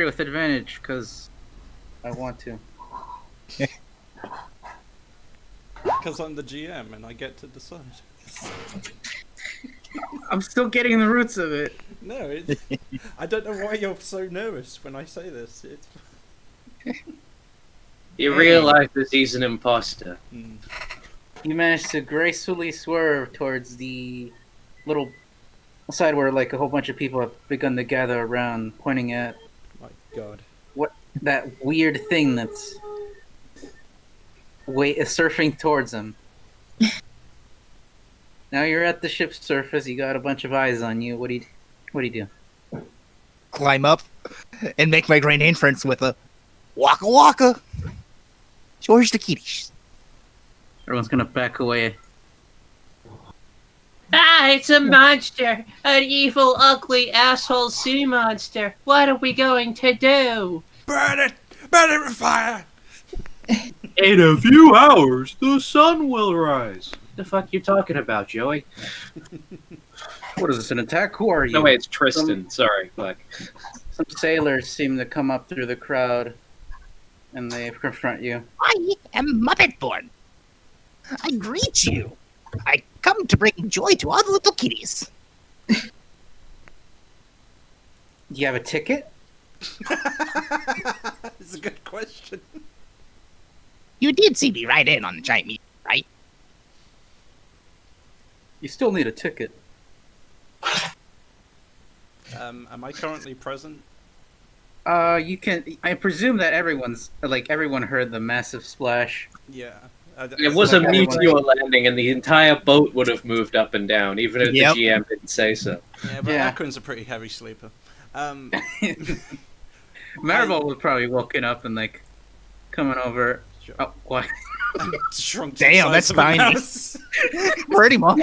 story with advantage because I want to. Because I'm the GM and I get to decide. I'm still getting the roots of it. No, it's... I don't know why you're so nervous when I say this. It's... He realizes he's an imposter. You managed to gracefully swerve towards the little side where like a whole bunch of people have begun to gather around, pointing at My God. that weird thing that's surfing towards them. Now you're at the ship's surface. You got a bunch of eyes on you. What do you do? Climb up and make my grand entrance with a waka waka. George the Kitties. Everyone's gonna back away. Ah, it's a monster! An evil, ugly, asshole sea monster! What are we going to do? Burn it! Burn it with fire! In a few hours, the sun will rise. The fuck you talking about, Joey? What is this, an attack? Who are you? No, wait, it's Tristan. Sorry, fuck. Some sailors seem to come up through the crowd, and they confront you. I am Muppetborn. I greet you. I come to bring joy to all the little kitties. Do you have a ticket? It's a good question. You did see me ride in on the giant meat, right? You still need a ticket. Am I currently present? You can. I presume that everyone heard the massive splash. Yeah. It was a meteor landing, and the entire boat would have moved up and down, even if the GM didn't say so. Yeah, but Akun's a pretty heavy sleeper. Maribel was probably woken up and like coming over. Sure. Oh, what? Shrunk to Damn, the size that's of a tiny. mouse. Pretty much.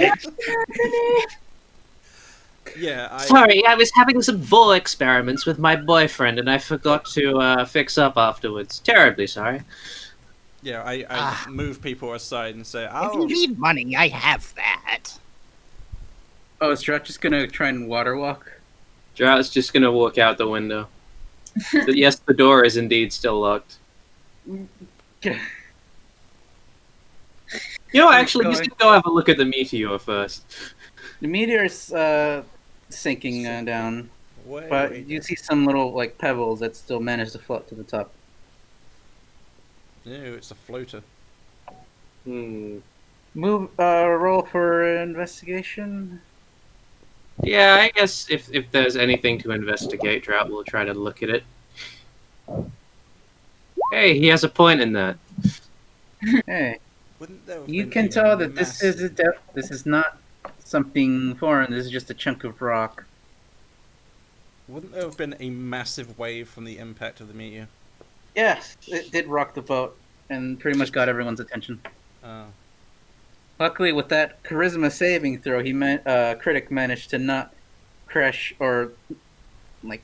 Yeah, Sorry, I was having some vol experiments with my boyfriend and I forgot to fix up afterwards. Terribly sorry. Yeah, I move people aside and say, If "Oh, you need money, I have that. Oh, is Drought just gonna try and water walk? Drought's just gonna walk out the window. Yes, the door is indeed still locked. You know, actually, you should go have a look at the meteor first. The meteor's sinking down, wait, but you see some little like pebbles that still manage to float to the top. No, it's a floater." Roll for investigation. Yeah, I guess if there's anything to investigate, Drought will try to look at it. Hey, he has a point in that. Hey, Wouldn't there have you been can a tell that this massive- is not something foreign. This is just a chunk of rock. Wouldn't there have been a massive wave from the impact of the meteor? Yes, it did rock the boat and pretty much got everyone's attention. Luckily, with that charisma saving throw, Critic managed to not crash or, like,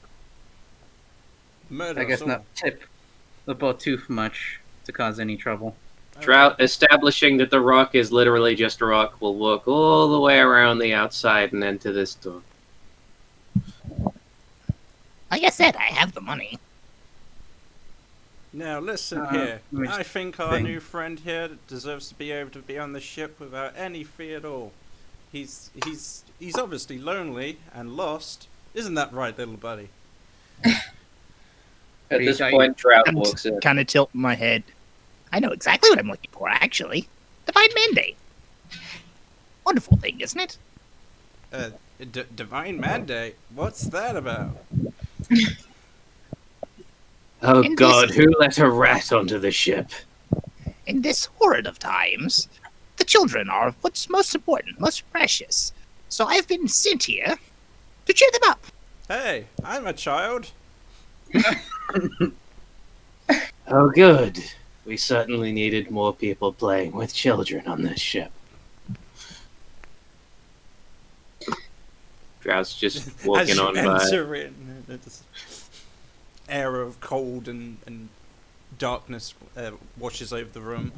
Murder I guess us not all. tip the boat too much to cause any trouble. Drought, establishing that the rock is literally just a rock, will walk all the way around the outside and enter this door. Like I said, I have the money. Now listen here. let me I just think our think. new friend here deserves to be able to be on the ship without any fee at all. He's obviously lonely and lost. Isn't that right, little buddy? At this I- point, Drought walks in. Kind of tilt my head. I know exactly what I'm looking for, actually. Divine Mandate. Wonderful thing, isn't it? Divine Mandate? What's that about? Oh In god, this- who let a rat onto the ship? In this horrid of times, the children are what's most important, most precious. So I've been sent here to cheer them up. Hey, I'm a child. Oh good. We certainly needed more people playing with children on this ship. Drought's just As walking you on by. enter in, this air of cold and darkness washes over the room.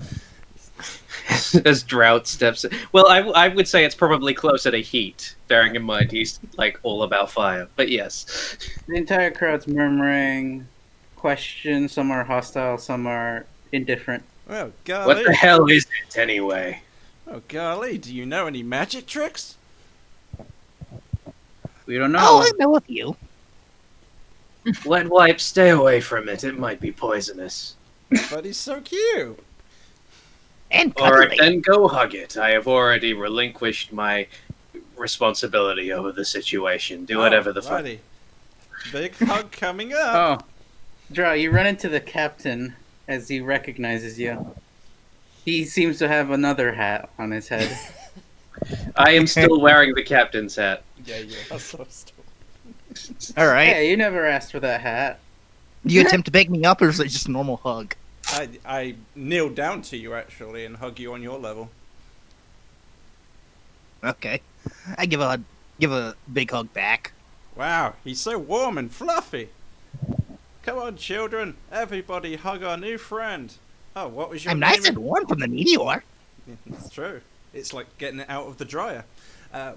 As Drought steps in. Well, I would say it's probably closer to heat, bearing in mind he's like all about fire. But yes. The entire crowd's murmuring, questions. Some are hostile, some are indifferent. Well, What golly. the hell is it anyway? Oh, golly, do you know any magic tricks? We don't know. Oh, I know a few. Wet wipe, stay away from it. It might be poisonous. But he's so cute. And Alright, cuddly. then go hug it. I have already relinquished my responsibility over the situation. Do whatever the fuck. Alrighty. Big hug coming up. Oh, Drow, you run into the captain as he recognizes you. He seems to have another hat on his head. I am still wearing the captain's hat. Yeah, you are so still. All right. Hey, you never asked for that hat. Do you attempt to pick me up, or is it just a normal hug? I kneel down to you actually and hug you on your level. Okay. I give a big hug back. Wow, he's so warm and fluffy. Come on, children, everybody hug our new friend. Oh, what was your I'm name? nice and warm from the meteor. Yeah, it's true. It's like getting it out of the dryer.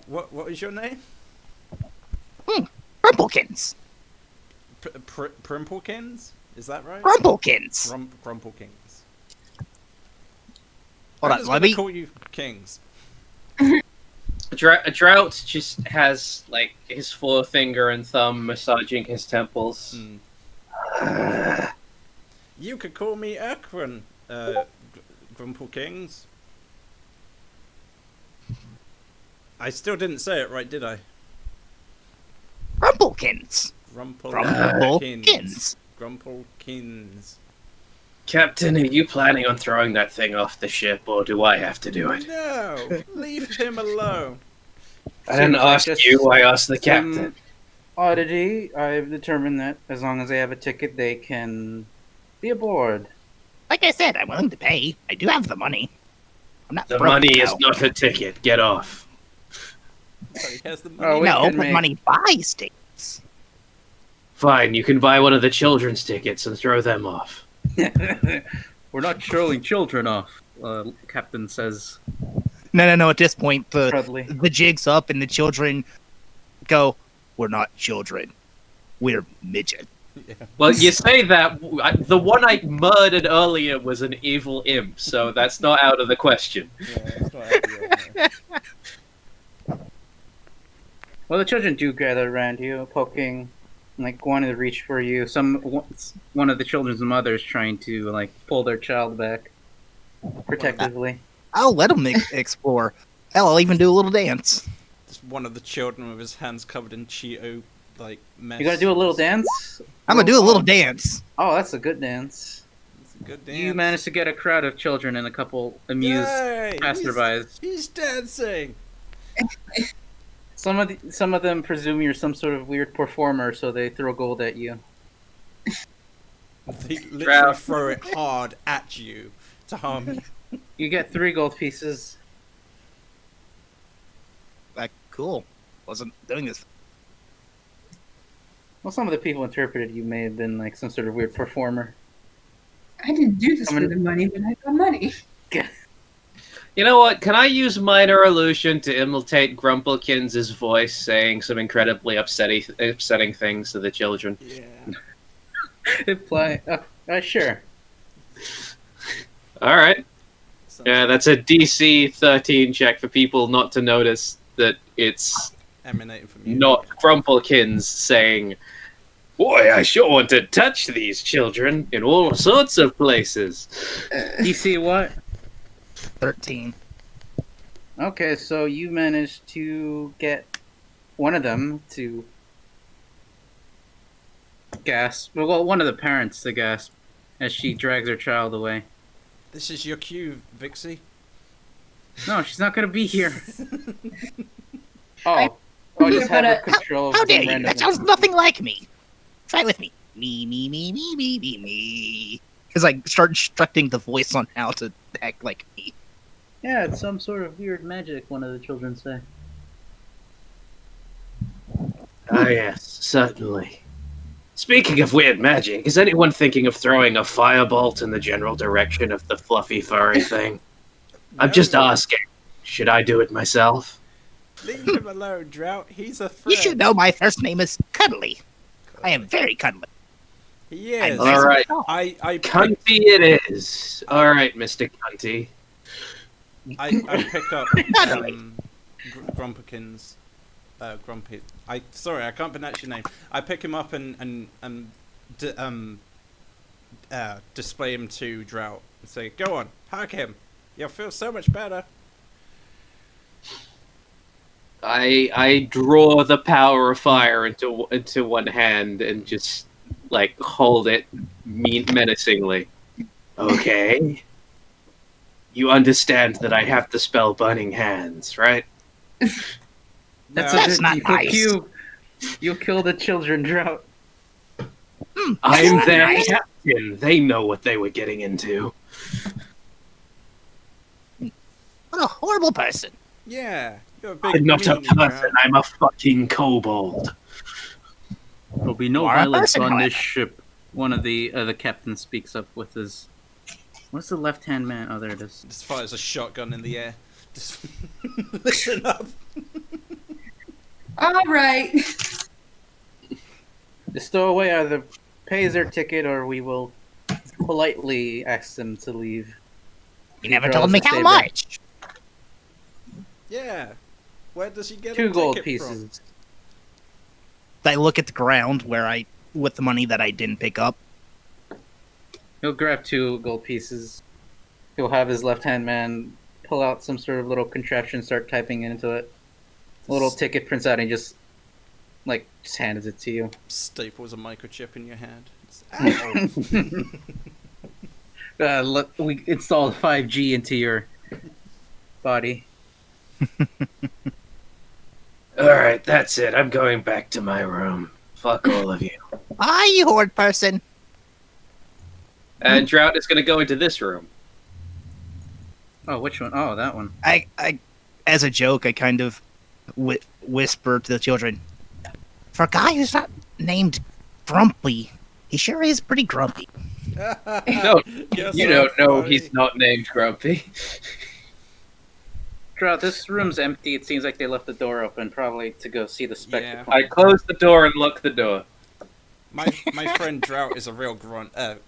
What was your name? Rumpelkins. Primpelkins? Is that right? Rumpelkins. Grumpelkins. Hold I'm on, just let gonna me. call you Kings. A drought just has like his forefinger and thumb massaging his temples. Hmm. You could call me Ekron, Grumpelkins. I still didn't say it right, did I? Rumpelkins. Grumpelkins. Rumpelkins. Grumpelkins. Captain, are you planning on throwing that thing off the ship, or do I have to do it? No, leave him alone. I didn't Seems like ask just you, I asked the some captain. Oddity, I've determined that as long as they have a ticket, they can be aboard. Like I said, I'm willing to pay. I do have the money. I'm not The broke money now. is not a ticket. Get off. So he has the Oh, money. we No, can but make- money buys tickets. Fine, you can buy one of the children's tickets and throw them off. We're not throwing children off, Captain says No. At this point, proudly. the jig's up, and the children go, "We're not children. We're midget." Well, you say that. The one I murdered earlier was an evil imp, so that's not out of the question. Yeah, it's not ideal, no. Well, the children do gather around you, poking, like wanting to reach for you. One of the children's mothers trying to like pull their child back protectively. I'll let them explore. Hell, I'll even do a little dance. Just one of the children with his hands covered in Cheeto, like, mess. You gotta do a little dance. I'm gonna do a little dance. Oh, that's a good dance. It's a good dance. You managed to get a crowd of children and a couple amused Yay! passerbys. He's dancing. Some of them presume you're some sort of weird performer, so they throw gold at you. They literally Trout. throw it hard at you to harm you. You get 3 gold pieces. Like, cool. Wasn't doing this. Well, some of the people interpreted you may have been like some sort of weird performer. I didn't do this I'm for the money, but I got money. You know what? Can I use minor illusion to imitate Grumpelkins' voice saying some incredibly upsetting things to the children? Yeah. Imply. Sure. All right. Sounds Yeah, that's a DC 13 check for people not to notice that it's emanating from you. not Grumpelkins saying, "Boy, I sure want to touch these children in all sorts of places." You see what? 13. Okay, so you managed to get one of them to gasp. Well, one of the parents to gasp as she drags her child away. This is your cue, Vixie. No, she's not gonna be here. I- Oh, I just have her But, control of How some dare you? random. That sounds nothing like me. Try it with me. Me. Because I start instructing the voice on how to act like me. Yeah, it's some sort of weird magic. One of the children say. Ah, yes, certainly. Speaking of weird magic, is anyone thinking of throwing a firebolt in the general direction of the fluffy furry thing? I'm just No. asking. Should I do it myself? Leave him alone, Drought. He's a You friend. should know my first name is Cuddly. I am very cuddly. He I'm is. nice All right. and I Cunty it is. All right, Mr. Cunty. I pick up Cuddly. Grumpkins. Grumpy. Sorry, I can't pronounce your name. I pick him up and display him to Drought and say, "Go on, hug him. You'll feel so much better." I draw the power of fire into one hand and just like hold it menacingly. Okay. You understand that I have the spell Burning Hands, right? That's No, not you, nice. You kill the children, Drought. I'm not their nice. captain. They know what they were getting into. What a horrible person. yeah, you're a big I'm not a meanie, Drought. person. I'm a fucking kobold. There'll be no You are a violence person, on this however. ship. One of the captains speaks up with his. What's the left-hand man? Oh, there it is. Just fires a shotgun in the air. Just listen up. All right. The stowaway either pays their ticket or we will politely ask them to leave. You never Because told me they how say much. Yeah. Where does he get 2 a gold ticket pieces. I look at the ground with the money that I didn't pick up. He'll grab 2 gold pieces. He'll have his left-hand man pull out some sort of little contraption, start typing into it. A little ticket prints out and just hands it to you. from? Staples a microchip in your hand. Ow. We installed 5G into your body. Alright, that's it. I'm going back to my room. Fuck all of you. Bye, you horde person. And Drought is going to go into this room. Oh, which one? Oh, that one. I as a joke, I kind of whisper to the children, for a guy who's not named Grumpy, he sure is pretty grumpy. No, You're you so don't know funny. he's not named Grumpy. Drought, this room's empty. It seems like they left the door open, probably to go see the spectacle. I close the door and lock the door. My friend Drought is a real the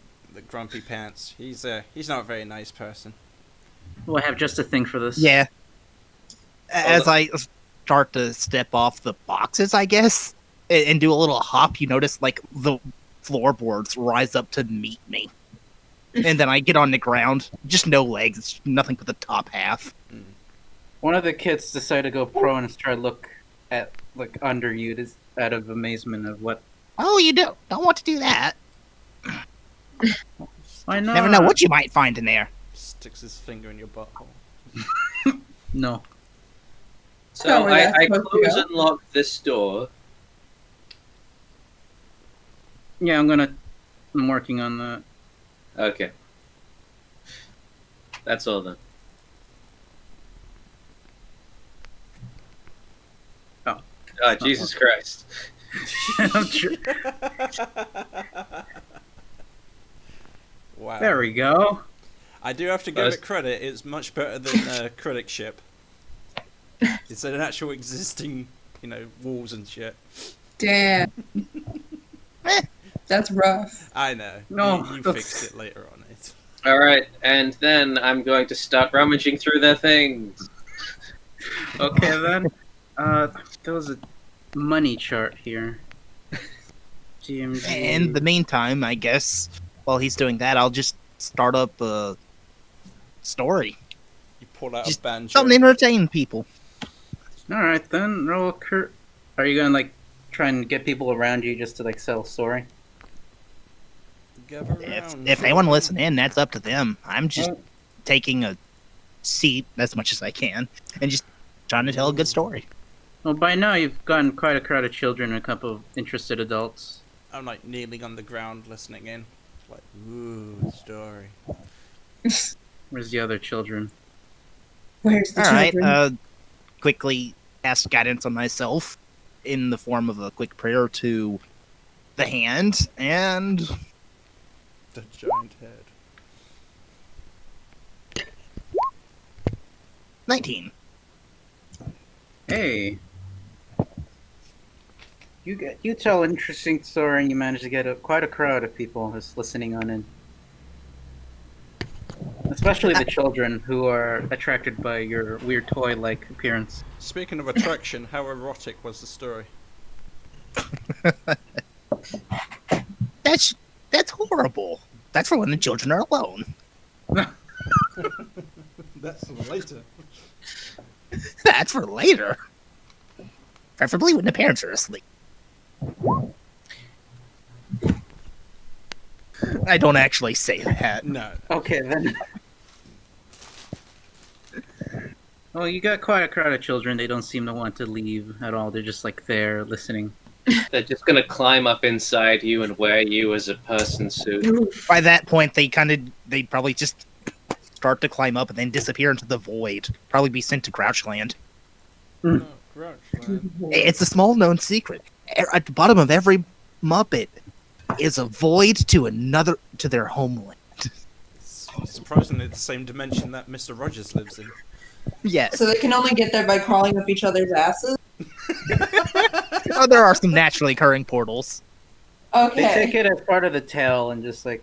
grumpy pants. He's not a very nice person. Well, I have just a thing for this. Yeah. As I start to step off the boxes, I guess, and do a little hop, you notice like the floorboards rise up to meet me. And then I get on the ground, just no legs, it's nothing but the top half. One of the kids decided to go prone and try to look at under you, just out of amazement of what. Oh, you don't want to do that. Why not? Never know what you might find in there. Sticks his finger in your butthole. No. So Not where I that's supposed to close go. and lock this door. Yeah, I'm working on that. Okay. That's all then. Oh. Oh, Jesus Christ. I'm sure- Wow. There we go. I do have to give it credit. It's much better than Critic Ship. It's an actual existing, walls and shit. Damn. That's rough. I know. No, you that's- fixed it later on. It. Alright, and then I'm going to start rummaging through their things. Okay then. There was a money chart here. GMG. In the meantime, I guess, while he's doing that, I'll just start up a story. You pull out Just a banjo. Something to entertain people. All right then. Roll Kurt. Are you gonna try and get people around you just to sell a story? Gather around. If they want to listen in, that's up to them. I'm just Well, taking a seat as much as I can and just trying to tell a good story. well, by now you've gotten quite a crowd of children and a couple of interested adults. I'm kneeling on the ground listening in. Ooh, story. Where's the other children? Where's the All right, children? quickly cast guidance on myself in the form of a quick prayer to the hand, and The giant head. 19. Hey, you tell an interesting story, and you manage to get quite a crowd of people just listening on in. Especially the children who are attracted by your weird toy-like appearance. Speaking of attraction, how erotic was the story? That's horrible. That's for when the children are alone. That's later. That's for later. Preferably when the parents are asleep. I don't actually say that. No. Okay, then. Well, you got quite a crowd of children. They don't seem to want to leave at all. They're just like there listening. They're just gonna climb up inside you and wear you as a person suit. By that point, they probably just start to climb up and then disappear into the void. Probably be sent to Crouchland. Oh, Grouch, man. It's a small known secret. At the bottom of every Muppet is a void to their homeland. It's surprisingly the same dimension that Mr. Rogers lives in. Yes. So they can only get there by crawling up each other's asses? Oh, there are some naturally occurring portals. They Okay. take it as part of the tale and just like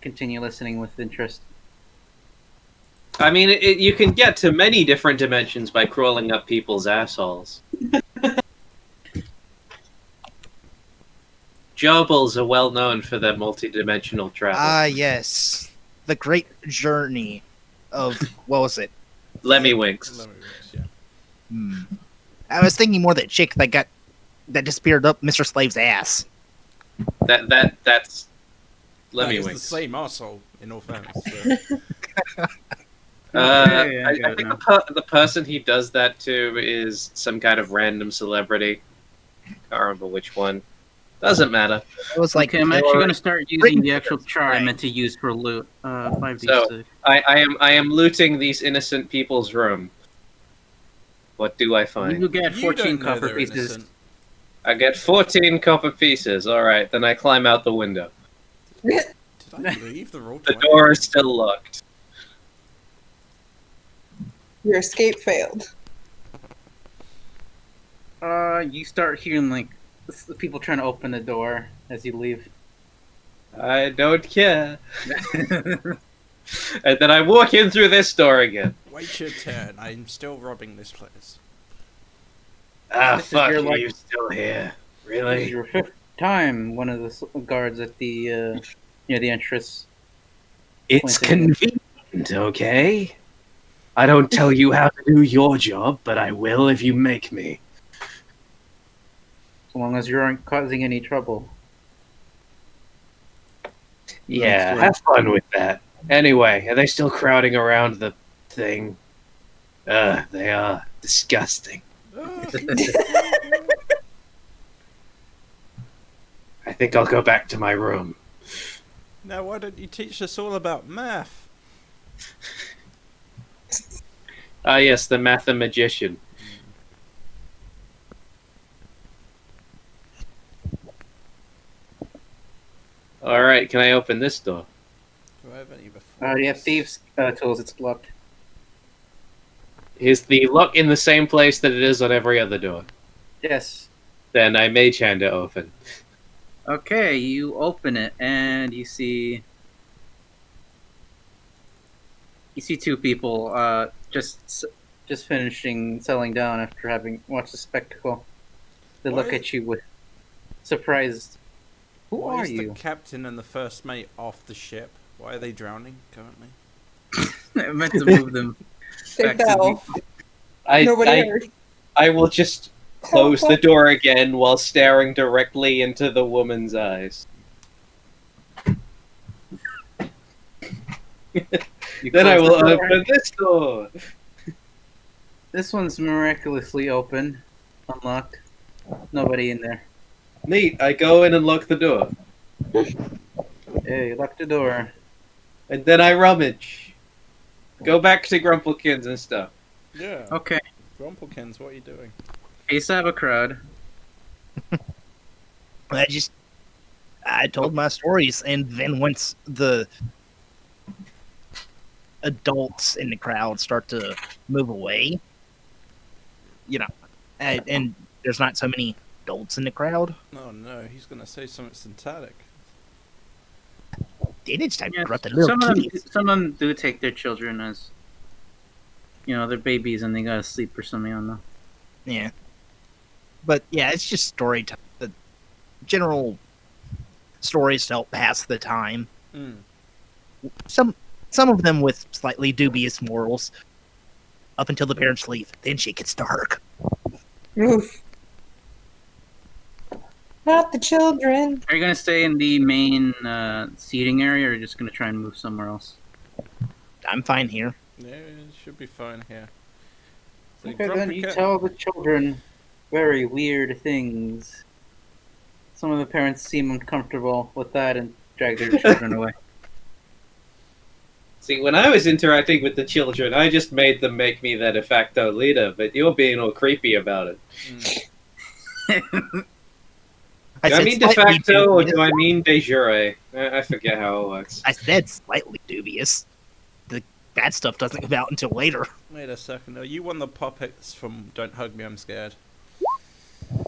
continue listening with interest. I mean, you can get to many different dimensions by crawling up people's assholes. Jobles are well known for their multi-dimensional travel. Ah, yes. The great journey of, what was it? Lemmywinks. Yeah. I was thinking more that chick that disappeared up Mr. Slave's ass. That's That is the Lemmywinks. same arsehole, in all fairness. So. Okay, I I got it think now. the person he does that to is some kind of random celebrity. Can't remember which one. Doesn't matter. It was like, Okay, I'm actually going to start using the actual char I Right. meant to use for loot. 5d6. So- I am looting these innocent people's room. What do I find? You get You 14 don't know copper they're pieces. innocent. I get 14 copper pieces. Alright, then I climb out the window. Did I leave the roll The 20? door is still locked. Your escape failed. You start hearing like the people trying to open the door as you leave. I don't care. And then I walk in through this door again. Wait your turn. I'm still robbing this place. Ah, This is fuck your you, luck. you still here. This is Really? your fifth time. One of the guards at the near the entrance. It's Pointing. convenient, okay? I don't tell you how to do your job, but I will if you make me. So long as you aren't causing any trouble. Yeah, Nice. have fun with that. Anyway, are they still crowding around the thing? They are disgusting. I think I'll go back to my room. Now, why don't you teach us all about math? Ah, yes, the mathemagician. Alright, can I open this door? Do I have any before? You have this? thieves tools. It's locked. Is the lock in the same place that it is on every other door? Yes. Then I mage hand it open. Okay, you open it and you see two people just finishing settling down after having watched the spectacle. They look Why- at you with surprised. Who Why are is you? the captain and the first mate off the ship? Why are they drowning currently? I meant to move them. They Back to fell. I, Nobody I, heard. I will just close the door again while staring directly into the woman's eyes. You Then I close will the door. open this door. This one's miraculously open, unlocked. Nobody in there. Neat. I go in and lock the door. Hey, lock the door. And then I rummage. Go back to Grumpelkins and stuff. Yeah. Okay. Grumpelkins, what are you doing? Case I have a crowd. I told my stories, and then once the adults in the crowd start to move away, and there's not so many adults in the crowd. Oh no, he's gonna say something synthetic. Teenage type Yeah, corrupted little some of them, kitties. some of them do take their children as, they're babies and they gotta sleep or something on them. Yeah. But yeah, it's just story time. The general stories to help pass the time. Mm. Some of them with slightly dubious morals. Up until the parents leave, then shit gets dark. Oof. Not the children. Are you gonna stay in the main seating area, or are you just gonna try and move somewhere else? I'm fine here. Yeah, it should be fine here. So Okay, then Grumpy you Cat- tell the children very weird things. Some of the parents seem uncomfortable with that and drag their children away. See, when I was interacting with the children, I just made them make me their de facto leader, but you're being all creepy about it. Mm. Do I said mean de slightly facto, or dubious. do I mean de jure? I forget how it works. I said slightly dubious. The bad stuff doesn't come out until later. Wait a second. No, you won the puppets from Don't Hug Me, I'm Scared.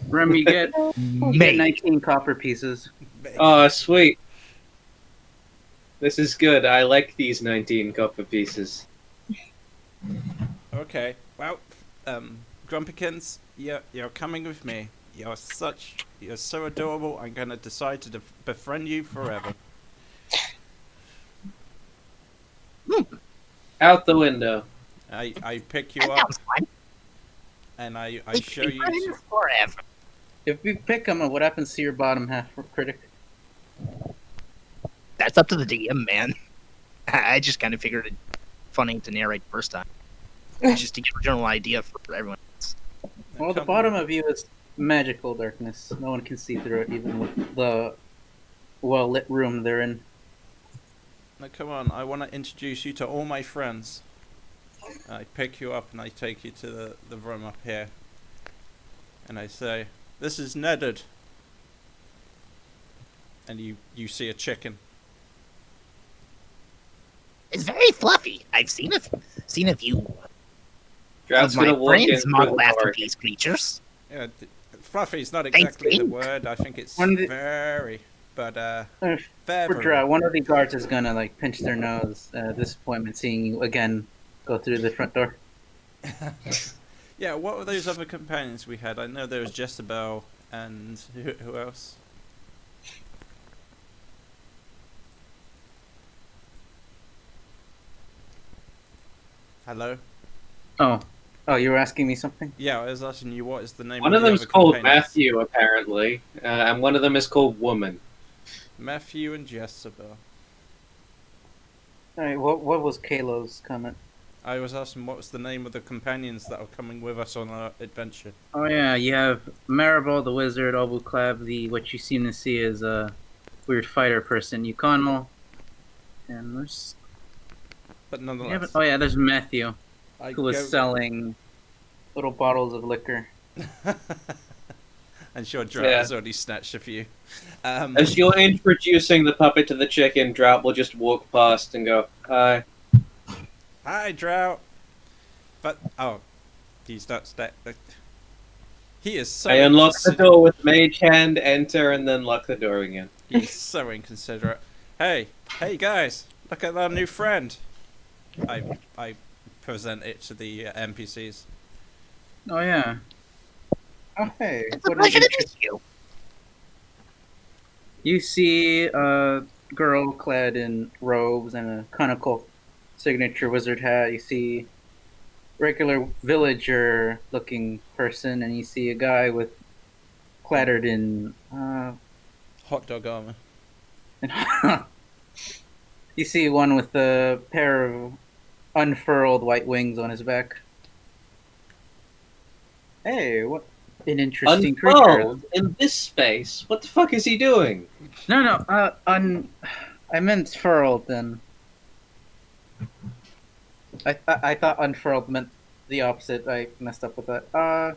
Remember, you get 19 copper pieces. Oh, sweet. This is good. I like these 19 copper pieces. Okay. Well, Grumpykins, you're coming with me. You're so adorable. I'm gonna decide to befriend you forever. Out the window. I pick you That up sounds fun. and I We show can be you. friends forever. If you pick them, what happens to your bottom half, critic? That's up to the DM, man. I just kind of figured it funny to narrate first time. Just to get a general idea for everyone else. Well, the bottom of you is magical darkness. No one can see through it, even with the well-lit room they're in. Now come on, I want to introduce you to all my friends. I pick you up and I take you to the room up here. And I say, this is Neddard. And you see a chicken. It's very fluffy. I've seen a few Drout's of my gonna walk in friends through model the after park. these creatures. Yeah, fluffy's not exactly the think. word. I think it's When the- very, but For very. Drow, one of the guards is gonna pinch their nose, disappointment seeing you again go through the front door. Yeah, what were those other companions we had? I know there was Jezebel and who else? Hello? Oh, you were asking me something? Yeah, I was asking you what is the name One of of the them's other called companions? Matthew, apparently, and one of them is called Woman. Matthew and Jezebel. Alright, what was Kalo's comment? I was asking what was the name of the companions that are coming with us on our adventure. Oh yeah, you have Maribel the wizard, Obuklab, what you seem to see is a weird fighter person, Yukonmal, and there's But you nonetheless, haven't- oh yeah, there's Matthew, I who was go- selling little bottles of liquor. I'm sure Drought Yeah. has already snatched a few. As you're introducing the puppet to the chicken, Drout will just walk past and go, "Hi." Hi, Drought. But he's not. He is so. I unlock the door with Mage Hand, enter, and then lock the door again. He's so inconsiderate. Hey guys, look at our new friend. I present it to the NPCs. Oh yeah. Oh hey, It's a what pleasure is to meet you. You see a girl clad in robes and a conical signature wizard hat. You see regular villager-looking person, and you see a guy with clattered in. Hot dog armor. You see one with a pair of unfurled white wings on his back. Hey, what an interesting creature! Unfurled in this space. What the fuck is he doing? No, I meant furled then. I thought unfurled meant the opposite. I messed up with that. No,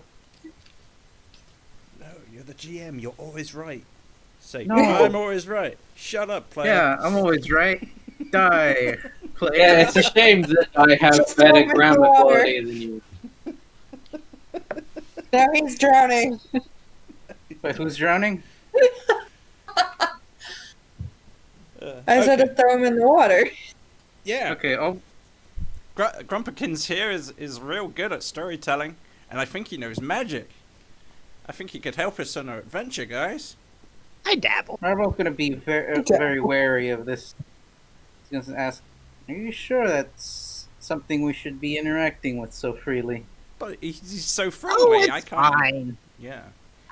you're the GM. You're always right. Say, No. I'm always right. Shut up, player. Yeah, I'm always right. Die, player. Yeah, it's a shame that I have Just better throw me in the grammar water. quality than you. Now he's drowning. Wait, who's drowning? I said to throw him in the water. Yeah. Okay, Grumpikins here is real good at storytelling, and I think he knows magic. I think he could help us on our adventure, guys. I dabble. Marvel's gonna be very wary of this. He's gonna ask, "Are you sure that's something we should be interacting with so freely?" But he's so Oh, friendly. it's I can't. fine. Yeah.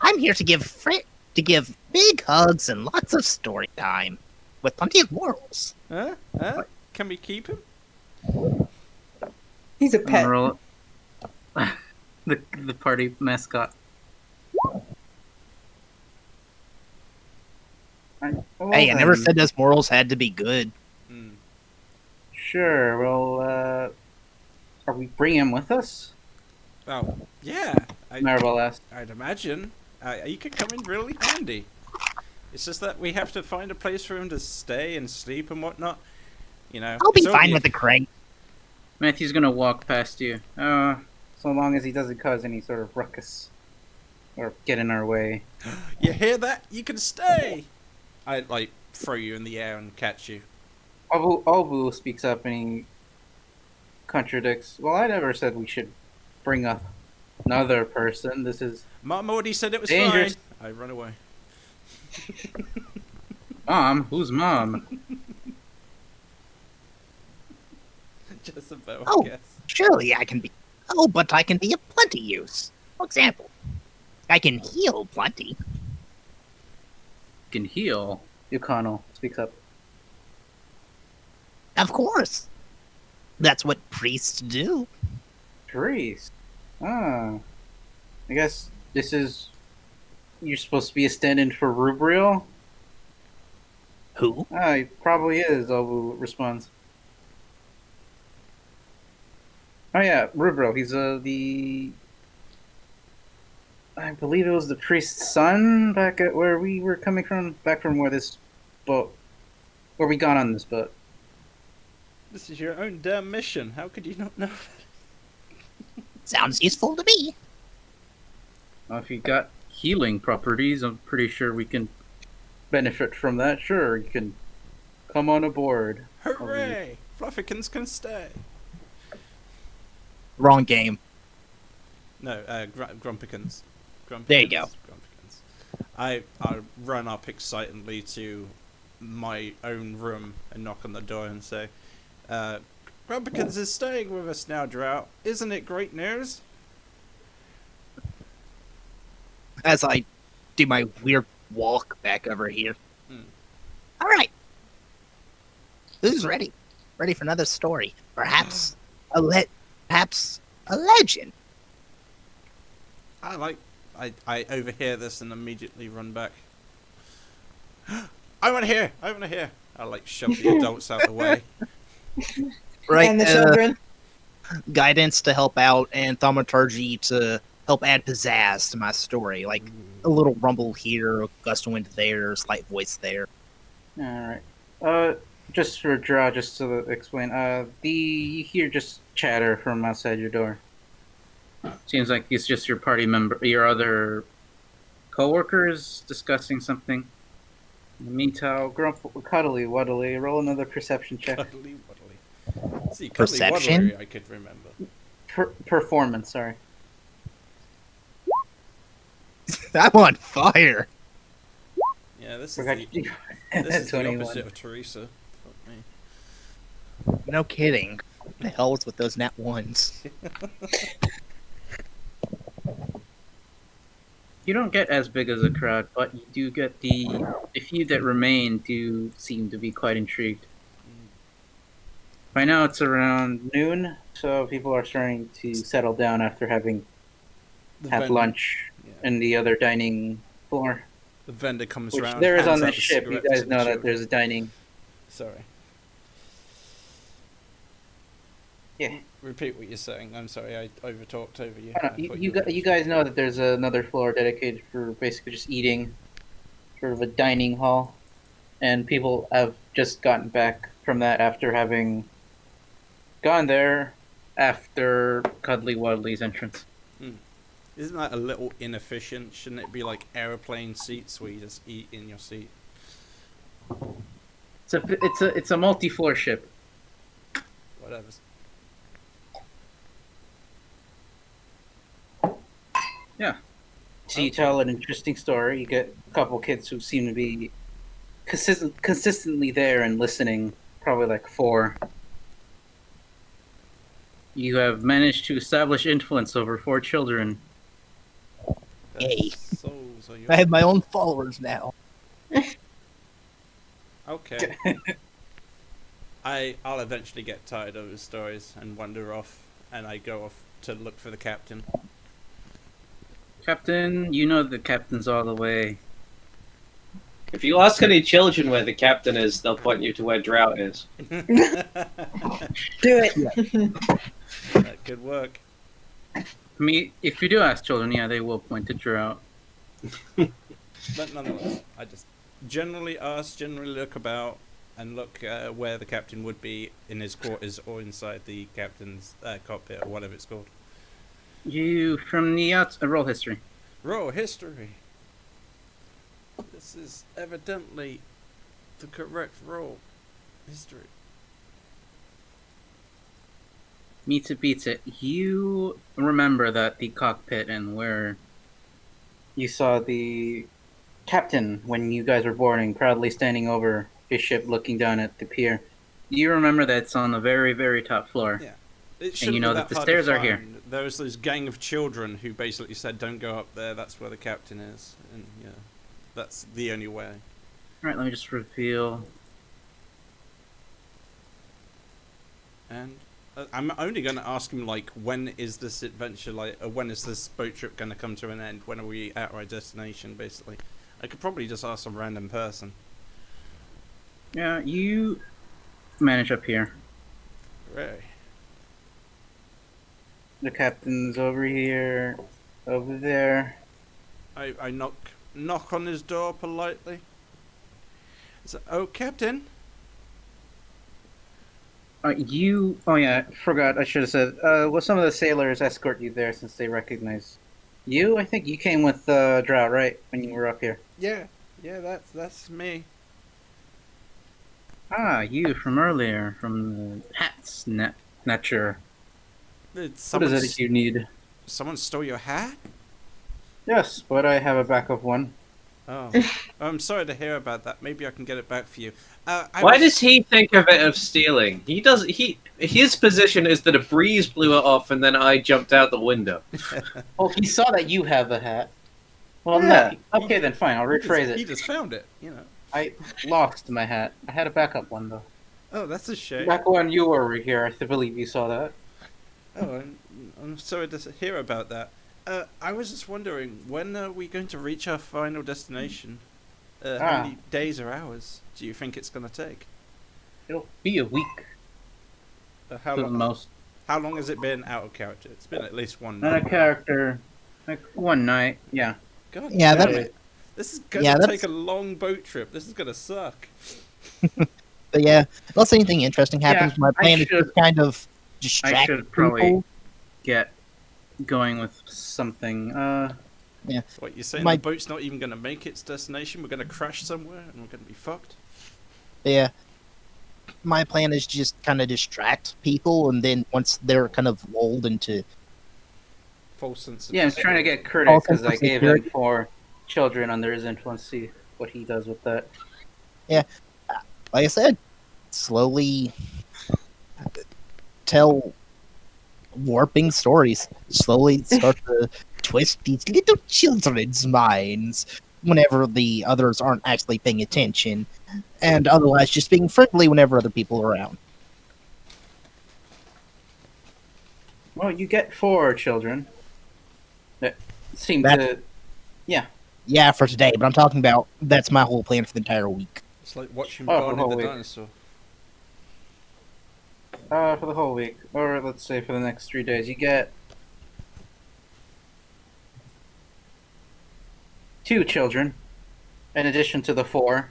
I'm here to give big hugs and lots of story time, with plenty of morals. Huh? Can we keep him? He's a I'm pet. gonna roll the party mascot. Hey, I never said those morals had to be good. Mm. Sure. Well, are we bringing him with us? Oh, yeah. Marvel asked. I'd imagine. He could come in really handy. It's just that we have to find a place for him to stay and sleep and whatnot. You know. I'll be it's fine only- with the crate. Matthew's gonna walk past you. So long as he doesn't cause any sort of ruckus or get in our way. You hear that? You can stay. I like throw you in the air and catch you. Albu speaks up and he contradicts. Well, I never said we should bring up another person. This is Mom already said it was Dangerous. fine. I run away. Mom. Who's Mom? Jezebel, Oh. I guess. Surely I can be. Oh, but I can be of plenty use. For example, I can heal plenty. Can heal. Yukano speaks up. Of course. That's what priests do. Priest. Ah. I guess this is. You're supposed to be a stand-in for Rubriel? Who? Ah, he probably is, Albu responds. Oh yeah, Rubriel. He's the. I believe it was the priest's son back at where we were coming from. Back from where this boat. Where we got on this boat. This is your own damn mission. How could you not know? Sounds useful to me. Well, if you got healing properties, I'm pretty sure we can benefit from that. Sure, you can come on aboard. Hooray! Fluffykins can stay. Wrong game. No, Grumpikins. Grumpikins. There you go. Grumpikins. I run up excitedly to my own room and knock on the door and say, Grumpikins is staying with us now, Drought. Isn't it great news? As I do my weird walk back over here. All right. Who's ready? Ready for another story? Perhaps perhaps a legend. I overhear this and immediately run back. I want to hear! I want to hear! I like shove the adults out the way. Right. And the children. Guidance to help out, and thaumaturgy to help add pizzazz to my story. Like a little rumble here, a gust of wind there, slight voice there. Alright. Just for draw, just to explain, you hear just chatter from outside your door. Seems like it's just your party member, your other co-workers discussing something. In the meantime, Cuddly Wuddly, roll another perception check. Cuddly Wuddly. See, Cuddly Perception? Wuddly I could remember. Performance, sorry. I'm on fire. Yeah, this is Forgot the, you. this is the 21. opposite of Teresa. Fuck me. No kidding. What the hell was with those nat ones? You don't get as big as a crowd, but you do get the few that remain do seem to be quite intrigued. By now it's around noon, so people are starting to settle down after having The had vendor- lunch yeah. in the other dining floor. The vendor comes Which around. there is hands on the out the ship. You cigarettes guys to the know that children. there's a dining. Sorry. Yeah. Repeat what you're saying. I'm sorry, I overtalked over you. I don't know, you guys know that there's another floor dedicated for basically just eating, sort of a dining hall, and people have just gotten back from that after having gone there after Cuddly Wuddly's entrance. Is Isn't that a little inefficient? Shouldn't it be like aeroplane seats where you just eat in your seat? It's a multi-floor ship. Whatever. So you tell an interesting story. You get a couple kids who seem to be consistently there and listening. Probably like 4. You have managed to establish influence over 4 children. Yay. Souls are I have yours. my own followers now. Okay. I'll eventually get tired of his stories and wander off, and I go off to look for the captain. Captain, you know the captain's all the way. If you ask any children where the captain is, they'll point you to where Drought is. That Do it. could work. I mean, if you do ask children, yeah, they will point to Drought. But nonetheless, I just generally ask, generally look about, and look where the captain would be in his quarters or inside the captain's cockpit or whatever it's called. You from the roll history. Roll history. This is evidently the correct roll. History. Meets it beats it. You remember that the cockpit and where you saw the captain when you guys were boarding, proudly standing over his ship, looking down at the pier. You remember that it's on the very, very top floor. Yeah. It And you know that the hard to stairs are here. find. There was this gang of children who basically said, "Don't go up there. That's where the captain is." And yeah, that's the only way. All right, let me just reveal. And I'm only going to ask him, like, when is this adventure, like, when is this boat trip going to come to an end? When are we at our destination, basically? I could probably just ask some random person. Yeah, you manage up here. Right. The captain's over here, over there. I knock on his door politely. So, oh, Captain. Oh yeah, forgot. I should have said. Will some of the sailors escort you there since they recognize you? I think you came with Drought, right? When you were up here. Yeah, that's me. Ah, you from earlier, from the hats netcher. What is it you need? Someone stole your hat? Yes, but I have a backup one. Oh, I'm sorry to hear about that. Maybe I can get it back for you. Why does he think of it of stealing? His position is that a breeze blew it off and then I jumped out the window. Oh, he saw that you have the hat. Well, Yeah. no. Okay, then fine. I'll rephrase He it. just found it, you know. I lost my hat. I had a backup one though. Oh, that's a shame. Back when you were over here, I believe you saw that. Oh, I'm sorry to hear about that. I was just wondering, when are we going to reach our final destination? How many days or hours do you think it's going to take? It'll be a week. How For the long? most. How long has it been out of character? It's been at least one Not a night. character. Like one night. Yeah. God Yeah, damn that- it. This is going Yeah, to that's- take a long boat trip. This is going to suck. But yeah, unless anything interesting happens, Yeah, my plan is should- to kind of I distract should probably people. get going with something. What, you're saying My- the boat's not even going to make its destination? We're going to crash somewhere and we're going to be fucked? Yeah. My plan is just kind of distract people, and then once they're kind of lulled into False sense of Yeah, I'm trying to security. get Curtis Oh, because I sense of gave him security. 4 children under his influence. See what he does with that. like I said, slowly tell warping stories. Slowly start to twist these little children's minds whenever the others aren't actually paying attention, and otherwise just being friendly whenever other people are around. Well, you get 4 children that seem That- to. Yeah, for today, but I'm talking about that's my whole plan for the entire week. It's like watching Oh, Barney oh, the wait. dinosaur. For the whole week, or let's say for the next 3 days, you get 2 children, in addition to the 4.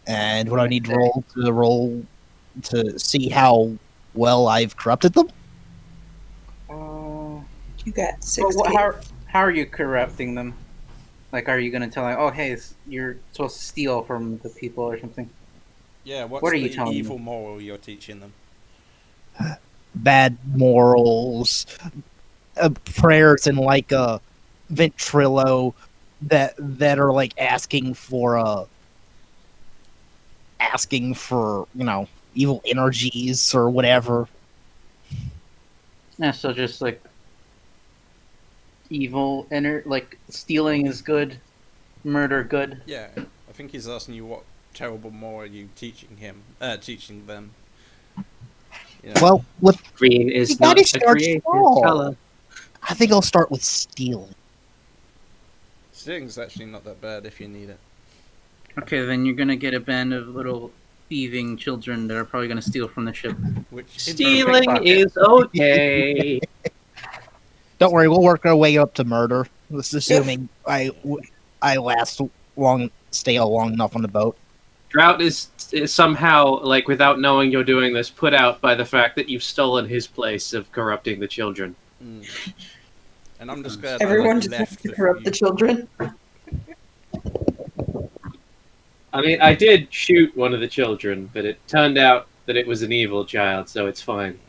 And what do I need to roll to see how well I've corrupted them? You got But 6 what, kids. how are you corrupting them? Like, are you gonna tell like, oh, hey, you're supposed to steal from the people or something? Yeah, what's What are you the telling evil them? moral you're teaching them? Bad morals, prayers, and like ventrilo that are like asking for evil energies or whatever. Yeah, so just like evil like stealing is good, murder good. Yeah, I think he's asking you what terrible moral are you teaching them. You know, Well, with Green you is gotta not a start creative small. color. I think I'll start with stealing. stealing's actually not that bad if you need it. Okay, then you're gonna get a band of little thieving children that are probably gonna steal from the ship. Which Stealing pickpocket. is okay. Don't worry, we'll work our way up to murder. This is assuming I stay long enough on the boat. Drought is somehow, like, without knowing you're doing this, put out by the fact that you've stolen his place of corrupting the children. And I'm just glad Everyone I just left wants to before corrupt you. the children. I mean, I did shoot one of the children, but it turned out that it was an evil child, so it's fine.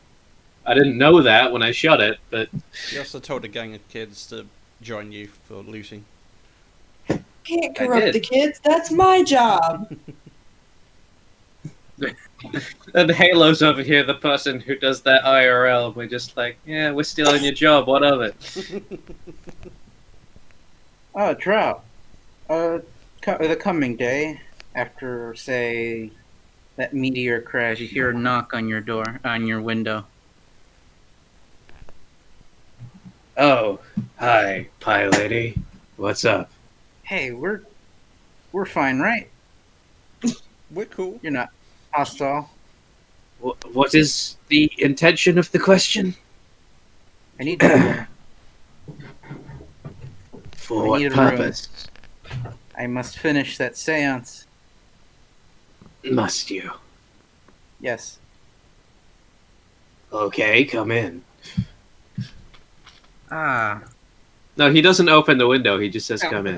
I didn't know that when I shot it, but You also told a gang of kids to join you for looting. Can't I corrupt did. the kids. That's my job. and Halo's over here, the person who does that IRL. We're just like, yeah, we're stealing your job. What of it? Oh, Drought. The coming day, after say that meteor crash, you hear a knock on your door, on your window. Oh, hi, Pie Lady. What's up? Hey, we're fine, right? We're cool. You're not hostile. What is the intention of the question? I need to, For I what need a purpose? I must finish that séance. Must you? Yes. Okay, come in. Ah. No, he doesn't open the window. He just says, come in.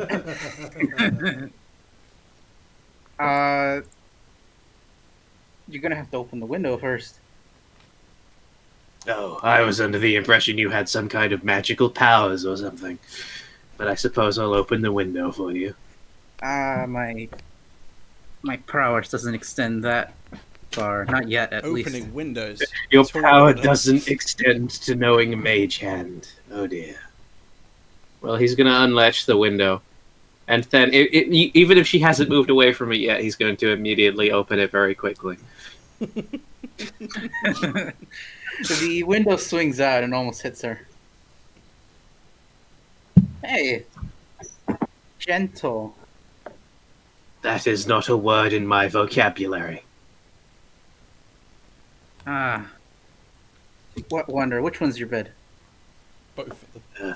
You're gonna have to open the window first. Oh, I was under the impression you had some kind of magical powers or something. But I suppose I'll open the window for you. My prowess doesn't extend that far. Not yet, at least. Opening windows. Your Tall power order. doesn't extend to knowing a mage hand. Oh dear. Well, he's going to unlatch the window. And then, even if she hasn't moved away from it yet, he's going to immediately open it very quickly. The window swings out and almost hits her. Hey, gentle. That is not a word in my vocabulary. Ah. What wonder? Which one's your bed? Both of them.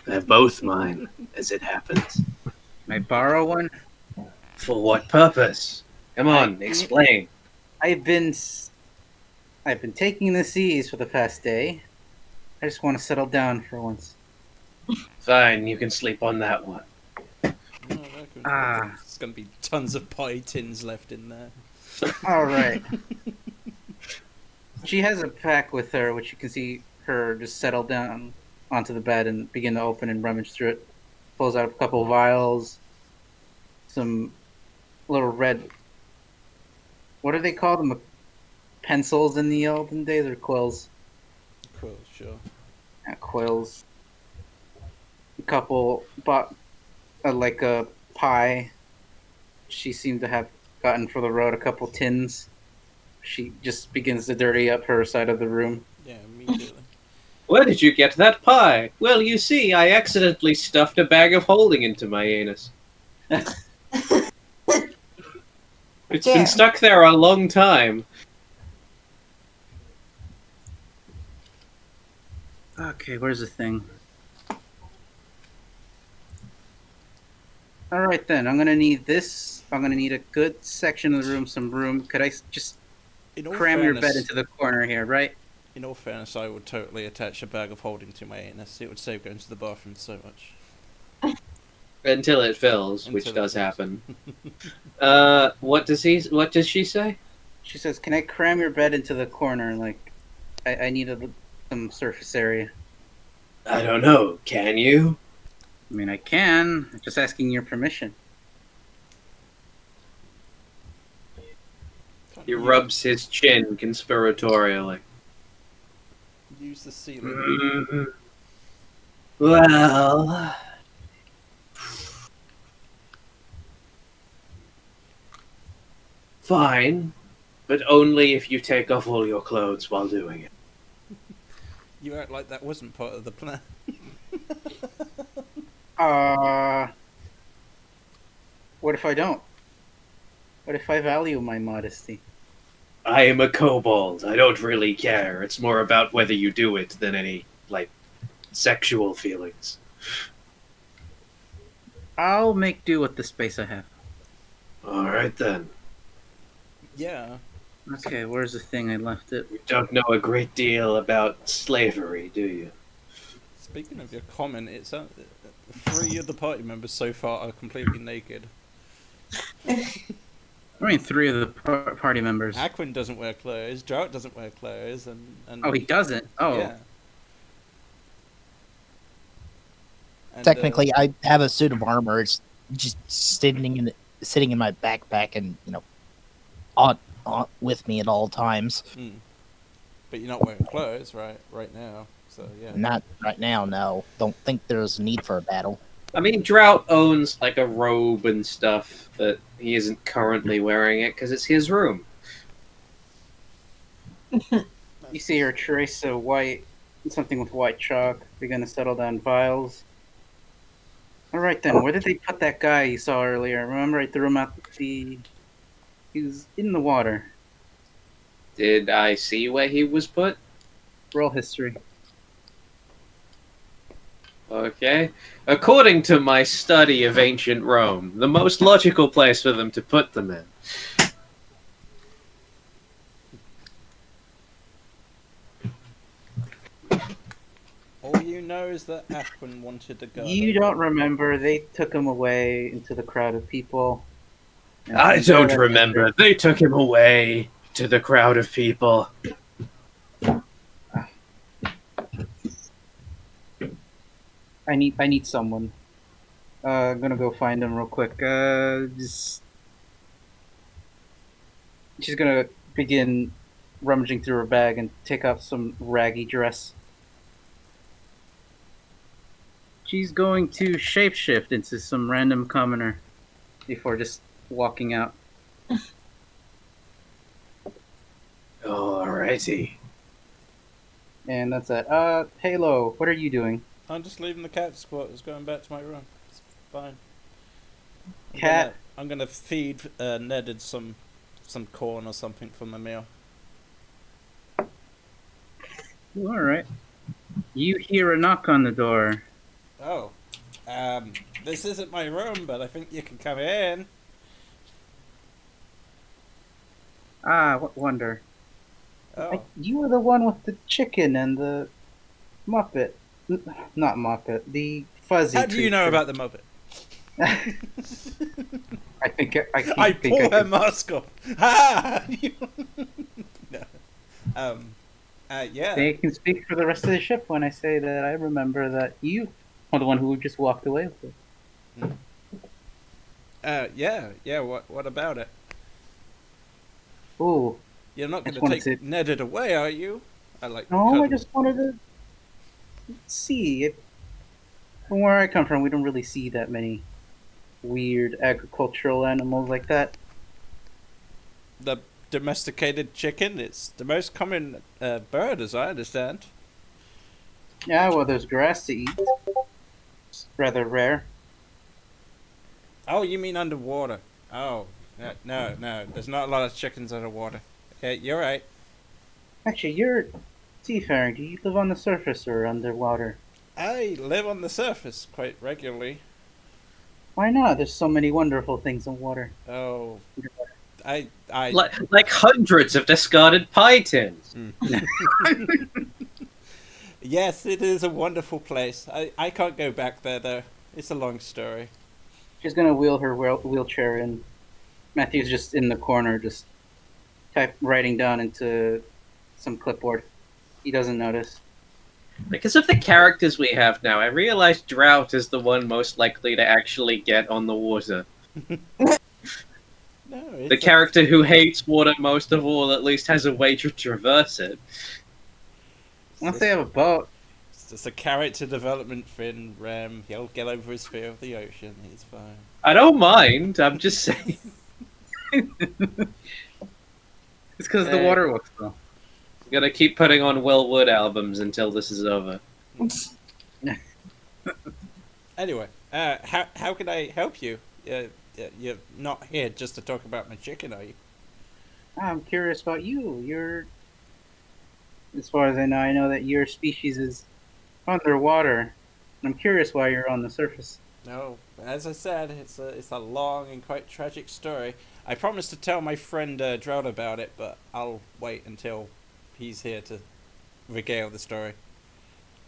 They're both mine, as it happens. Can I borrow one? For what purpose? Come on, explain. I've been taking the seas for the past day. I just want to settle down for once. Fine, you can sleep on that one. There's gonna be tons of pie tins left in there. All right. She has a pack with her, which you can see her just settle down onto the bed and begin to open and rummage through it. Pulls out a couple vials, some little red. What do they call them? Pencils in the olden days, or quills? Cool, sure. Quills. A couple bought like a pie. She seemed to have gotten for the road a couple tins. She just begins to dirty up her side of the room. Yeah, immediately. Where did you get that pie? Well, you see, I accidentally stuffed a bag of holding into my anus. It's Yeah. been stuck there a long time. Okay, where's the thing? All right then, I'm gonna need this. I'm gonna need a good section of the room, some room. Could I just In all cram your bed fairness, into the corner here, right? In all fairness, I would totally attach a bag of holding to my anus. It would save going to the bathroom so much. Until it fills, which Until it does fills. happen. What does she say? She says, "Can I cram your bed into the corner? Like, I need some surface area." I don't know. Can you? I mean, I can. I'm just asking your permission. He rubs his chin conspiratorially. Use the ceiling. Mhm. Well, fine, but only if you take off all your clothes while doing it. You act like that wasn't part of the plan. What if I don't? What if I value my modesty? I am a kobold. I don't really care. It's more about whether you do it than any, sexual feelings. I'll make do with the space I have. Alright then. Yeah. Okay, where's the thing I left it? You don't know a great deal about slavery, do you? Speaking of your comment, it's 3 of the party members so far are completely naked. I mean, 3 of the party members. Aquin doesn't wear clothes. Drought doesn't wear clothes, and Oh, he doesn't? Oh. yeah. And, Technically, I have a suit of armor. It's just sitting in my backpack, and on with me at all times. but you're not wearing clothes right now. So yeah. Not right now. No, don't think there's a need for a battle. I mean, Drought owns, a robe and stuff, but he isn't currently wearing it because it's his room. You see her trace a white, something with white chalk. We're gonna settle down vials. Alright then, where did they put that guy you saw earlier? Remember I threw him out he was in the water. Did I see where he was put? Roll history. Okay. According to my study of ancient Rome, the most logical place for them to put them in. All you know is that Aquin wanted to go. You don't remember, they took him away into the crowd of people. And I from don't there- remember. They took him away to the crowd of people. I need someone. I'm gonna go find him real quick. She's gonna begin rummaging through her bag and take out some raggy dress. She's going to shapeshift into some random commoner before just walking out. Alrighty. And that's it. Halo, what are you doing? I'm just leaving the cat's quarters, going back to my room. It's fine. Cat? I'm gonna feed Nedid some corn or something for my meal. Alright. You hear a knock on the door. Oh, this isn't my room, but I think you can come in. Ah, what wonder. Oh, You were the one with the chicken and the Muppet. Not Muppet, the fuzzy how do you know creature. about the Muppet? I think I think pull her could- mask off. Ha! No. Yeah. They can speak for the rest of the ship when I say that I remember that you are the one who just walked away with it. Yeah. What about it? Ooh, You're not I going just to wanted take to- Nedid away, are you? no, I cuddle. just wanted to see it. From where I come from, we don't really see that many weird agricultural animals like that. The domesticated chicken. It's the most common bird, as I understand. Yeah, well, there's grass to eat. It's rather rare. Oh, you mean underwater? Oh, no. There's not a lot of chickens underwater. Yeah, you're right. Actually, you're seafaring. Do you live on the surface or underwater? I live on the surface quite regularly. Why not? There's so many wonderful things in water. Oh, Like hundreds of discarded pie tins. Yes, it is a wonderful place. I can't go back there though. It's a long story. She's gonna wheel her wheelchair in. Matthew's just in the corner, just writing down into some clipboard. He doesn't notice. Because of the characters we have now, I realize Drought is the one most likely to actually get on the water. No, The character who hates water most of all at least has a way to traverse it. Once they have a boat, It's just a character development thing, Rem. He'll get over his fear of the ocean. He's fine. I don't mind, I'm just saying. it's because the Hey. water looks though. Gotta keep putting on Will Wood albums until this is over. Anyway, how can I help you? You're not here just to talk about my chicken, are you? I'm curious about you. You're, as far as I know that your species is underwater. I'm curious why you're on the surface. No, as I said, it's a long and quite tragic story. I promised to tell my friend Drought about it, but I'll wait until he's here to regale the story.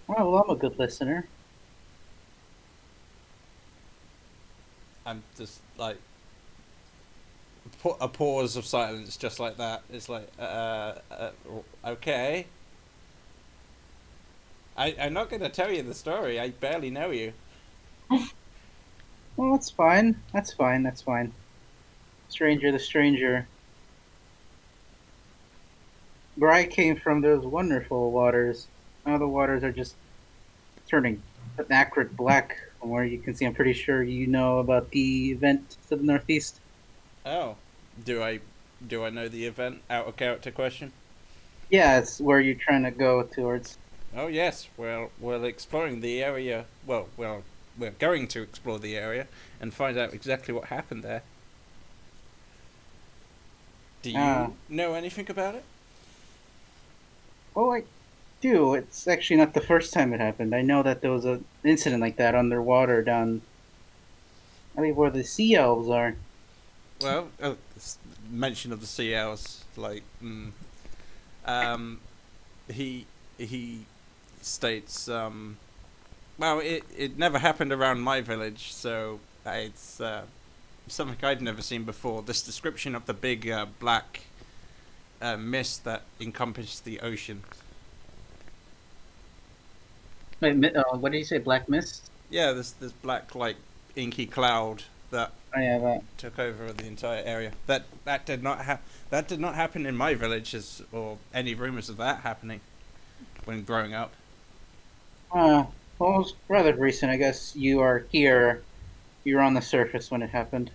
Oh, well, I'm a good listener. I'm just like a pause of silence, just like that. It's like, okay. I'm not going to tell you the story. I barely know you. Well, that's fine. That's fine. That's fine. Stranger the stranger. Where I came from, those wonderful waters. Now the waters are just turning an acrid black. From where you can see, I'm pretty sure you know about the event to the northeast. Oh, do I know the event? Out of character question. Yeah, it's where you're trying to go towards. Oh yes, well, we're exploring the area. Well, we're going to explore the area and find out exactly what happened there. Do you know anything about it? Well, I do. It's actually not the first time it happened. I know that there was an incident like that underwater down, I believe, where the sea elves are. Well, mention of the sea elves, like, he states, well, it never happened around my village, so it's something I'd never seen before. This description of the big black mist that encompassed the ocean. Wait, what did you say? Black mist? Yeah, this black, like, inky cloud that I have that. took over the entire area. That did not happen in my village, or any rumors of that happening when growing up. Well, it was rather recent. I guess you are here. You were on the surface when it happened.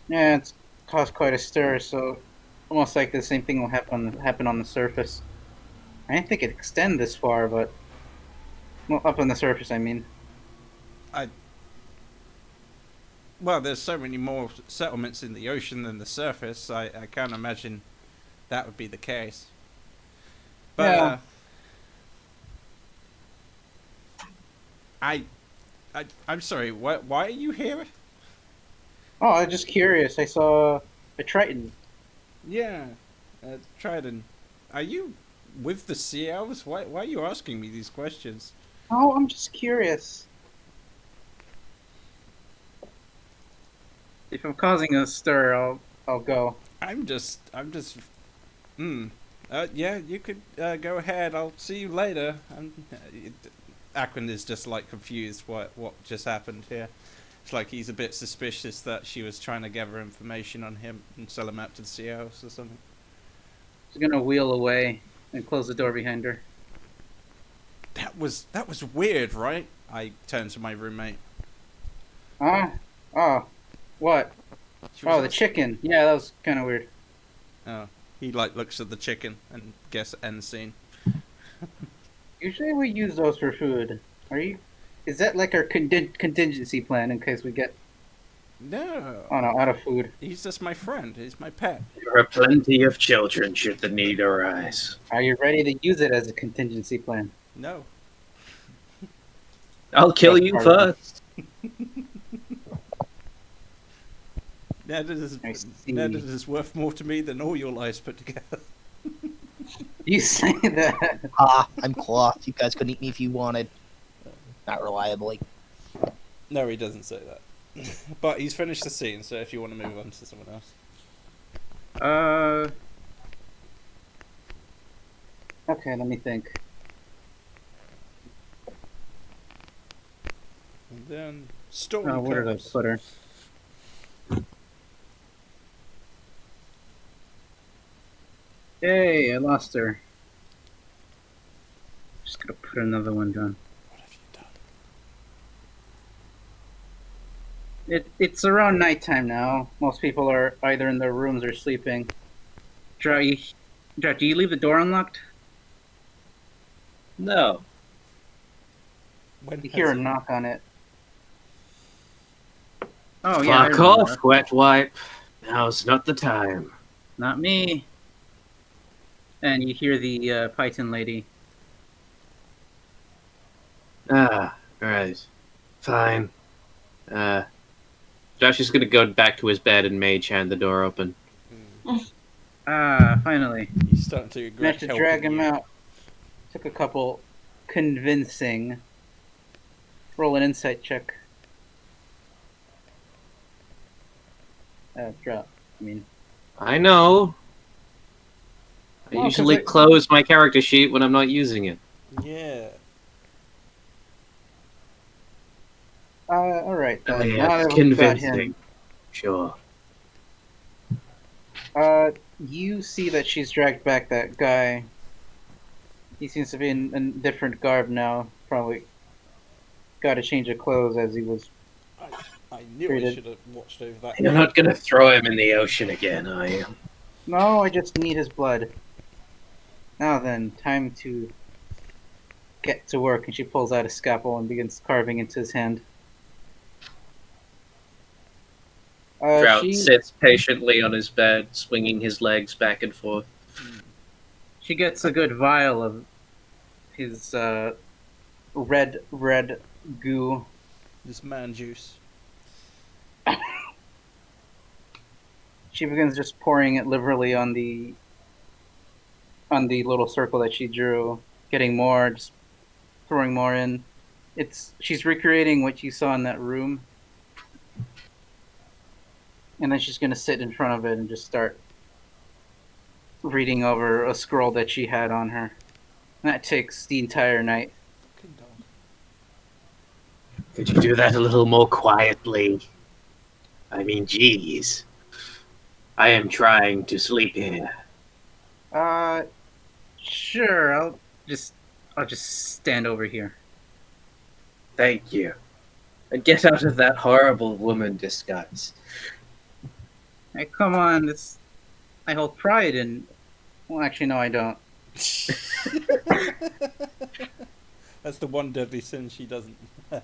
Yeah, it's caused quite a stir, so almost like the same thing will happen on the surface. I didn't think it'd extend this far, but well, up on the surface, I mean. Well, there's so many more settlements in the ocean than the surface. I can't imagine that would be the case. But Yeah. I'm sorry. Why are you here? Oh, I'm just curious. I saw a Triton. Yeah, Trident. Are you with the sea elves? Why are you asking me these questions? Oh, I'm just curious. If I'm causing a stir, I'll go. I'm just. Yeah, you could go ahead. I'll see you later. Aquin is just like confused what just happened here. It's like he's a bit suspicious that she was trying to gather information on him and sell him out to the sea elves or something. She's gonna wheel away and close the door behind her. That was weird, right? I turned to my roommate. Oh, what? She was Oh, the chicken. Yeah, that was kind of weird. Oh, he like looks at the chicken and guess end scene. Usually we use those for food. Is that like our contingency plan in case we get No, out of food? he's just my friend. He's my pet. There are plenty of children should the need arise. Are you ready to use it as a contingency plan? No. I'll kill you first. I see. Ned is worth more to me than all your lives put together. You say that? I'm cloth. You guys could eat me if you wanted. Not reliably. No, he doesn't say that. But he's finished the scene, so if you want to move on to someone else. Okay, let me think. And then story Oh, where did I comes. put her? Hey, I lost her. Just gonna put another one down. What have you done? It's around nighttime now. Most people are either in their rooms or sleeping. Drought, do you leave the door unlocked? No. When You has hear a it- knock on it. Oh yeah, I Fuck remember off, that. wet wipe. Now's not the time. Not me. And you hear the Python lady. Ah, right. Fine. Josh is gonna go back to his bed and mage hand the door open. Ah, finally. He's starting to regret Managed to helping drag him you. out. Took a couple convincing. Roll an insight check. Drop. I mean, I know. I Well, 'cause usually it- close my character sheet when I'm not using it. Yeah. alright then. Oh, yeah, Now that it's we've got convincing. him, Sure. you see that she's dragged back that guy. He seems to be in a different garb now. Probably got a change of clothes as he was. I knew I Treated. should have watched over that. You're not gonna throw him in the ocean again, are you? No, I just need his blood. Now then, time to get to work. And she pulls out a scalpel and begins carving into his hand. Drought She sits patiently on his bed, swinging his legs back and forth. gets a good vial of his red goo. This man juice. She begins just pouring it liberally on the little circle that she drew, getting more, just throwing more in. She's recreating what you saw in that room, and then she's gonna sit in front of it and just start reading over a scroll that she had on her. And that takes the entire night. Fucking dog. Could you do that a little more quietly? I mean, jeez. I am trying to sleep here. Sure. I'll just stand over here. Thank you. And get out of that horrible woman disguise. Hey, come on. I hold pride in. Well, actually, no, I don't. That's the one deadly sin she doesn't have.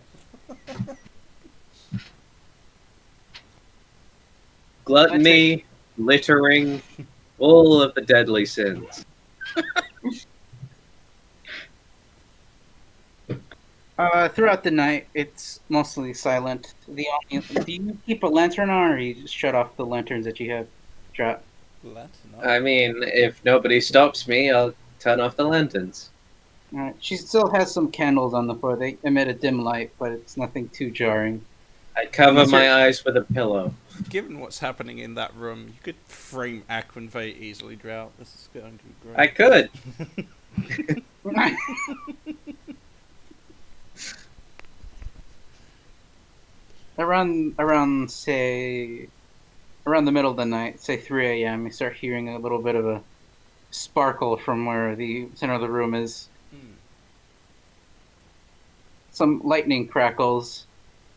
Gluttony, littering, all of the deadly sins. Throughout the night, it's mostly silent. Do you keep a lantern on, or you just shut off the lanterns that you have? Drop. Latin, I mean, if nobody stops me, I'll turn off the lanterns. Alright. She still has some candles on the floor. They emit a dim light, but it's nothing too jarring. I cover Is my there- eyes with a pillow. Given what's happening in that room, you could frame Aquan very easily, Drought. This is going to be great. I could. around say around the middle of the night, say 3 a.m., you start hearing a little bit of a sparkle from where the center of the room is. Hmm. Some lightning crackles,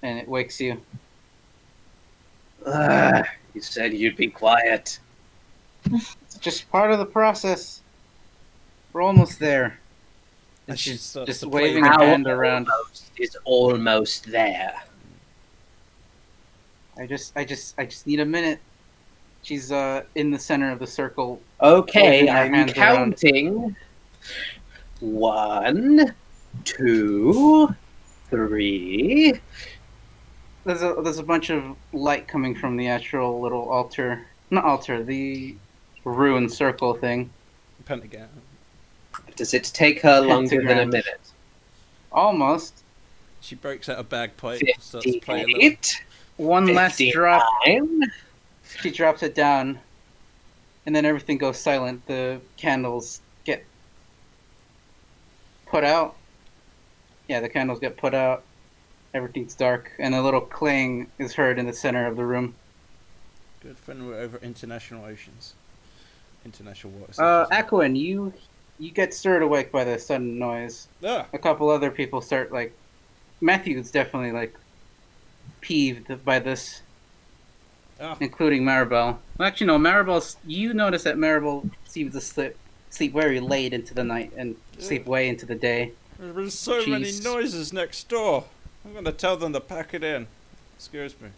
and it wakes you. You said you'd be quiet. It's just part of the process. We're almost there. And And she she's starts just to play waving with her How hand around. Is almost there. I just need a minute. She's in the center of the circle. Okay, Waving her I'm hands around. counting. 1, 2, 3. there's a bunch of light coming from the actual little altar, not altar, the ruined circle thing. Pentagon. Does it take her longer than a Pentagram. minute? Almost. She breaks out a bagpipe, starts to play a little. 58? One last drop. 59? She drops it down, and then everything goes silent. The candles get put out. Yeah, the candles get put out. Everything's dark, and a little clang is heard in the center of the room. Good friend, we're over international oceans. International waters. Aquin, you get stirred awake by the sudden noise. Ah! A couple other people start Matthew's definitely peeved by this, Ah. including Maribel. Well, actually, no, Maribel's. You notice that Maribel seems to sleep very late into the night and sleep way into the day. There's so many Jeez. noises next door. I'm gonna tell them to pack it in. Excuse me.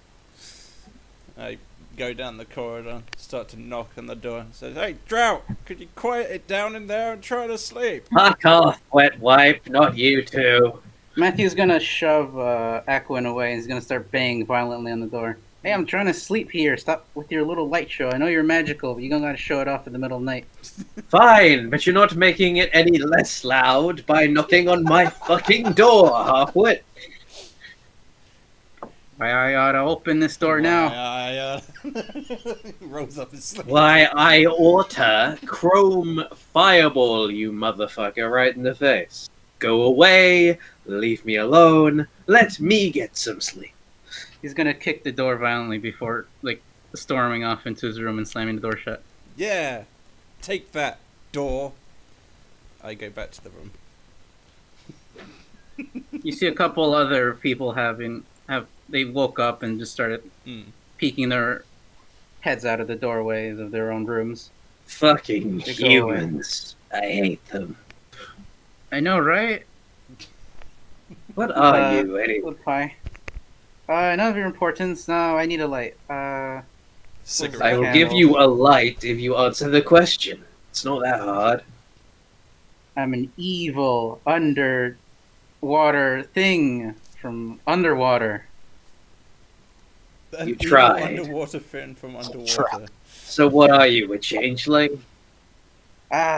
I go down the corridor, start to knock on the door, and says, "Hey, Drought, could you quiet it down in there and try to sleep?" Fuck off, wet wipe, not you two. Matthew's gonna shove Aquin away and he's gonna start banging violently on the door. Hey, I'm trying to sleep here. Stop with your little light show. I know you're magical, but you don't gotta show it off in the middle of the night. Fine, but you're not making it any less loud by knocking on my fucking door, halfwit. I ought to open this door now. He rolls up his sleeve. Why, I oughta chrome fireball you motherfucker right in the face. Go away, leave me alone, let me get some sleep. He's gonna kick the door violently before, storming off into his room and slamming the door shut. Yeah, take that, door. I go back to the room. You see a couple other people they woke up and just started peeking their heads out of the doorways of their own rooms. Fucking They go away. humans. I hate them. I know, right? What are you, anyway? Wood pie. None of your importance. No, I need a light. Cigarette. I will give you a light if you answer the question. It's not that hard. I'm an evil underwater thing from underwater. An You evil tried. underwater fin from underwater. So what are you, a changeling?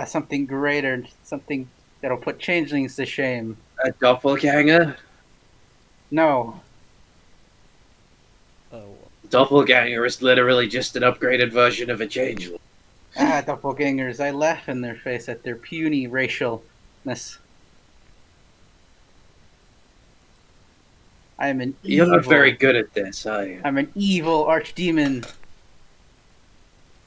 Something greater. Something that'll put changelings to shame. A doppelganger? No. Oh, Doppelganger is literally just an upgraded version of a changeling. Doppelgangers. I laugh in their face at their puny racialness. I am an You're evil. not very good at this, are you? I'm an evil archdemon.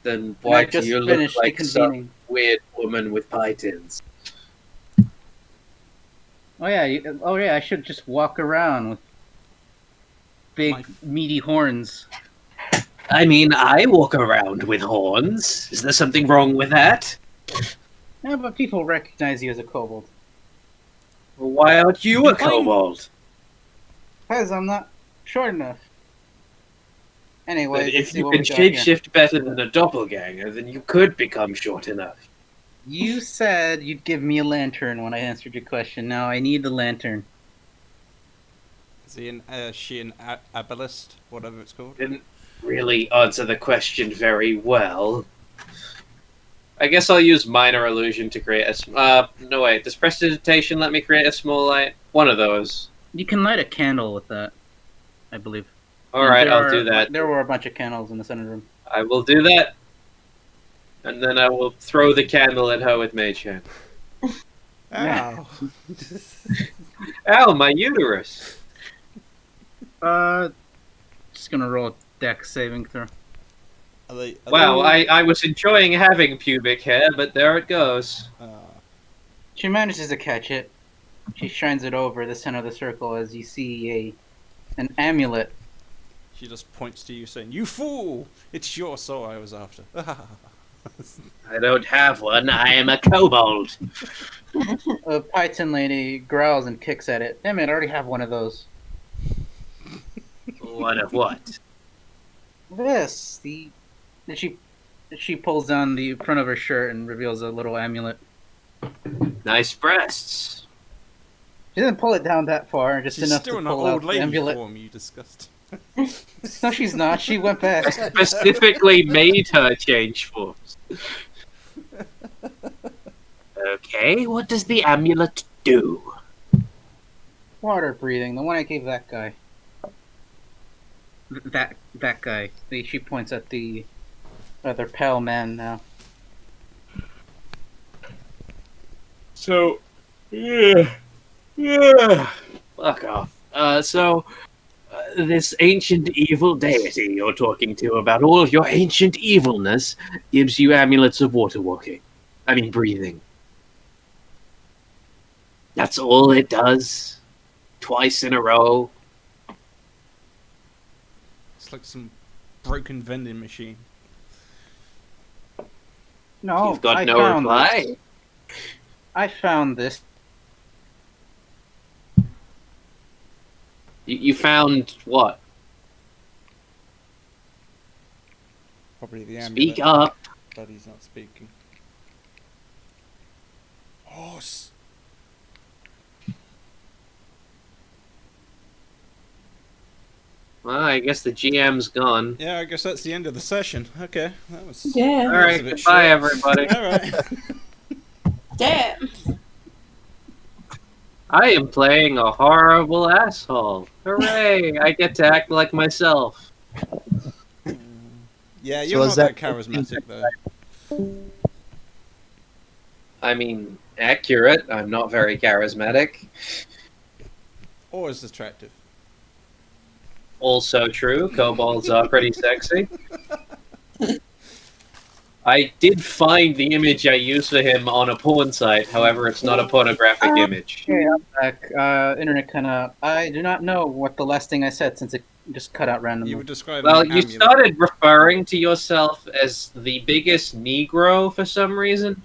Then And why I do just you look finished like some deconvening. weird woman with pie tins? Oh yeah, I should just walk around with big My- meaty horns. I mean, I walk around with horns. Is there something wrong with that? Yeah, but people recognize you as a kobold. Why aren't you a Fine. kobold? Because I'm not short enough. Anyway, But let's if see you what can we got here. shapeshift better than a doppelganger, then you could become short enough. You said you'd give me a lantern when I answered your question. Now I need the lantern. is he she an abalist, whatever it's called? Didn't really answer the question very well. I guess I'll use minor illusion to create no wait, does prestidigitation let me create a small light? One of those. You can light a candle with that, I believe. Alright, There I'll are- do that. There were a bunch of candles in the center room. I will do that. And then I will throw the candle at her with Mage Hand. Ow. Ow, my uterus! Just gonna roll a dex saving throw. Are they, Wow, I was enjoying having pubic hair, but there it goes. She manages to catch it. She shines it over the center of the circle as you see an amulet. she just points to you saying, "You fool! It's your soul I was after." I don't have one, I am a kobold. A Python lady growls and kicks at it. Damn it, I already have one of those. One of what? This, and she pulls down the front of her shirt and reveals a little amulet. Nice breasts. She didn't pull it down that far, just She's enough still to in her pull out old the lady amulet. form, you disgust. No, she's not. She went I back. specifically made her change forms. Okay, what does the amulet do? Water breathing. The one I gave that guy. That guy. She points at the other pale man now. So, fuck off. This ancient evil deity you're talking to about all of your ancient evilness gives you amulets of water walking. I mean, breathing. That's all it does. Twice in a row. It's like some broken vending machine. No, You've got I no found reply. this. I found this. You found what? Probably the amulet. Speak up. But he's not speaking. Horse. Well, I guess the GM's gone. Yeah, I guess that's the end of the session. Okay, that was. Yeah. All That was right, a bit goodbye, short. everybody. All right. Damn. I am playing a horrible asshole. Hooray! I get to act like myself. Yeah, So you're is not that that- charismatic though. I mean, accurate. I'm not very charismatic. Or as attractive. Also true. Kobolds are pretty sexy. I did find the image I used for him on a porn site. However, it's not a pornographic image. Okay, I'm back. Internet cut out. I do not know what the last thing I said since it just cut out randomly. You were describing Well, an you amulet. started referring to yourself as the biggest Negro for some reason.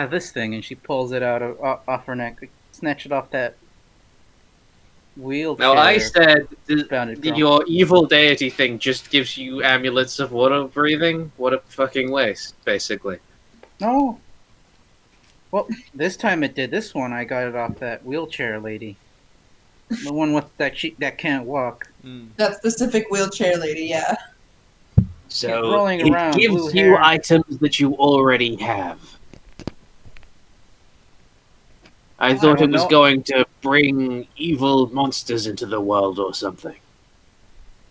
This thing, and she pulls it out of off her neck, snatch it off that wheelchair. Now, I said bounded girl. your evil deity thing just gives you amulets of water breathing. What a fucking waste, basically. No. Well, this time it did. This one I got it off that wheelchair lady. The one with that can't walk. Mm. That specific wheelchair lady, yeah. So rolling it around, blue gives you hair. items that you already have. I thought don't it was know. going to bring evil monsters into the world or something.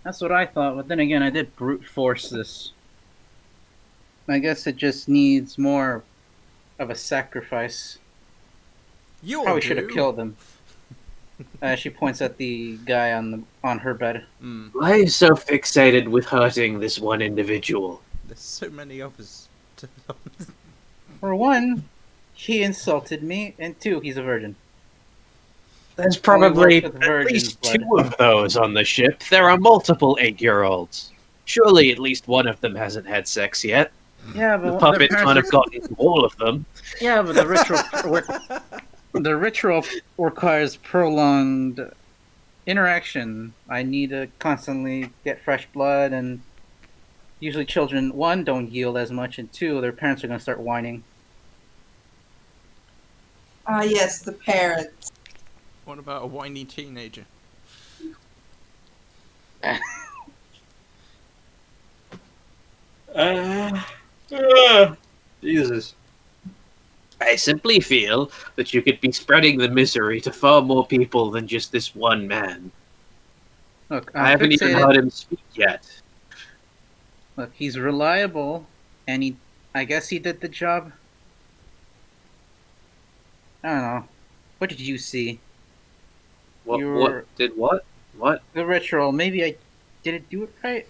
That's what I thought, but then again, I did brute force this. I guess it just needs more of a sacrifice. You Probably should have killed him. She points at the guy on her bed. Mm. Why are you so fixated with hurting this one individual? There's so many others. For one, he insulted me, and two, he's a virgin. There's Only probably works with at virgins' least blood. 2 of those on the ship. There are multiple 8-year-olds. Surely at least one of them hasn't had sex yet. Yeah, The but puppet parents can't have are- gotten to all of them. Yeah, but the ritual requires prolonged interaction. I need to constantly get fresh blood, and usually children, one, don't yield as much, and two, their parents are going to start whining. Ah, yes, the parents. What about a whiny teenager? Jesus. I simply feel that you could be spreading the misery to far more people than just this one man. Look, I haven't even fixated- heard him speak yet. Look, he's reliable, and I guess he did the job. I don't know. What did you see? What? You're- What? Did what? What? The ritual. Maybe I didn't do it right.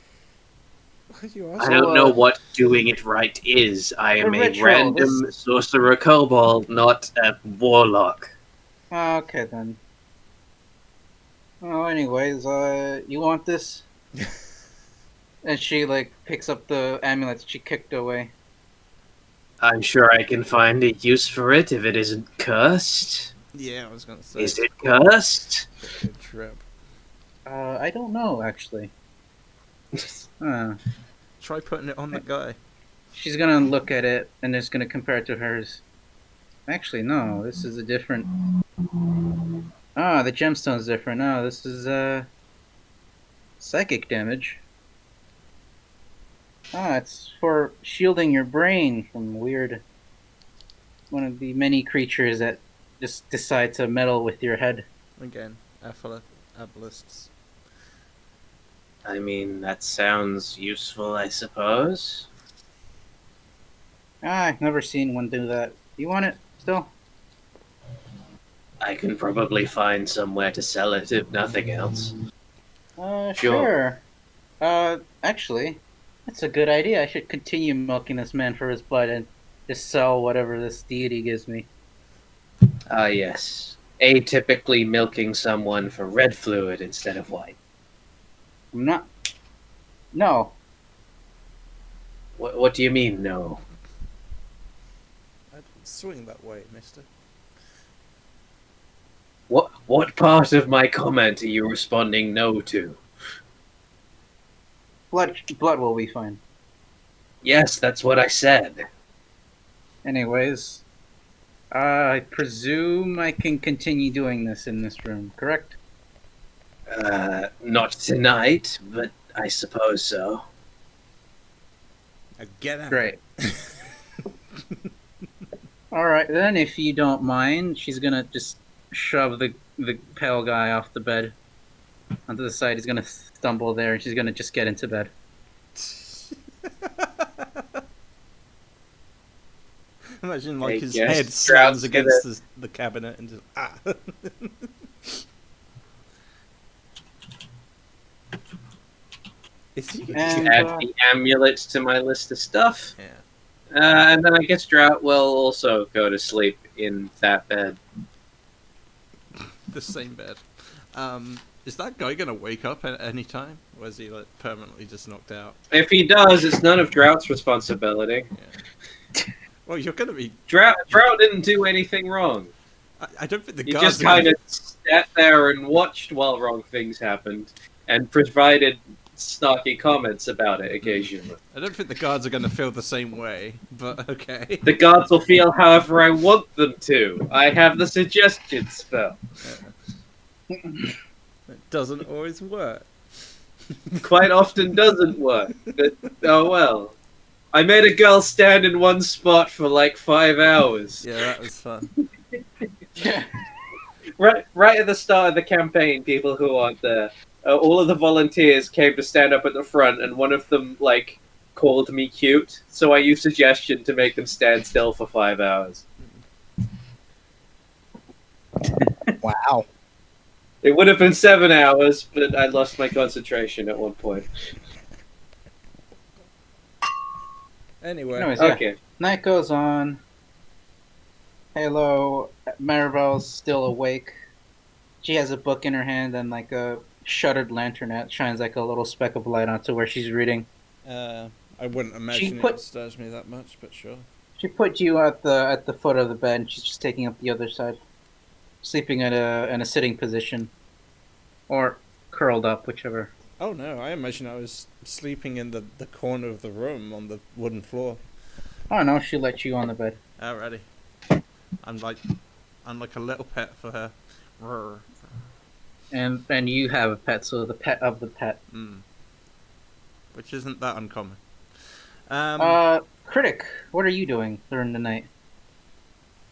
You I don't know what doing it right is. I am The a ritual, random sorcerer kobold, not a warlock. Okay then. Oh, anyways, you want this? And she picks up the amulet she kicked away. I'm sure I can find a use for it if it isn't cursed. Yeah, I was gonna say. Is it cursed? a trap? I don't know actually. Try putting it on the guy. She's gonna look at it and is gonna compare it to hers. Actually, no. This is a different. Ah, the gemstone's different. No, this is psychic damage. Ah, it's for shielding your brain from one of the many creatures that just decide to meddle with your head. Again, abolitionists. I mean, that sounds useful, I suppose. Ah, I've never seen one do that. You want it still? I can probably find somewhere to sell it if nothing else. Sure. Sure. Actually, that's a good idea. I should continue milking this man for his blood and just sell whatever this deity gives me. Ah, yes. Atypically milking someone for red fluid instead of white. I'm not. No. What do you mean, no? I'd swing that way, mister. What part of my comment are you responding no to? Blood will be fine. Yes, that's what I said. Anyways, I presume I can continue doing this in this room, correct? Not tonight, but I suppose so. Now get out. Great. Alright, then, if you don't mind, she's gonna just shove the pale guy off the bed onto the side. He's gonna stumble there, and she's gonna just get into bed. Imagine like I his guess head Stroud's slams against the cabinet and just Is he? And, Add the amulet to my list of stuff. Yeah. And then I guess Drought will also go to sleep in that bed. The same bed. Is that guy gonna wake up at any time? Or is he like permanently just knocked out? If he does, it's none of Drought's responsibility. Well, you're gonna be. Drought didn't do anything wrong. I don't think the He guards just are gonna- kind of sat there and watched while wrong things happened, and provided snarky comments about it occasionally. I don't think the guards are gonna feel the same way, but okay. The guards will feel however I want them to. I have the suggestion spell. It doesn't always work. Quite often doesn't work, but oh well. I made a girl stand in one spot for like 5 hours. Yeah, that was fun. Right at the start of the campaign, people who aren't there, all of the volunteers came to stand up at the front, and one of them like called me cute, so I used suggestion to make them stand still for 5 hours. Wow. It would have been 7 hours, but I lost my concentration at one point. Anyway, Anyways, yeah. Okay. Night goes on. Halo, Maribel's still awake. She has a book in her hand and like a shuttered lantern that shines like a little speck of light onto where she's reading. I wouldn't imagine put- it disturbs me that much, but sure. She put you at the foot of the bed, and she's just taking up the other side, sleeping in a sitting position, or curled up, whichever. Oh no, I imagine I was sleeping in the corner of the room on the wooden floor. Oh no, she let you on the bed. Alrighty. I'm like a little pet for her. Rrr. And you have a pet, so the pet of the pet. Which isn't that uncommon. Critic, what are you doing during the night?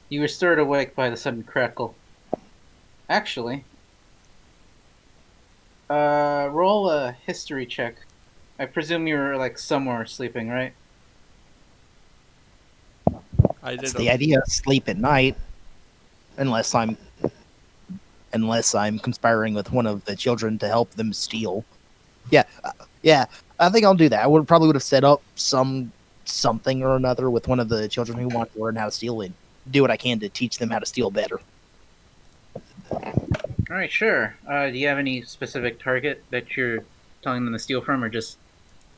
You were stirred awake by the sudden crackle. Actually, roll a history check. I presume you were like somewhere sleeping, right? I That's did. the idea. Sleep at night, unless I'm conspiring with one of the children to help them steal. Yeah. I think I'll do that. I would have set up something or another with one of the children who want to learn how to steal and do what I can to teach them how to steal better. All right, sure. Do you have any specific target that you're telling them to steal from, or just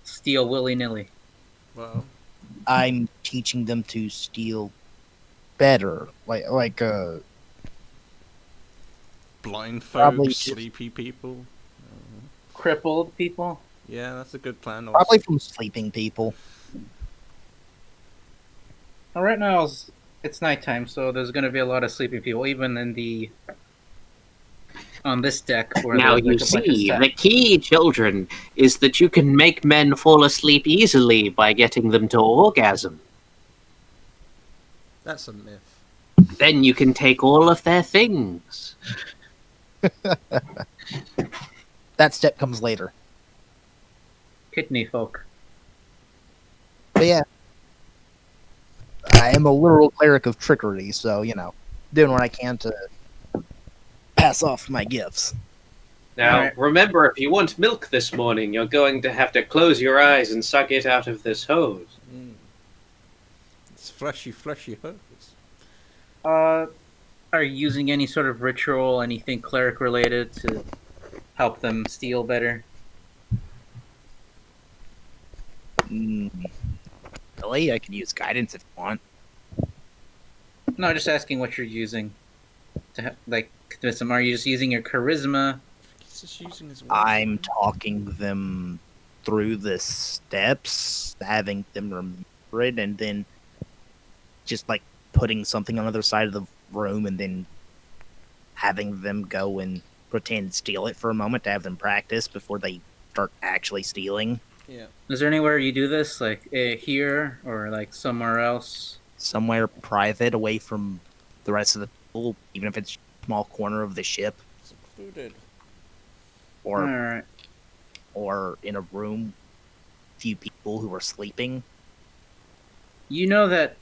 steal willy-nilly? Well, I'm teaching them to steal better, like blind Probably folks, just- sleepy people. Crippled people? Yeah, that's a good plan. probably from sleeping people. Well, right now it's nighttime, so there's going to be a lot of sleeping people, even in the on this deck where Now there's, you like, a bunch of see, stuff. the key, children, is that you can make men fall asleep easily by getting them to orgasm. That's a myth. Then you can take all of their things. That step comes later. Kidney folk. But yeah, I am a literal cleric of trickery, so doing what I can to pass off my gifts. Now, Alright. remember, if you want milk this morning, you're going to have to close your eyes and suck it out of this hose. Mm. It's fleshy hose. Are you using any sort of ritual, anything cleric related to help them steal better? Really, I could use guidance if you want. No, just asking what you're using to convince them. Are you just using your charisma? He's just using his I'm talking them through the steps, having them remember it, and then just like putting something on the other side of the room, and then having them go and pretend steal it for a moment to have them practice before they start actually stealing. Yeah. Is there anywhere you do this, like here or like somewhere else? Somewhere private, away from the rest of the people, even if it's a small corner of the ship, Secluded. or All right. or in a room, few people who are sleeping. You know that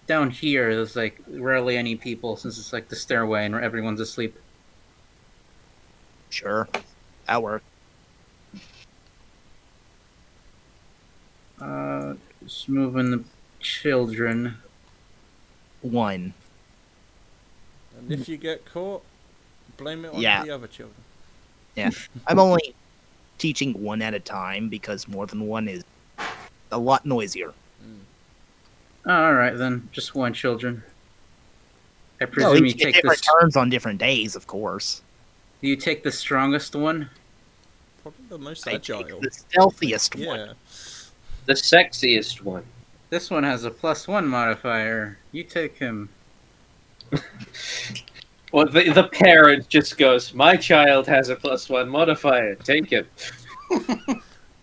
down here there's like rarely any people since it's like the stairway and everyone's asleep. Sure, that works. Just moving the children. One. And if you get caught, blame it on Yeah. the other children. I'm only teaching one at a time because more than one is a lot noisier. All right then, just one children. I No, presume you you get take different this. turns on different days, of course. Do you take the strongest one? Probably the most I agile. take the stealthiest one. Yeah. The sexiest one. This one has a +1 modifier. You take him. Well, the parent just goes, "My child has a +1 modifier. Take it."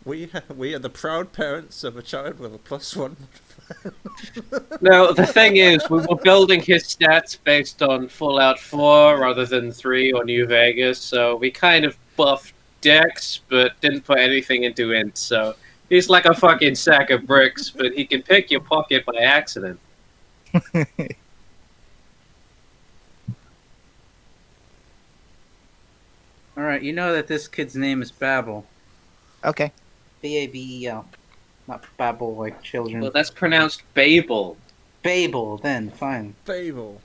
We are the proud parents of a child with a +1. No, the thing is, we were building his stats based on Fallout 4 rather than 3 or New Vegas, so we kind of buffed Dex, but didn't put anything into Int, so he's like a fucking sack of bricks, but he can pick your pocket by accident. All right, you know that this kid's name is Babel. Okay. Babel, not Babel like children. Well, that's pronounced Babel. Babel, then fine. Fable.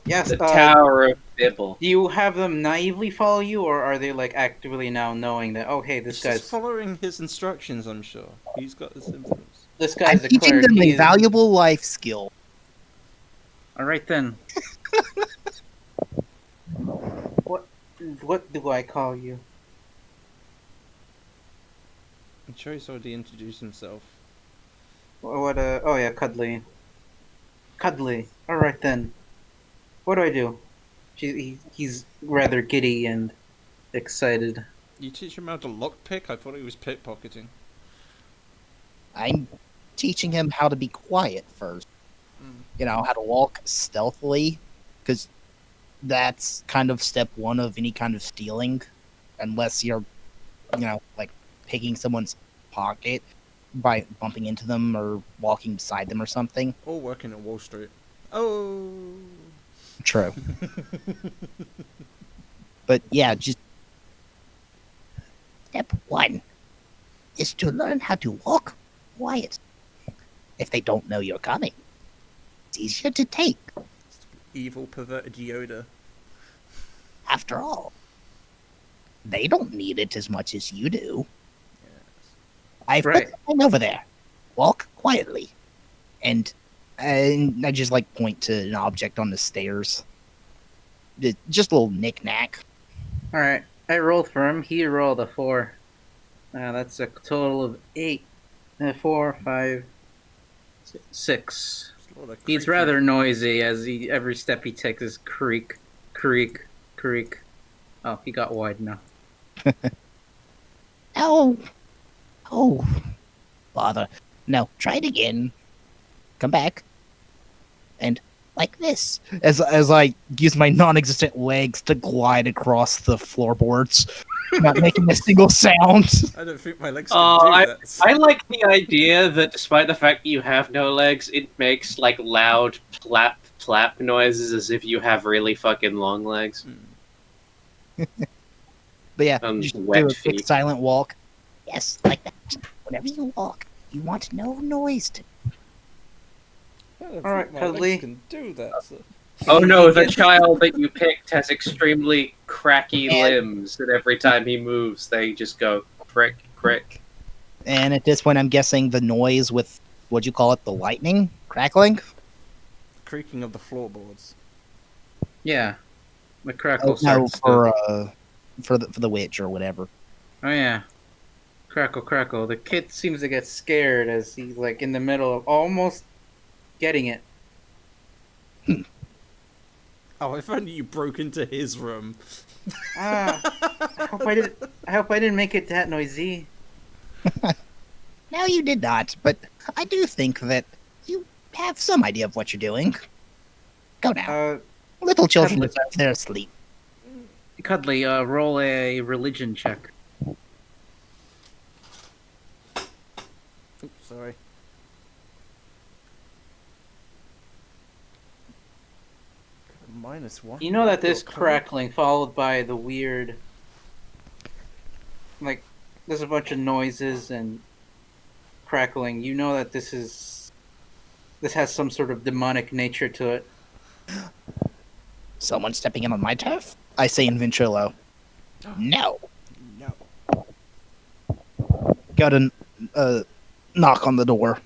Yes. The Tower of Bibble. Do you have them naively follow you, or are they like actively now knowing that hey, this He's guy's just following his instructions, I'm sure. He's got this influence. this I'm guy's a teaching cleric. them a He is- valuable life skill. All right then. What do I call you? I'm sure he's already introduced himself. What? Oh yeah, Cuddly. Cuddly. All right then. What do I do? He's rather giddy and excited. You teach him how to lockpick? I thought he was pickpocketing. I'm teaching him how to be quiet first. How to walk stealthily, because that's kind of step one of any kind of stealing, unless you're, like picking someone's pocket by bumping into them or walking beside them or something. Or working at Wall Street. Oh. True. But yeah, just step one is to learn how to walk quiet. If they don't know you're coming, it's easier to take. Evil, perverted Yoda. After all, they don't need it as much as you do. I've Right. put something over there. Walk quietly. And I just like point to an object on the stairs. Just a little knick-knack. All right, I rolled for him. He rolled a 4. That's a total of 8. 4, 5, 6. What a He's creaky- rather noisy as every step he takes is creak, creak, creak. Oh, he got wide now. Oh, oh, bother. No, try it again. Come back. And like this. As I use my non-existent legs to glide across the floorboards, not making a single sound. I don't think my legs can do I that. I like the idea that despite the fact that you have no legs, it makes like loud plap plap noises as if you have really fucking long legs. But yeah, Wet just do a quick feet. silent walk. Yes, like that. Whenever you walk, you want no noise to. I don't All right, think my Cuddly. legs can do that. So. Oh no, the child that you picked has extremely cracky And- limbs, and every time he moves, they just go crick crick. And at this point, I'm guessing the noise with what'd you call it? The lightning crackling. Creaking of the floorboards. Yeah. The crackle No, starts to- for the witch or whatever. Oh yeah. Crackle, crackle. The kid seems to get scared as he's like in the middle of almost getting it. Oh, if only you broke into his room. Ah, I hope I didn't make it that noisy. No, you did not. But I do think that you have some idea of what you're doing. Go now. Little children Cuddly. deserve their sleep. Cuddly, roll a religion check. Oops, sorry. -1. You know that this Dot com. crackling followed by the weird, like, there's a bunch of noises and crackling. You know that this has some sort of demonic nature to it. Someone stepping in on my turf? I say in ventrilo. No. No. Got to knock on the door.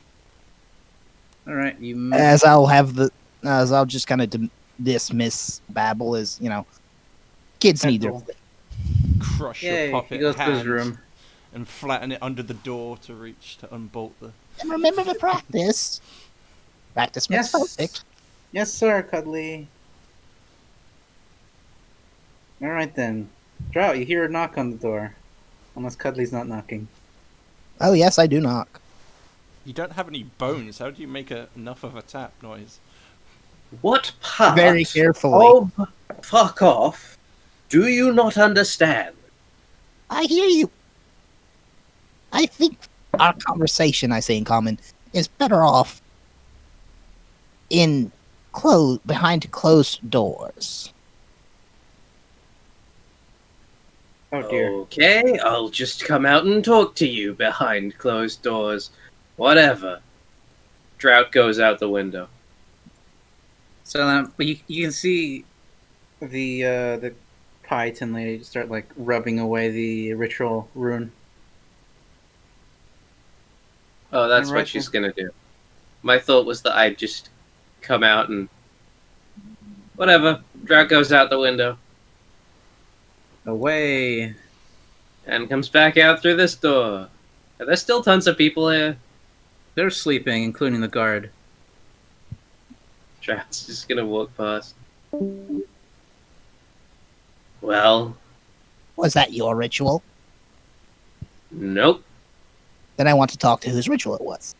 All right, you. As I'll just kind of dismiss Babel as, kids need their Babble. Crush Yay, your he puppet goes to his hand room. and flatten it under the door to reach to unbolt the. And remember to practice. Practice makes Yes. perfect. Yes, sir, Cuddly. All right then. Drought, you hear a knock on the door, unless Cuddly's not knocking. Oh yes, I do knock. You don't have any bones. How do you make enough of a tap noise? What part Very carefully. of fuck off do you not understand? I hear you. I think our conversation, I say in common, is better off behind closed doors. Oh dear. Okay, I'll just come out and talk to you behind closed doors. Whatever. Drought goes out the window. So, but you can see the Python lady start like rubbing away the ritual rune. Oh, that's Right what she's gonna do. My thought was that I'd just come out and whatever. Drought goes out the window Away. and comes back out through this door. Are there still tons of people here? They're sleeping, including the guard. Drought's just gonna walk past. Well, Was that your ritual? nope. Then I want to talk to whose ritual it was.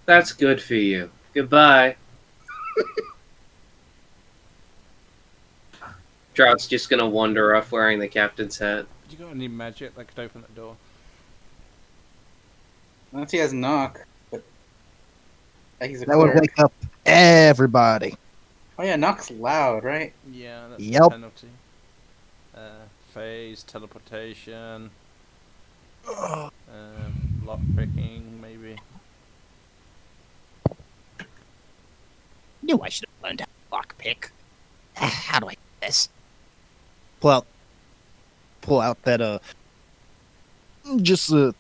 That's good for you. Goodbye. Drought's just gonna wander off wearing the captain's hat. You got any magic that could open that door? Unless he has knock, but he's a That would cleric. wake up everybody. Oh yeah, knock's loud, right? Yeah, that's Yep. the penalty. Phase, teleportation, lock picking, maybe. Knew I should have learned how to lockpick. How do I do this? Pull out that just a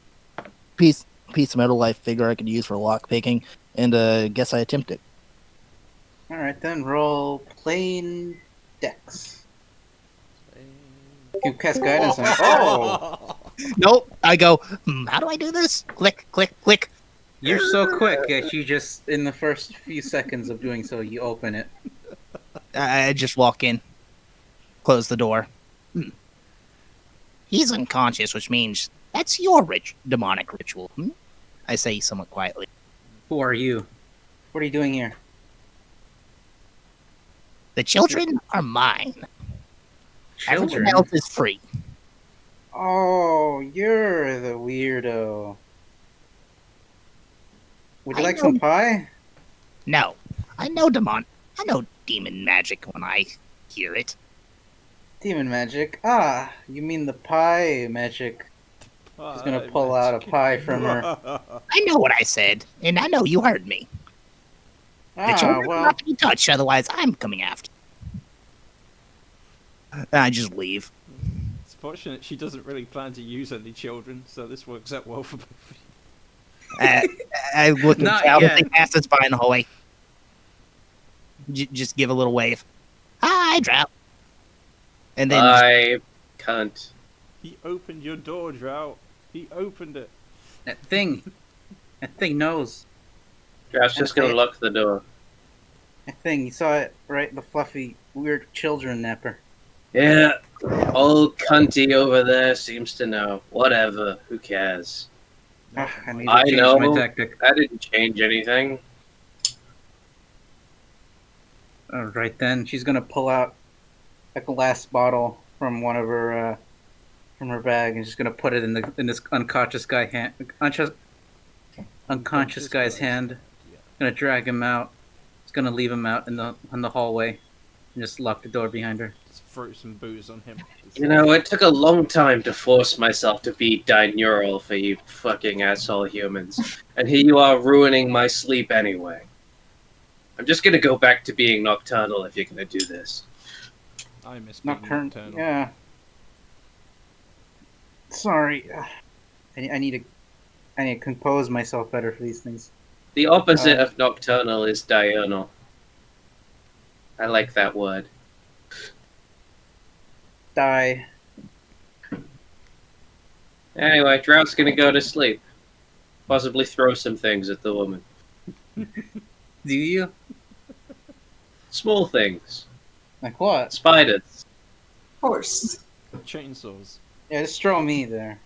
piece of metal life figure I could use for lockpicking, and guess I attempt it. All right, then roll plain dex. You cast guidance on. Oh, Nope. I go. How do I do this? Click, click, click. You're so quick that you just, in the first few seconds of doing so, you open it. I just walk in, close the door. He's unconscious, which means that's your demonic ritual. I say somewhat quietly. Who are you? What are you doing here? The children are mine. Everyone Children? else is free. Oh, you're the weirdo. Would you I like know- some pie? No, I know demon magic when I hear it. Demon magic. Ah, you mean the pie magic. She's gonna pull out a pie from her. I know what I said, and I know you heard me. The Ah, children are well, not to be touched, otherwise I'm coming after you. And I just leave. It's fortunate she doesn't really plan to use any children, so this works out well for both of you. I look at Not Cal as yet. they pass us by in the hallway. Just give a little wave. Hi, Drought. And then I cunt. He opened your door, Drought. He opened it. that thing knows. Drout's just gonna lock the door. That thing, you saw it, right? The fluffy, weird children napper. Yeah, old cunty over there seems to know. Whatever, who cares? Ah, I need to I change know. my tactic. That didn't change anything. Alright then, she's gonna pull out a glass bottle from one of her, from her bag, and she's gonna put it in this unconscious guy's hand. Gonna drag him out. He's gonna leave him out in the hallway, and just lock the door behind her. Just throw some booze on him. You know, it took a long time to force myself to be binaural for you fucking asshole humans. And here you are ruining my sleep anyway. I'm just gonna go back to being nocturnal if you're gonna do this. I miss being nocturnal. Yeah. Sorry. I need to compose myself better for these things. The opposite of nocturnal is diurnal. I like that word. Die. Anyway, Drout's gonna go to sleep. Possibly throw some things at the woman. Do you? Small things. Like what? Spiders. Horse. Chainsaws. Yeah, just throw me there.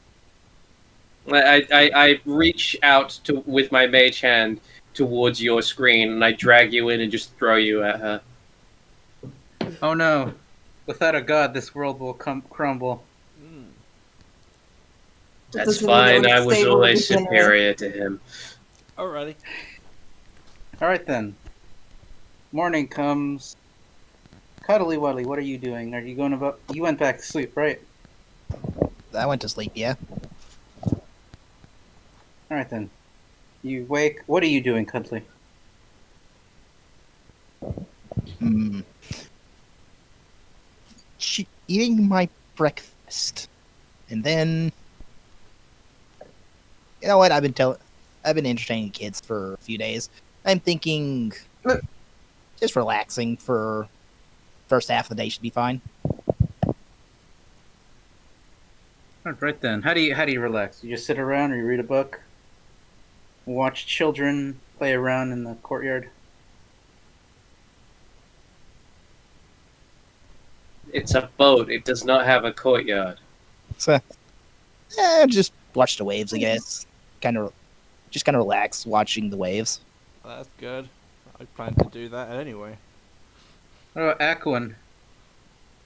I reach out with my mage hand towards your screen, and I drag you in and just throw you at her. Oh no. Without a god, this world will crumble. Mm. That That's doesn't mean fine, it I would was stay always regenerate. superior to him. Alrighty. Alright then. Morning comes. Cuddly Wuddly, what are you doing? Are you going about? You went back to sleep, right? I went to sleep, yeah. Alright then. You wake. What are you doing, Cuddly? Eating my breakfast. And then... You know what, I've been entertaining kids for a few days. I'm thinking... Just relaxing for... First half of the day should be fine. Alright then. How do you relax? You just sit around or you read a book? Watch children play around in the courtyard? It's a boat, it does not have a courtyard. So... just watch the waves, I guess. Just kind of relax watching the waves. That's good. I plan to do that anyway. What about Aquan?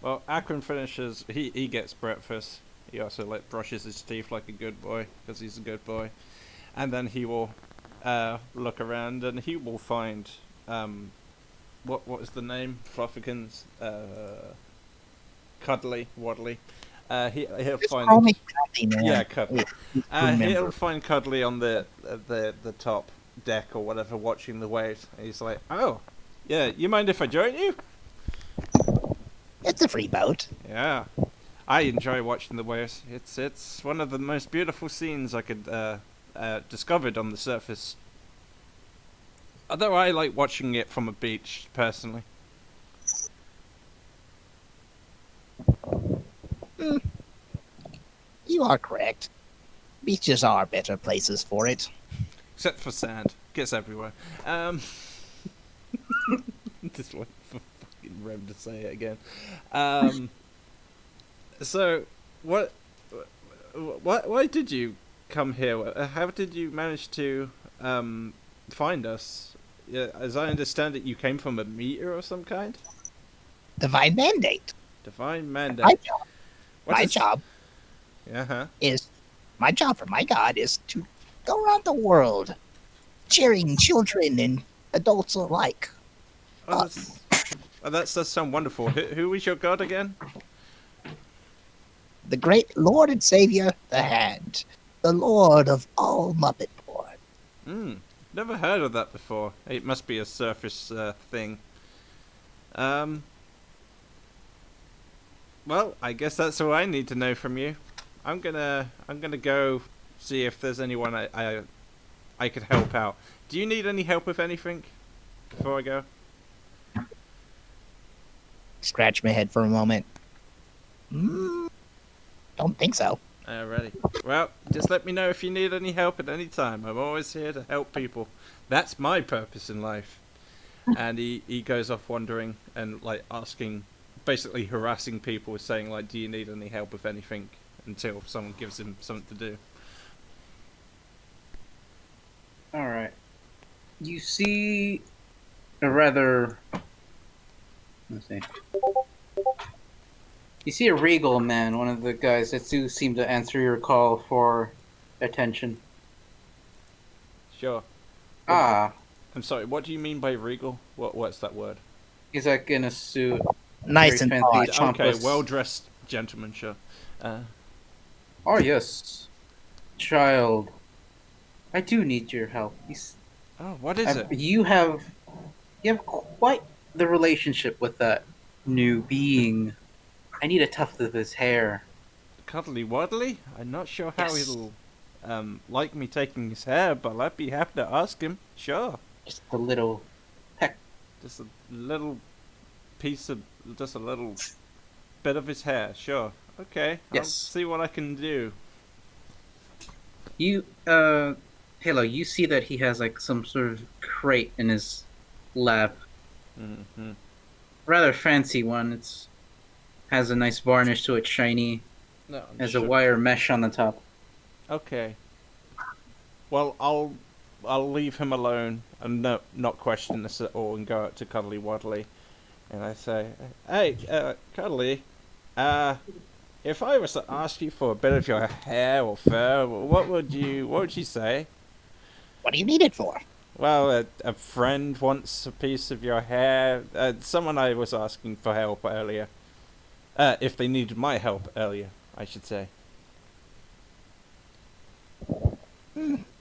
Well, Akron finishes. He gets breakfast. He also brushes his teeth like a good boy because he's a good boy, and then he will look around and he will find what was the name? Fluffykins, Cuddly, Waddly. He'll Just find call me Cuddly, man. yeah, Cuddly. Remember. He'll find Cuddly on the top deck or whatever, watching the waves. And he's like, "Oh, yeah, you mind if I join you?" It's a free boat. Yeah, I enjoy watching the waves. It's one of the most beautiful scenes I could discovered on the surface. Although I like watching it from a beach personally. You are correct. Beaches are better places for it. except for sand. Gets everywhere. Just wait for fucking Rem to say it again. So, why did you come here? How did you manage to find us? Yeah, as I understand it, you came from a meteor of some kind. Divine mandate. Divine mandate. My job. What my is- job Uh-huh. is my job for my god is to go around the world, cheering children and adults alike. Oh, that does sound wonderful. Who is your god again? The great Lord and Savior, the Hand, the Lord of all Muppet porn. Never heard of that before. It must be a surface thing. Well, I guess that's all I need to know from you. I'm gonna go see if there's anyone I could help out. Do you need any help with anything before I go? Scratch my head for a moment. Don't think so. Alrighty. Well, just let me know if you need any help at any time. I'm always here to help people. That's my purpose in life. And he goes off wandering and like asking, basically harassing people, saying like, do you need any help with anything? Until someone gives him something to do. Alright. You see a rather... Let's see. You see a regal man, one of the guys that do seem to answer your call for attention. Sure. Ah, I'm sorry, what do you mean by regal? What's that word? he's like in a suit. Nice Very and fancy. posh. Okay, Pompous. well-dressed gentleman, sure. Oh yes, child. I do need your help. Oh, what is it? You have quite the relationship with that new being. I need a tuft of his hair. Cuddly Waddly? I'm not sure how Yes. he'll like me taking his hair, but I'd be happy to ask him. Sure. Just a little peck. Just a little piece of, just a little bit of his hair. Sure. Okay. I'll Yes. see what I can do. You, Halo, you see that he has like some sort of crate in his lap. Mm-hmm. Rather fancy one. Has a nice varnish to it, shiny. No, I'm Has sure. a wire mesh on the top. Okay. Well, I'll leave him alone and not question this at all and go out to Cuddly Waddly, and I say, "Hey, Cuddly, if I was to ask you for a bit of your hair or fur, what would you say?" What do you need it for? Well, a friend wants a piece of your hair. Someone I was asking for help earlier. If they needed my help earlier, I should say.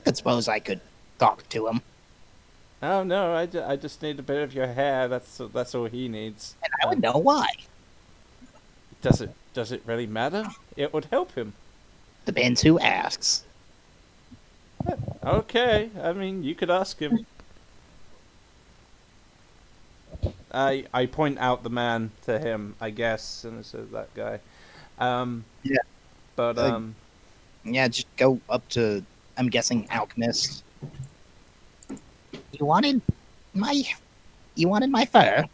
I suppose I could talk to him, Oh no, I just need a bit of your hair. That's all he needs. and I would know why. Does it really matter? It would help him. Depends who asks. Okay, I mean you could ask him. I point out the man to him, I guess, and it says that guy. Yeah. But Yeah, just go up to, I'm guessing, Alchemist. You wanted my fur?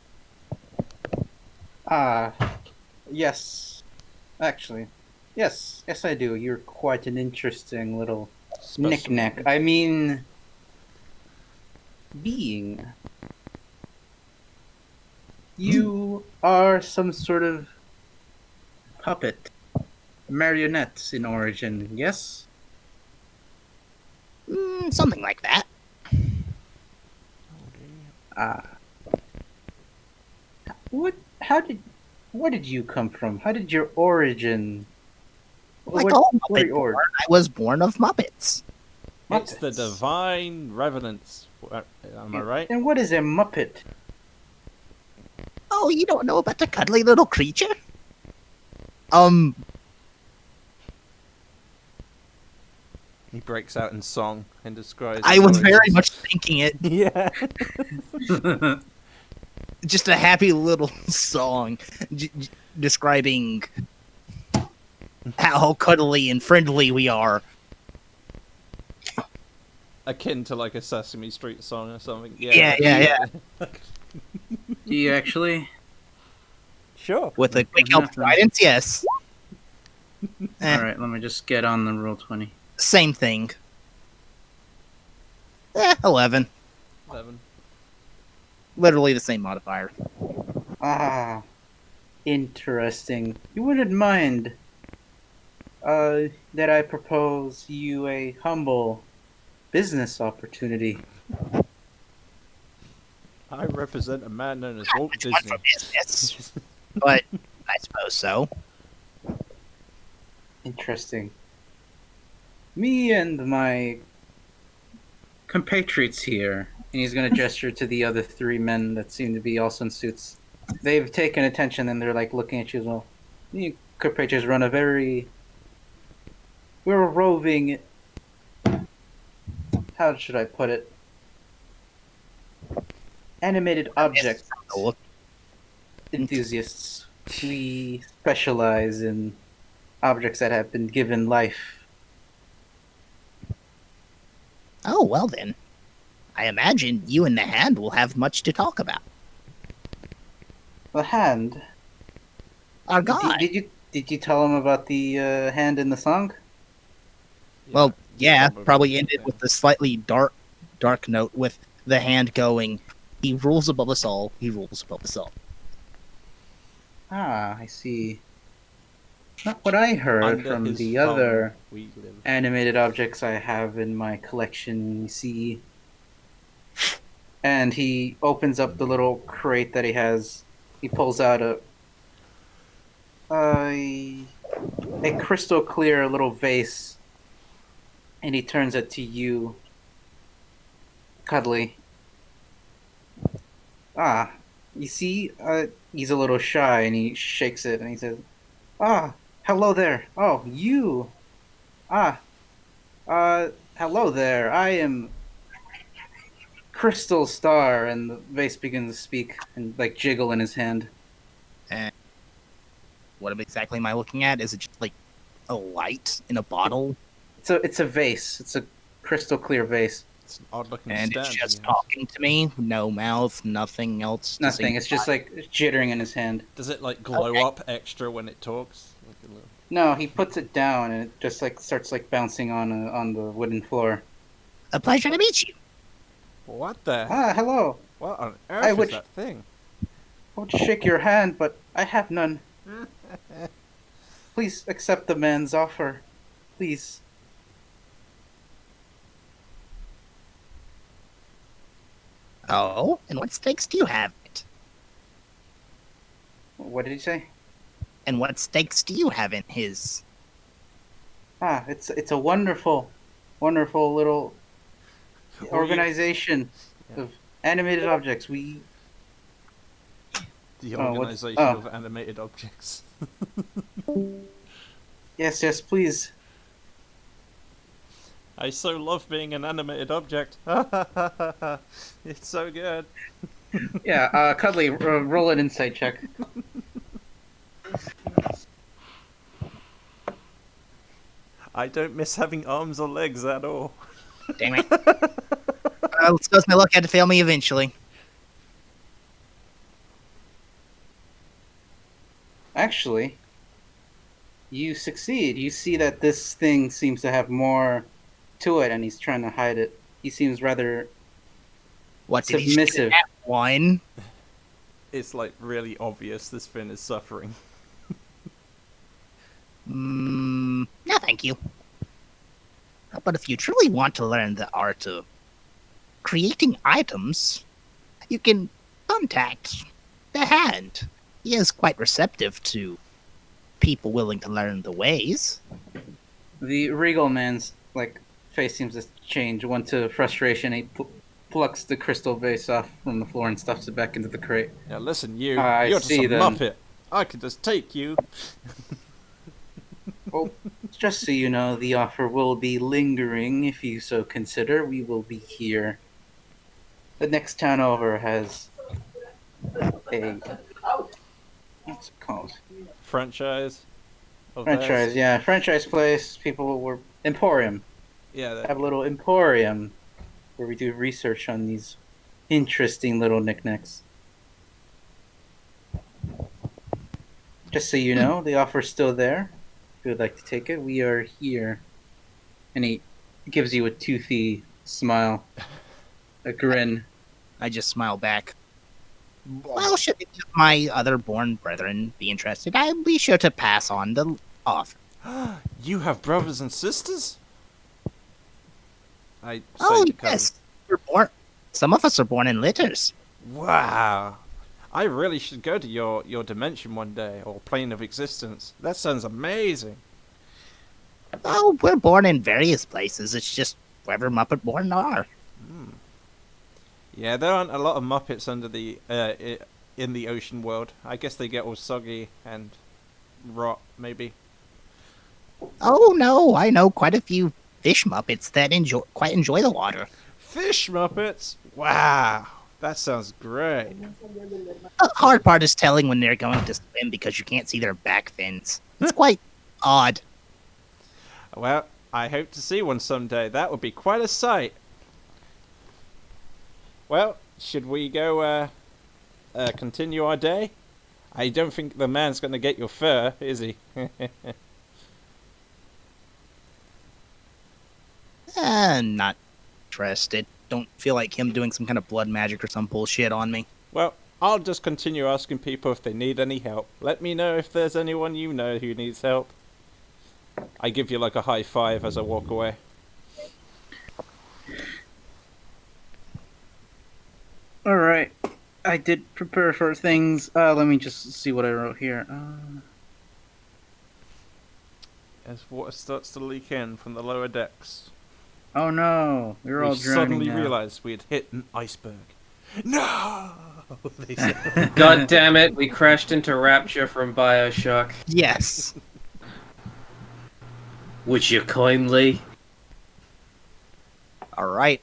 Yes. Actually. Yes, I do. You're quite an interesting little knick-knack. I mean... being. You are some sort of puppet. Marionette in origin, yes? Something like that. Where did you come from? How did your origin... Like what- all what are Muppet your born, origins? I was born of Muppets. It's the Muppets. divine revenants. Am I right? And what is a Muppet? Oh, you don't know about the cuddly little creature? He breaks out in song and describes. I his was very origins. much thinking it. Yeah. Just a happy little song describing how cuddly and friendly we are. akin to like a Sesame Street song or something. Yeah. Do you actually? Sure. With a quick help guidance, yes. All right, let me just get on the roll 20. Same thing. 11. 11. Literally the same modifier. Ah, interesting. You wouldn't mind that I propose you a humble business opportunity. I represent a man known as Walt Much fun Disney. for business. But I suppose so. Interesting. Me and my compatriots here, and he's going to gesture to the other three men that seem to be also in suits. They've taken attention and they're like looking at you as well. You compatriots run a very. We're a roving. How should I put it? Animated object Look, enthusiasts. We specialize in objects that have been given life. oh, well then. I imagine you and the hand will have much to talk about. The hand. Our god. Did you tell him about the hand in the song? Well, yeah, Probably. probably ended with a slightly dark note with the hand going, he rules above us all, he rules above us all. Ah, I see. Not what I heard Under from his the thumb other we live. animated objects I have in my collection. You see. And he opens up the little crate that he has. He pulls out a crystal clear little vase, and he turns it to you, Cuddly. Ah, you see, he's a little shy, and he shakes it, and he says, "Ah, hello there. Oh, you. Ah, hello there. I am Crystal Star," and the vase begins to speak and like jiggle in his hand. What exactly am I looking at? Is it just like a light in a bottle? It's a vase. It's a crystal clear vase. It's an odd looking And stand. it's just he has. talking to me? No mouth, nothing else? to Nothing. It's just signify? like jittering in his hand. Does it like glow Okay. up extra when it talks? Like a little... No, he puts it down and it just like starts like bouncing on the wooden floor. A pleasure to meet you. What the? Ah, hello. What on I earth would- is that thing? I want to shake your hand, but I have none. Please accept the man's offer. Please. Oh, and what stakes do you have in it? What did he say? And what stakes do you have in his? Ah, it's a wonderful, wonderful little organization Yeah. of animated objects. We The Oh, what's- organization oh. of animated objects. yes, please. I so love being an animated object. It's so good. Yeah, Cuddly, roll an insight check. I don't miss having arms or legs at all. Damn it. Suppose my luck had to fail me eventually. Actually, you succeed. You see that this thing seems to have more to it, and he's trying to hide it. He seems rather What did submissive. he shoot at one? It's like really obvious this fin is suffering. No, thank you. But if you truly want to learn the art of creating items, you can contact the hand. He is quite receptive to people willing to learn the ways. The regal man's like face seems to change. One to frustration. He plucks the crystal vase off from the floor and stuffs it back into the crate. Now listen, you. I You're just a see then. muppet. I could just take you. Well, just so you know, the offer will be lingering if you so consider. We will be here. The next town over has a what's it called? Franchise. of Franchise, theirs. yeah, franchise place. People were Emporium. Yeah. Have a little Emporium where we do research on these interesting little knickknacks. Just so you know, the offer's still there. If you would like to take it, we are here. And he gives you a toothy smile, a grin. I just smile back. Well, should any of my other born brethren be interested, I'll be sure to pass on the offer. You have brothers and sisters? I say Oh, to Conan, yes. We're born. Some of us are born in litters. wow. I really should go to your dimension one day, or plane of existence. That sounds amazing. Oh, we're born in various places. It's just wherever Muppet born are. Yeah, there aren't a lot of Muppets under the in the ocean world. I guess they get all soggy and rot, maybe. Oh no, I know quite a few fish Muppets that quite enjoy the water. Fish Muppets? Wow, that sounds great. The hard part is telling when they're going to swim because you can't see their back fins. It's quite odd. Well, I hope to see one someday. That would be quite a sight. Well, should we go continue our day? I don't think the man's going to get your fur, is he? Not interested. Don't feel like him doing some kind of blood magic or some bullshit on me. Well, I'll just continue asking people if they need any help. Let me know if there's anyone you know who needs help. I give you like a high five as I walk away. All right. I did prepare for things. Let me just see what I wrote here. As water starts to leak in from the lower decks, Oh no, we're all we drowning suddenly now. realized we had hit an iceberg. No! They said. God damn it, we crashed into Rapture from Bioshock. Yes. Would you kindly? All right.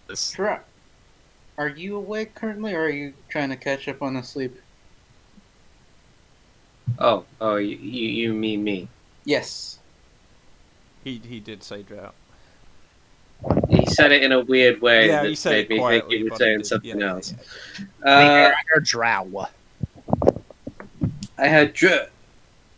Shrek, are you awake currently, or are you trying to catch up on the sleep? Oh, you mean me? Yes. He did say drought. He said it in a weird way Yeah, that he said made it me think quietly, you were but he saying did. something Yeah, else. yeah. Or drow. I had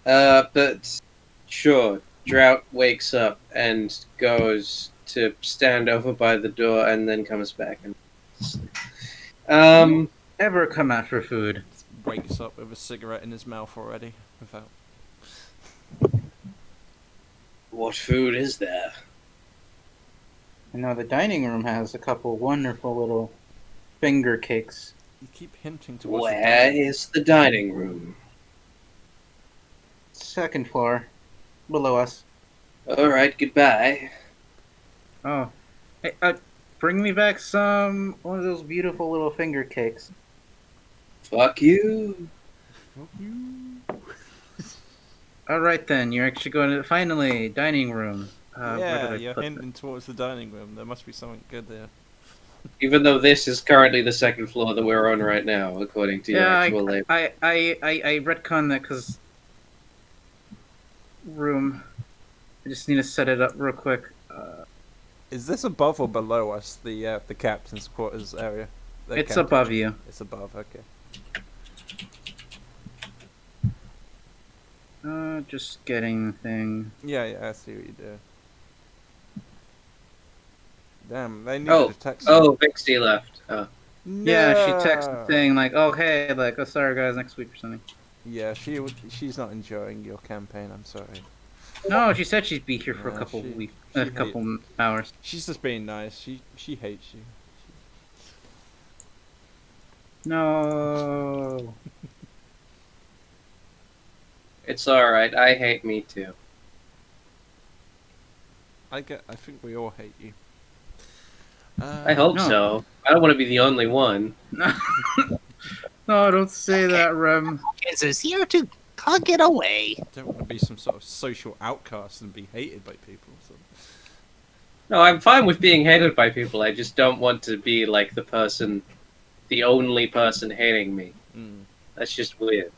but sure. Drought wakes up and goes to stand over by the door and then comes back and Ever come out for food? Wakes up with a cigarette in his mouth already. Without. what food is there? I know the dining room has a couple wonderful little finger cakes. You keep hinting towards the Where dining. is the dining room? Second floor, below us. Alright, goodbye. Oh, hey, bring me back one of those beautiful little finger cakes. Fuck you. All right then, you're actually going to finally dining room. Where Yeah, did I you're put hinting towards the dining room. There must be something good there. Even though this is currently the second floor that we're on right now, according to your Yeah, actual label. I retcon that because room. I just need to set it up real quick. Is this above or below us, the captain's quarters area? The It's captain- above you. It's above, okay. Just getting thing. Yeah, I see what you do. Damn, they needed a text. Oh, Vixie left. Oh. Yeah, she texted saying like, "Oh hey, like, oh sorry guys, next week or something." Yeah, she's not enjoying your campaign. I'm sorry. No, she said she'd be here for a Yeah, couple she- weeks, she a couple hours. She's just being nice. She hates you. No. It's alright, I hate me too. I think we all hate you. I hope No. so. I don't want to be the only one. No, don't say that, Rem. Hawkins is here to get away. Don't want to be some sort of social outcast and be hated by people. So. No, I'm fine with being hated by people. I just don't want to be like the only person hating me. That's just weird.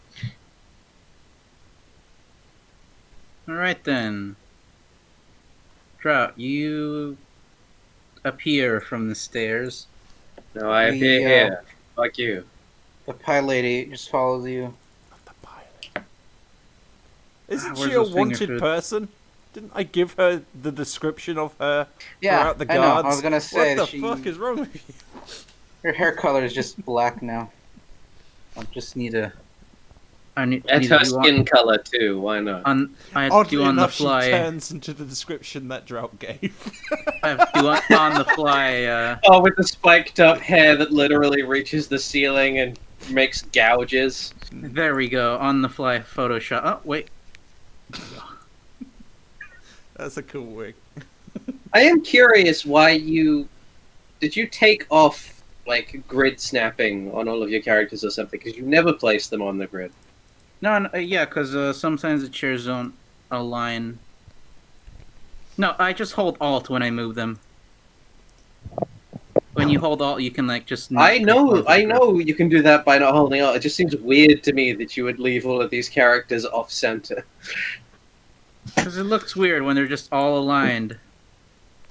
All right then. Drought, you. appear from the stairs. No, I appear The, here. Fuck you. The pie lady just follows you. The pilot. Isn't Where's she a those finger wanted food? person? Didn't I give her the description of her Yeah, throughout the I know. guards? I was gonna say what the she, fuck is wrong with you? her hair color is just black now. I just need a. I need. And need her to do skin color too. Why not? I have to Oddly do on the enough, she fly. turns into the description that Drought gave. I have to do on the fly. Oh, with the spiked up hair that literally reaches the ceiling and makes gouges. There we go. On the fly Photoshop. Oh wait. That's a cool wig. I am curious why you did you take off like grid snapping on all of your characters or something? Because you never place them on the grid. No, yeah, because sometimes the chairs don't align. No, I just hold Alt when I move them. When you hold Alt, you can like just. I know you can do that by not holding out. It just seems weird to me that you would leave all of these characters off center. Because it looks weird when they're just all aligned.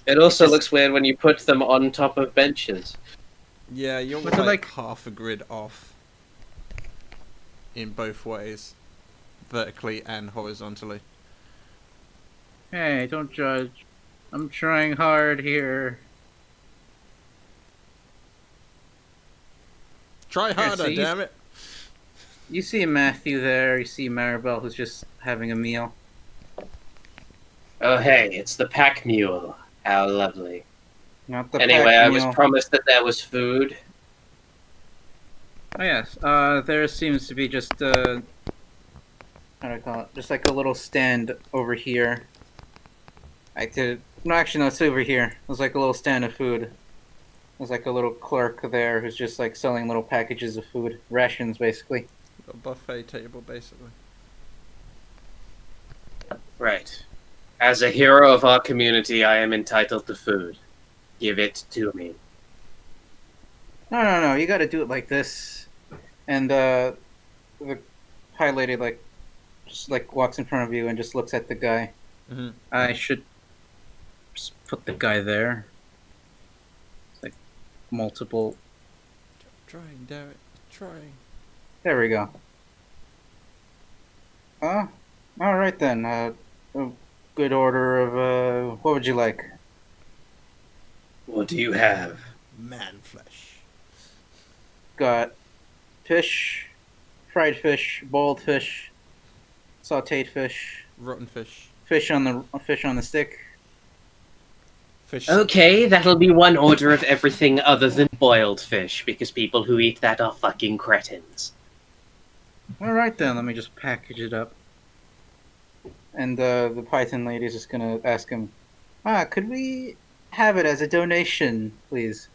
It also looks weird when you put them on top of benches. Yeah, you're But they're like like- half a grid off. In both ways. Vertically and horizontally. Hey, don't judge. I'm trying hard here. Try harder, so you- damn it! You see Matthew there. You see Maribel, who's just having a meal. Oh hey, it's the pack mule. How lovely. Not the Anyway, pack I was meal. promised that there was food. Oh yes. There seems to be just how do I call it? Just like a little stand over here. No, actually, no, it's over here. There's like a little stand of food. There's like a little clerk there who's just like selling little packages of food, rations basically. A buffet table, basically. Right. As a hero of our community, I am entitled to food. Give it to me. No. You got to do it like this. And the pie lady like just like walks in front of you and just looks at the guy. Mhm. I should just put the guy there. It's like multiple. Trying, damn it. Trying. There we go. All right then. A good order of what would you like? What do you have? Man flesh. Got fish, fried fish, boiled fish, sautéed fish, Rotten fish. fish on the stick. Fish. Okay, that'll be one order of everything other than boiled fish, because people who eat that are fucking cretins. All right then. Let me just package it up. And the Python lady is just gonna ask him, could we have it as a donation, please?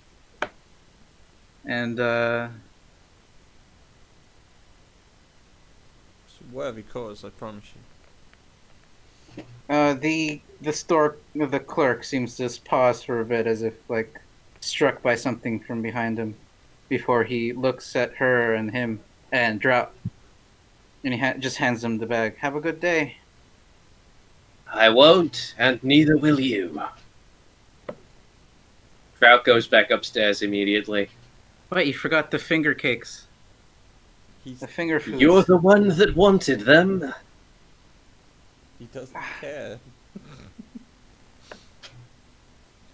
And It's a worthy cause, I promise you. the clerk seems to just pause for a bit as if like struck by something from behind him before he looks at her and him and Drought. And he just hands him the bag. Have a good day. I won't, and neither will you. Trout goes back upstairs immediately. Wait, you forgot the finger cakes. He's, The finger foods. You're the one that wanted them. he doesn't care.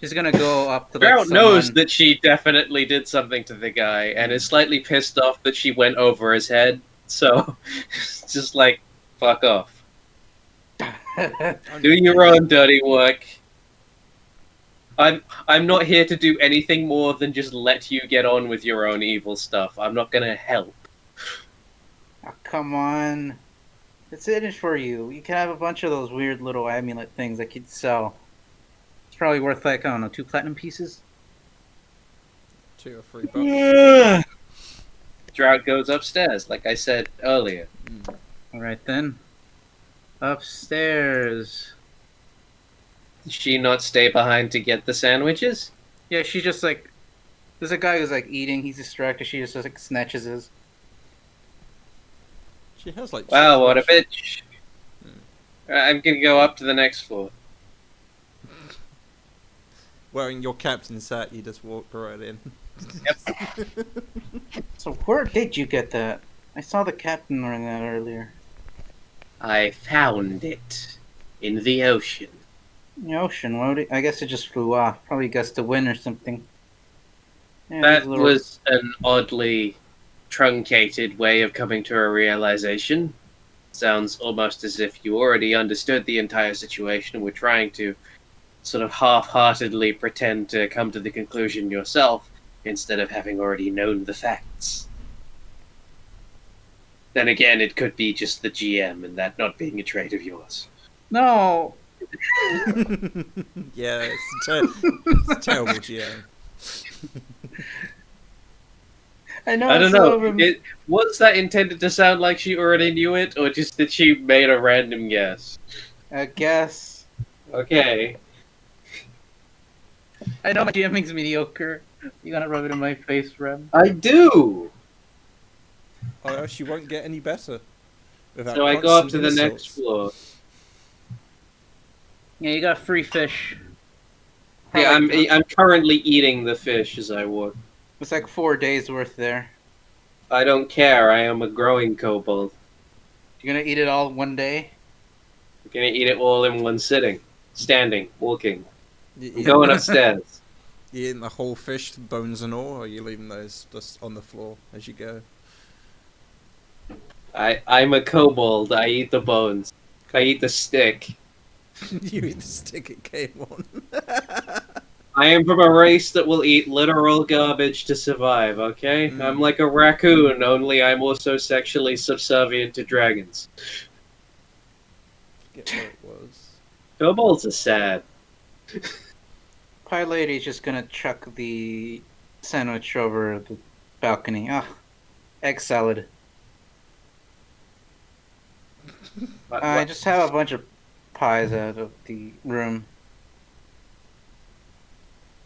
She's gonna go up to like, Trout knows someone- that she definitely did something to the guy, and is slightly pissed off that she went over his head. So, it's just like, fuck off. Do your own dirty work. I'm not here to do anything more than just let you get on with your own evil stuff. I'm not gonna help. Oh, come on. It's in it for you. You can have a bunch of those weird little amulet things that you'd sell. It's probably worth like, I don't know, 2 platinum pieces? 2 or 3 bucks. Drought goes upstairs, like I said earlier. Alright then. Upstairs. Did she not stay behind to get the sandwiches? Yeah, she just like... There's a guy who's like eating, he's distracted, she just like snatches his. She has like. Wow, what a bitch. I'm gonna go up to the next floor. wearing your captain's hat, you just walked right in. So where did you get that? I saw the captain wearing that earlier. I found it in the ocean. In the ocean. I guess it just flew off. Probably gust of wind or something. Yeah, That these little- was an oddly truncated way of coming to a realization. Sounds almost as if you already understood the entire situation and were trying to sort of half-heartedly pretend to come to the conclusion yourself instead of having already known the facts. Then again, it could be just the GM and that not being a trait of yours. No. Yeah, it's a terrible GM. I know. I don't some know. of 'em- Was that intended to sound like she already knew it, or just that she made a random guess? I guess. Okay. I know my GMing's mediocre. You gotta rub it in my face, Rem. I do! Or else you won't get any better. without So I go up constant to the insults. next floor. Yeah, you got free fish. Yeah, Probably- I'm currently eating the fish as I walk. It's like 4 days worth there. I don't care. I am a growing kobold. You gonna eat it all one day? I'm gonna eat it all in one sitting, standing, walking. You I'm going upstairs. You eating the whole fish, bones and all, or are you leaving those just on the floor as you go? I'm a kobold. I eat the bones. I eat the stick. You eat the stick it came on. I am from a race that will eat literal garbage to survive, okay? Mm. I'm like a raccoon, only I'm also sexually subservient to dragons. Forget what it was. Kobolds are sad. Pie Lady's just gonna chuck the sandwich over the balcony. Ugh. Egg salad. I just have a bunch of pies out of the room.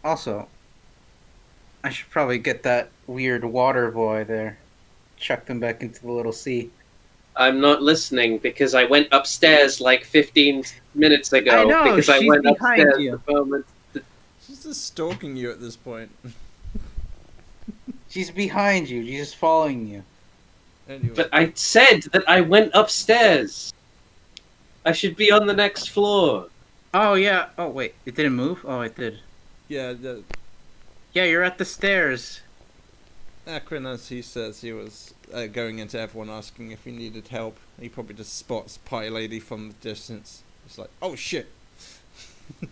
Also, I should probably get that weird water boy there. Chuck them back into the little sea. I'm not listening because I went upstairs like 15 minutes ago. I know, because I she's went behind upstairs you. the moment. She's just stalking you at this point. She's behind you. She's just following you. Anyway. But I said that I went upstairs. I should be on the next floor. Oh, yeah. Oh, wait. It didn't move? Oh, it did. Yeah, Yeah, you're at the stairs. Akron, as he says, he was going into everyone asking if he needed help. He probably just spots Pie Lady from the distance. It's like, oh shit!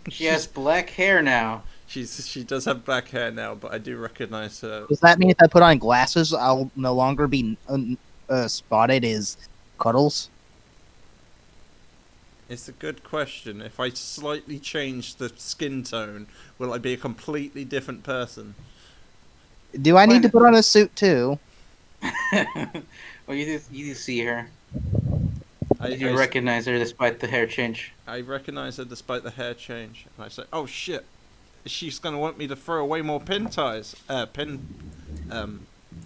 She has black hair now. She does have black hair now, but I do recognize her. Does that mean if I put on glasses, I'll no longer be spotted as Cuddles? It's a good question. If I slightly change the skin tone, will I be a completely different person? Do I need to put on a suit too? Well, you do see her. I You recognize her despite the hair change. I recognize her despite the hair change, and I say, "Oh shit! She's gonna want me to throw away more pin ties,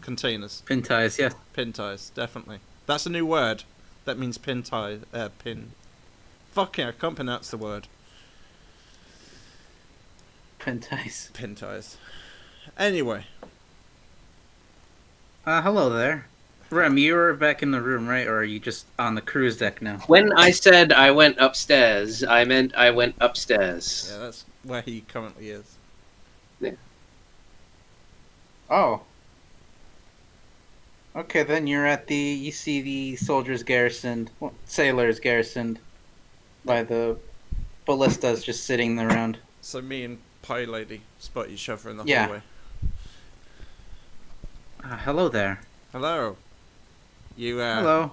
containers, Pin ties, yes. pin ties, definitely. That's a new word. That means pin tie, pin. Fucking, I can't pronounce the word. Pin ties. Pin ties. Anyway, Hello there. Rem, you were back in the room, right? Or are you just on the cruise deck now? When I said I went upstairs, I meant I went upstairs. yeah, that's where he currently is. Oh. Okay, then you're at you see the soldiers garrisoned, sailors garrisoned by the ballistas just sitting around. So me and Pie Lady spot each other in the Yeah. hallway. Hello there. Hello. You Hello.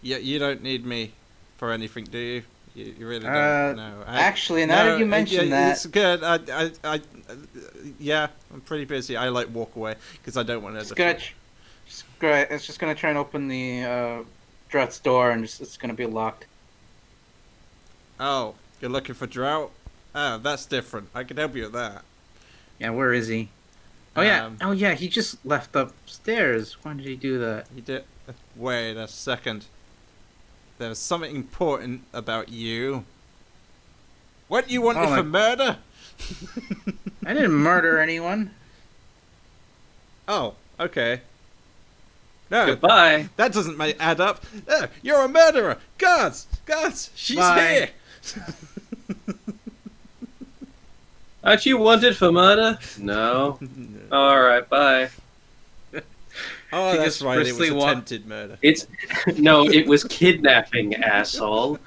You don't need me for anything, do you? You really don't. No. Actually, now that you mention that, it's good. Yeah, I'm pretty busy. I like walk away because I don't want to. it's just gonna try and open the Drought's door, and it's gonna be locked. Oh, you're looking for Drought? Oh, that's different. I can help you with that. Yeah, where is he? Oh yeah, Um, he just left upstairs. Why did he do that? He did. Wait a second. There's something important about you. What, you want Oh me my- for murder? I didn't murder anyone. Oh, okay. No, Goodbye. that doesn't add up. You're a murderer. Guards, she's Bye. here. Aren't you wanted for murder? No. Alright, bye. Oh, She that's just right. It was briskly walked- attempted murder. It's no, it was kidnapping, asshole.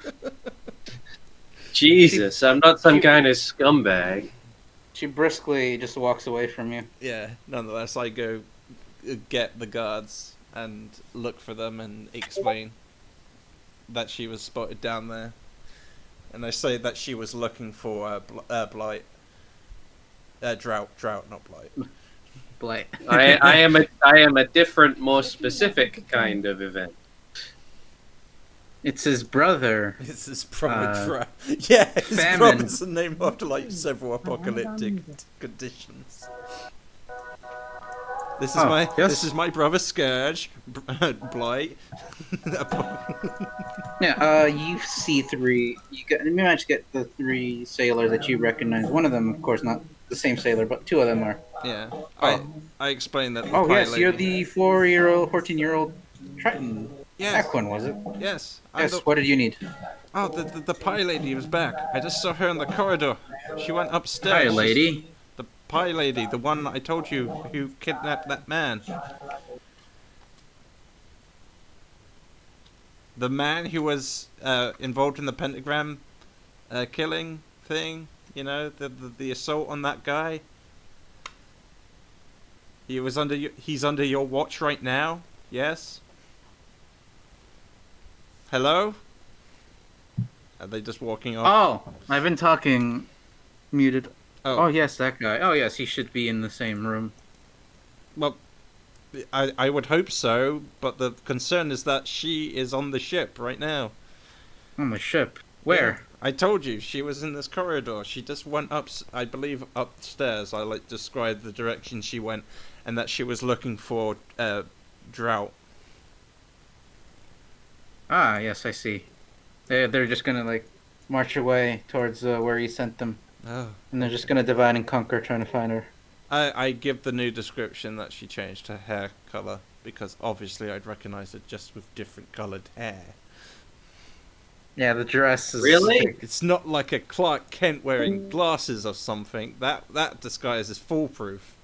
Jesus, I'm not some kind of scumbag. She briskly just walks away from you. Yeah. Nonetheless, I go get the guards and look for them and explain that she was spotted down there, and I say that she was looking for blight. Drought, not blight. Blight. I am a different, more specific kind of event. It's his brother. This is probably drought. Yeah, his famine. brother's a name after like several apocalyptic conditions. This is yes. my brother Scourge, blight. Yeah, you see three. You managed to get the three sailors that you recognize. One of them, of course, not the same sailor, but two of them are. Yeah. Oh. I explained that. The Oh, yes, pilot- you're the 14-year-old Triton. Yes. Aquan, was it? Yes. Yes, what did you need? Oh, the pie lady was back. I just saw her in the corridor. She went upstairs. Hi, She's- lady. The pie lady, the one I told you who kidnapped that man. The man who was involved in the pentagram killing thing. You know, the assault on that guy. He was he's under your watch right now. Yes. Hello? Are they just walking off? Oh, I've been talking muted. Oh. Oh, yes, that guy. Oh, yes, he should be in the same room. Well, I would hope so, but the concern is that she is on the ship right now. On the ship. Where? I told you, she was in this corridor. She just went up, I believe, upstairs. I like described the direction she went, and that she was looking for Drought. Ah, yes, I see. They're just gonna, like, march away towards where he sent them. Oh. And they're just gonna divide and conquer trying to find her. I give the new description that she changed her hair color, because obviously I'd recognize her just with different colored hair. Yeah, the dress is... Really? It's not like a Clark Kent wearing glasses or something. That disguise is foolproof.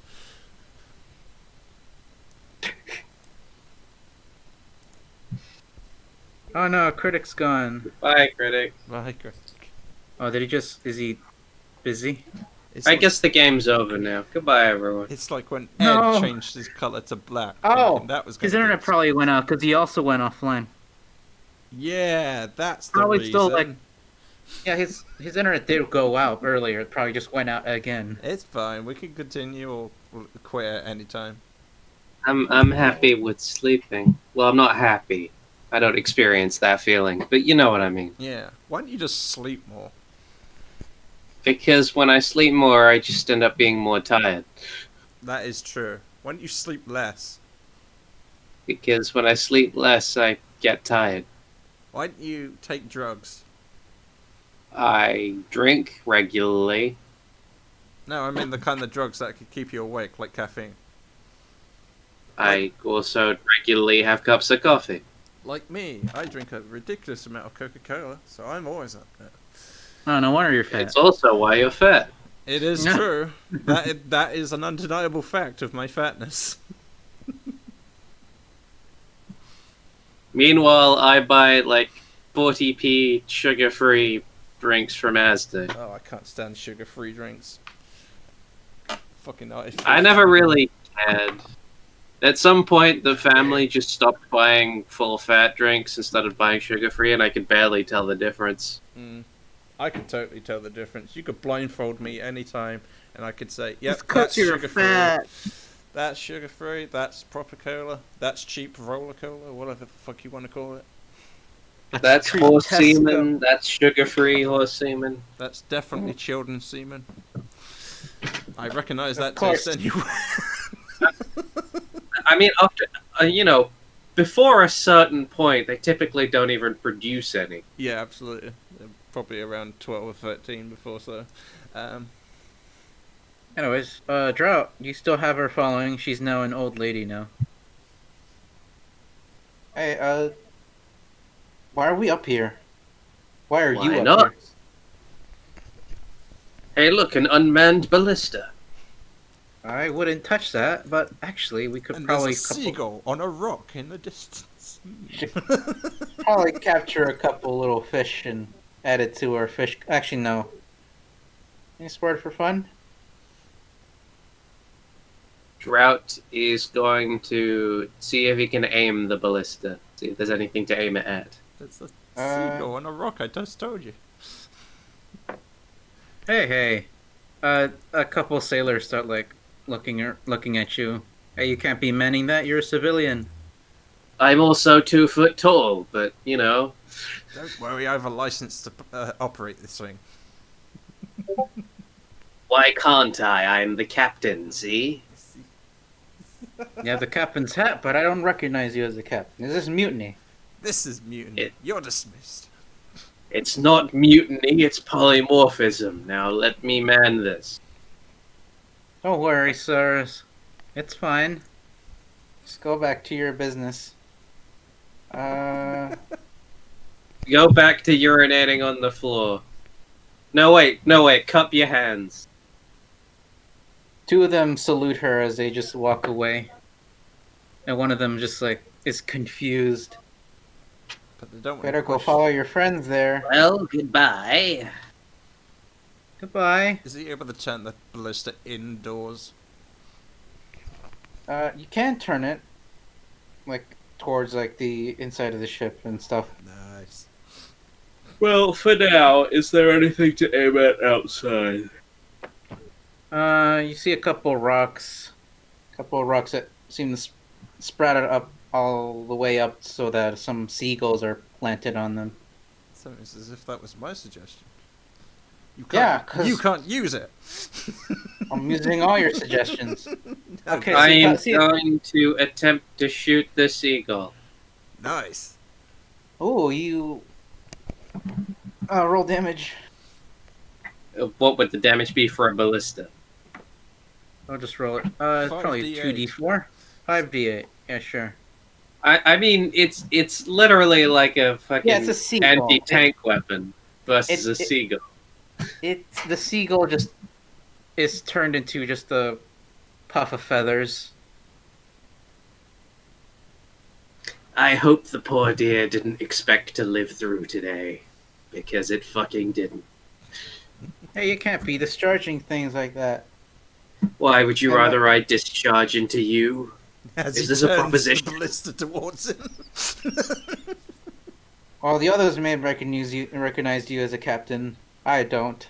Oh, no, Critic's gone. Bye, critic. Right. Oh, did he just... Is he busy? It's I like, guess the game's over now. Goodbye, everyone. it's like when No. Ed changed his color to black. Oh, thinking that was his gonna be internet probably went out because he also went offline. Yeah, that's the Probably reason. still, like... Yeah, his internet did go out earlier. It probably just went out again. It's fine. We can continue or quit at any time. I'm happy with sleeping. Well, I'm not happy. I don't experience that feeling, but you know what I mean. Yeah. Why don't you just sleep more? Because when I sleep more, I just end up being more tired. That is true. Why don't you sleep less? Because when I sleep less, I get tired. Why don't you take drugs? I drink regularly. No, I mean the kind of drugs that could keep you awake, like caffeine. I also regularly have cups of coffee. Like me, I drink a ridiculous amount of Coca-Cola, so I'm always up there. Oh, no wonder you're fat. It's also why you're fat. It is Yeah. true. That is an undeniable fact of my fatness. Meanwhile, I buy like 40p sugar-free drinks from Asda. Oh, I can't stand sugar-free drinks. Fucking artificial. I never really cared. At some point, the family just stopped buying full-fat drinks and started buying sugar-free, and I could barely tell the difference. Mm. I could totally tell the difference. You could blindfold me anytime, and I could say, "Yep, It's 'cause that's you're sugar-free. fat. That's sugar-free. That's proper cola. That's cheap roller cola, whatever the fuck you want to call it. That's True horse Tesco. semen. That's sugar-free horse semen. That's definitely children's semen. I recognize that course. taste anyway." I mean, after before a certain point, they typically don't even produce any. Yeah, absolutely. Probably around 12 or 13 before so. Anyways, Drought, you still have her following. She's now an old lady now. Hey, why are we up here? Why are you Why up not? here? Hey, look, an unmanned ballista. I wouldn't touch that, but actually, we could And probably there's a seagull on a rock in the distance. probably capture a couple little fish and add it to our fish. Actually, no. Any sport for fun? Drought is going to see if he can aim the ballista. See if there's anything to aim it at. There's a seagull on a rock, I just told you. Hey. A couple sailors start like looking at you. Hey, you can't be manning that. You're a civilian. I'm also 2 foot tall, but you know, Don't worry, I have a license to operate this thing. why can't I? I'm the captain, see? You have the captain's hat, but I don't recognize you as the captain. Is this mutiny? This is mutiny. You're dismissed. It's not mutiny, it's polymorphism. Now let me man this. Don't worry, sirs. It's fine. Just go back to your business. Go back to urinating on the floor. No, wait, cup your hands. Two of them salute her as they just walk away. And one of them just like is confused. But they don't Better go want to follow your friends there. Well, goodbye. Goodbye. Is he able to turn the ballista indoors? You can turn it like towards like the inside of the ship and stuff. Nice. Well, for now, is there anything to aim at outside? You see a couple rocks that seem to sprout it up all the way up so that some seagulls are planted on them. So it's as if that was my suggestion. You Yeah, can't, 'cause- you can't use it. I'm using all your suggestions. Okay, I am see, going to attempt to shoot the seagull. Nice. oh, you roll damage. What would the damage be for a ballista? I'll just roll it. It's probably 5d8. 2d4, 5d8. Yeah, sure. I mean, it's literally like a fucking Yeah, it's a seagull. anti-tank weapon versus a It- seagull. The seagull just is turned into just a puff of feathers. I hope the poor dear didn't expect to live through today, because it fucking didn't. Hey, you can't be discharging things like that. Why would you And rather I discharge into you? As Is he this a turns proposition? the ballista towards him. Well, the others may recognize you as a captain. I don't.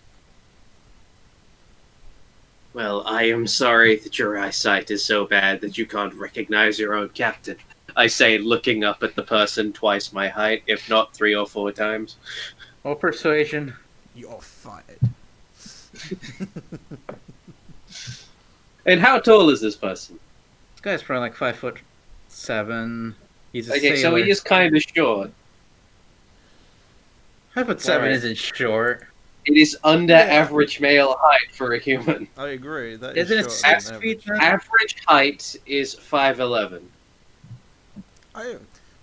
Well, I am sorry that your eyesight is so bad that you can't recognize your own captain. I say, looking up at the person twice my height, if not 3 or 4 times. Well, persuasion. You're fired. And how tall is this person? This guy's probably like 5'7". He's a Okay, so sailor. he is kind of short. 5'7" Alright. isn't short. It is under average male height for a human. I agree. That is Isn't it shorter 6 than feet? average. Then? Average height is 5'11".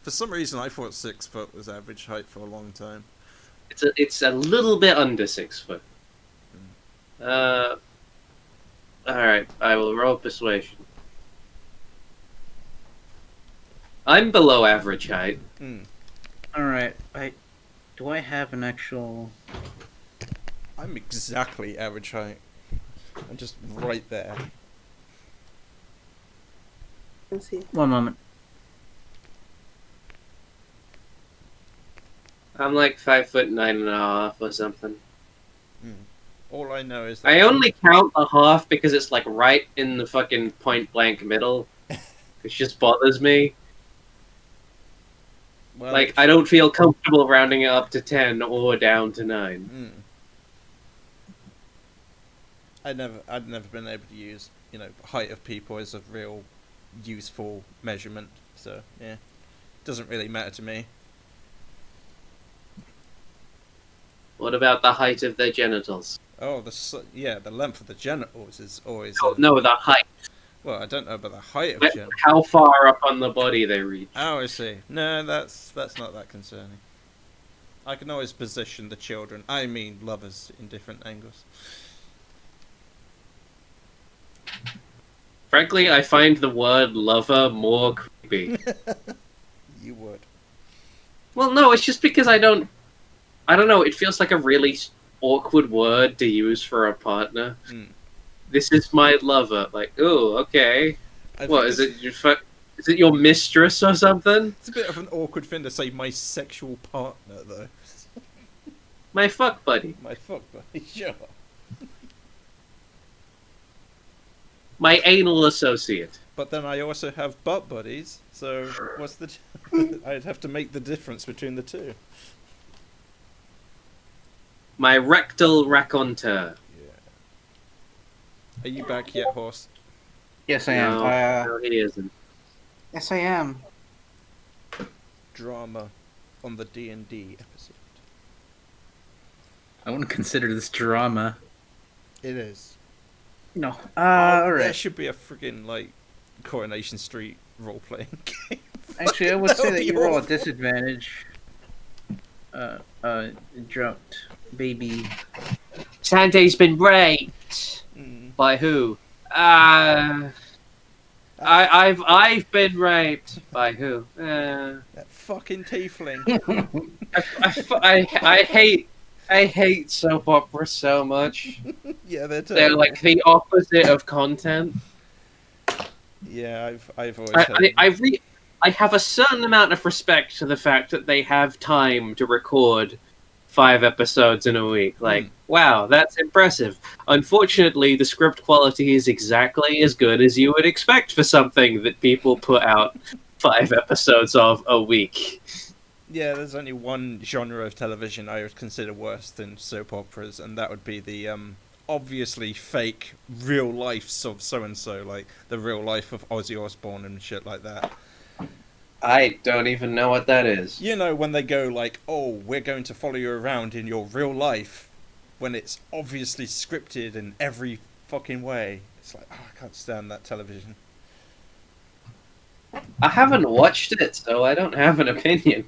For some reason, I thought 6 foot was average height for a long time. It's a little bit under 6 foot. Alright, I will roll persuasion. I'm below average height. All right. Do I have an actual? I'm exactly average height. I'm just right there. Let's see. One moment. I'm like 5'9.5" or something. All I know is that I only count a half because it's like right in the fucking point blank middle. It just bothers me. well, Like, I don't feel comfortable rounding it up to 10 or down to 9. I'd never been able to use, height of people as a real useful measurement. So yeah, doesn't really matter to me. What about the height of their genitals? Oh, the length of the genitals is always. No, the height. Well, I don't know about the height of Like, genitals. how far up on the body they reach. Oh, I see. No, that's not that concerning. I can always position the children, I mean lovers, in different angles. Frankly, I find the word lover more creepy. You would. Well, no, it's just because I don't know, it feels like a really awkward word to use for a partner. Mm. This is my lover. Like, oh, okay. I What, think is it is it your mistress or something? It's a bit of an awkward thing to say my sexual partner, though. My fuck buddy. My fuck buddy, sure. My anal associate. But then I also have butt buddies, so what's the... I'd have to make the difference between the two. My rectal raconteur. Are you back yet, horse? Yes, I am. No, he isn't. Yes, I am. Drama on the D&D episode. I wouldn't consider this drama. It is. No. There Alright. should be a friggin', like, Coronation Street role-playing game. Actually, I would That say would that be you roll a awful. disadvantage. Dropped baby. Sandy's been raped. Mm. By who? I've been raped. By who? That fucking tiefling. I hate soap operas so much. Yeah, they're They're terrible. like the opposite of content. Yeah, I've always heard. I have a certain amount of respect to the fact that they have time to record 5 episodes in a week. Like, wow, that's impressive. Unfortunately, the script quality is exactly as good as you would expect for something that people put out 5 episodes of a week. Yeah, there's only one genre of television I would consider worse than soap operas, and that would be the obviously fake real life of so-and-so, like the real life of Ozzy Osbourne and shit like that. I don't even know what that is. You know, when they go like, oh, we're going to follow you around in your real life, when it's obviously scripted in every fucking way. It's like, oh, I can't stand that television. I haven't watched it, so I don't have an opinion.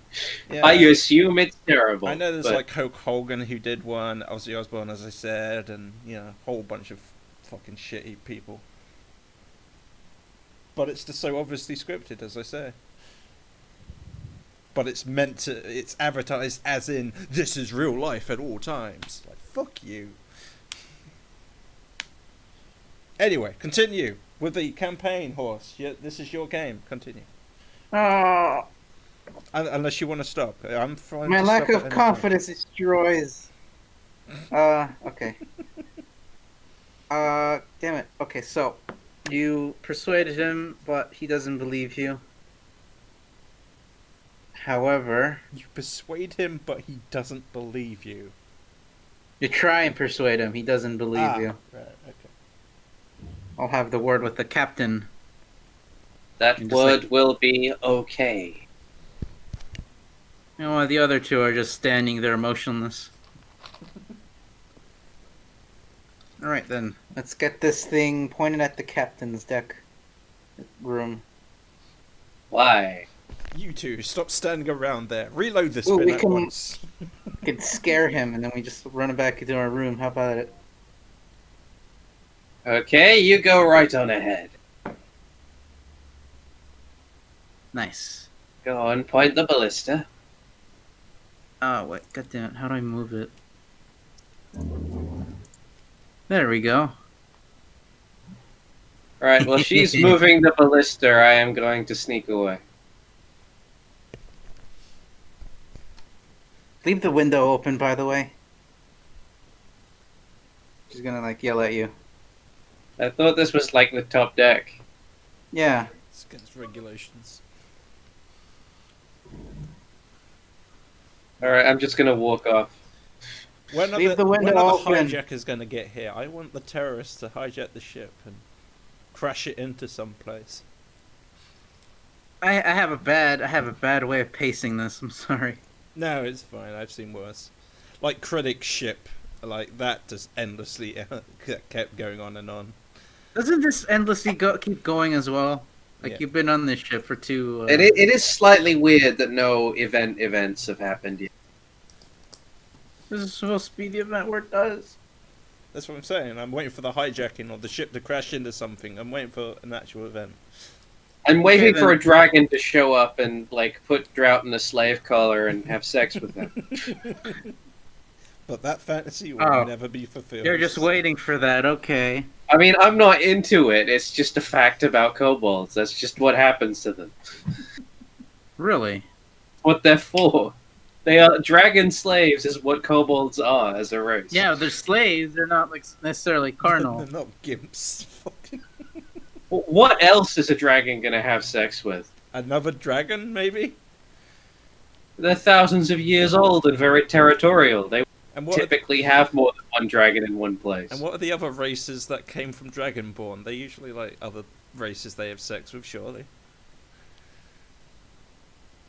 Yeah. I assume it's terrible. I know there's but like Hulk Hogan who did one, Ozzy Osbourne, as I said, and you know, a whole bunch of fucking shitty people. But it's just so obviously scripted, as I say. But it's meant to, it's advertised as in, this is real life at all times. Like, fuck you. Anyway, continue with the campaign, horse. Yeah, this is your game. Continue. Unless you want to stop. I'm fine. My to lack stop at of any confidence destroys. Okay. Damn it. Okay, so you persuaded him, but he doesn't believe you. However, point. You persuade him, but he doesn't believe you. you try and persuade him, he doesn't believe you. Right, okay. I'll have the word with the captain. that Just word will be okay. You know, the other two are just standing there motionless. Alright then, let's get this thing pointed at the captain's deck room. Why? You two, stop standing around there. Reload this Well, bit we at can- once. We could scare him and then we just run back into our room. How about it? Okay, you go right on ahead. Nice. Go on, point the ballista. Oh, wait, goddammit, how do I move it? There we go. Alright, well, she's moving the ballista. I am going to sneak away. Leave the window open, by the way. She's gonna, like, yell at you. I thought this was like the top deck. Yeah. It's against regulations. Alright, I'm just gonna walk off. When are Leave the window when are the open. hijackers going to get here? I want the terrorists to hijack the ship and crash it into some place. I have a bad way of pacing this, I'm sorry. No, it's fine. I've seen worse. like Krennic's ship, like that just endlessly kept going on and on. Doesn't this endlessly keep going as well? Like Yeah. you've been on this ship for two. It is slightly weird that no events have happened yet. This is supposed to be the event where it does. That's what I'm saying. I'm waiting for the hijacking or the ship to crash into something. I'm waiting for an actual event. I'm waiting Okay, for then. a dragon to show up and like put Drought in a slave collar and have sex with him. But that fantasy will Oh. never be fulfilled. You're just waiting for that. Okay. I mean, I'm not into it. It's just a fact about kobolds. That's just what happens to them. Really? What they're for. They are dragon slaves. Is what kobolds are as a race. Yeah, they're slaves. They're not like necessarily carnal. They're not gimps. Fucking What else is a dragon gonna have sex with? another dragon, maybe. They're thousands of years old and very territorial. They And what? Are, typically have more than one dragon in one place. and what are the other races that came from Dragonborn? They usually like other races they have sex with, surely.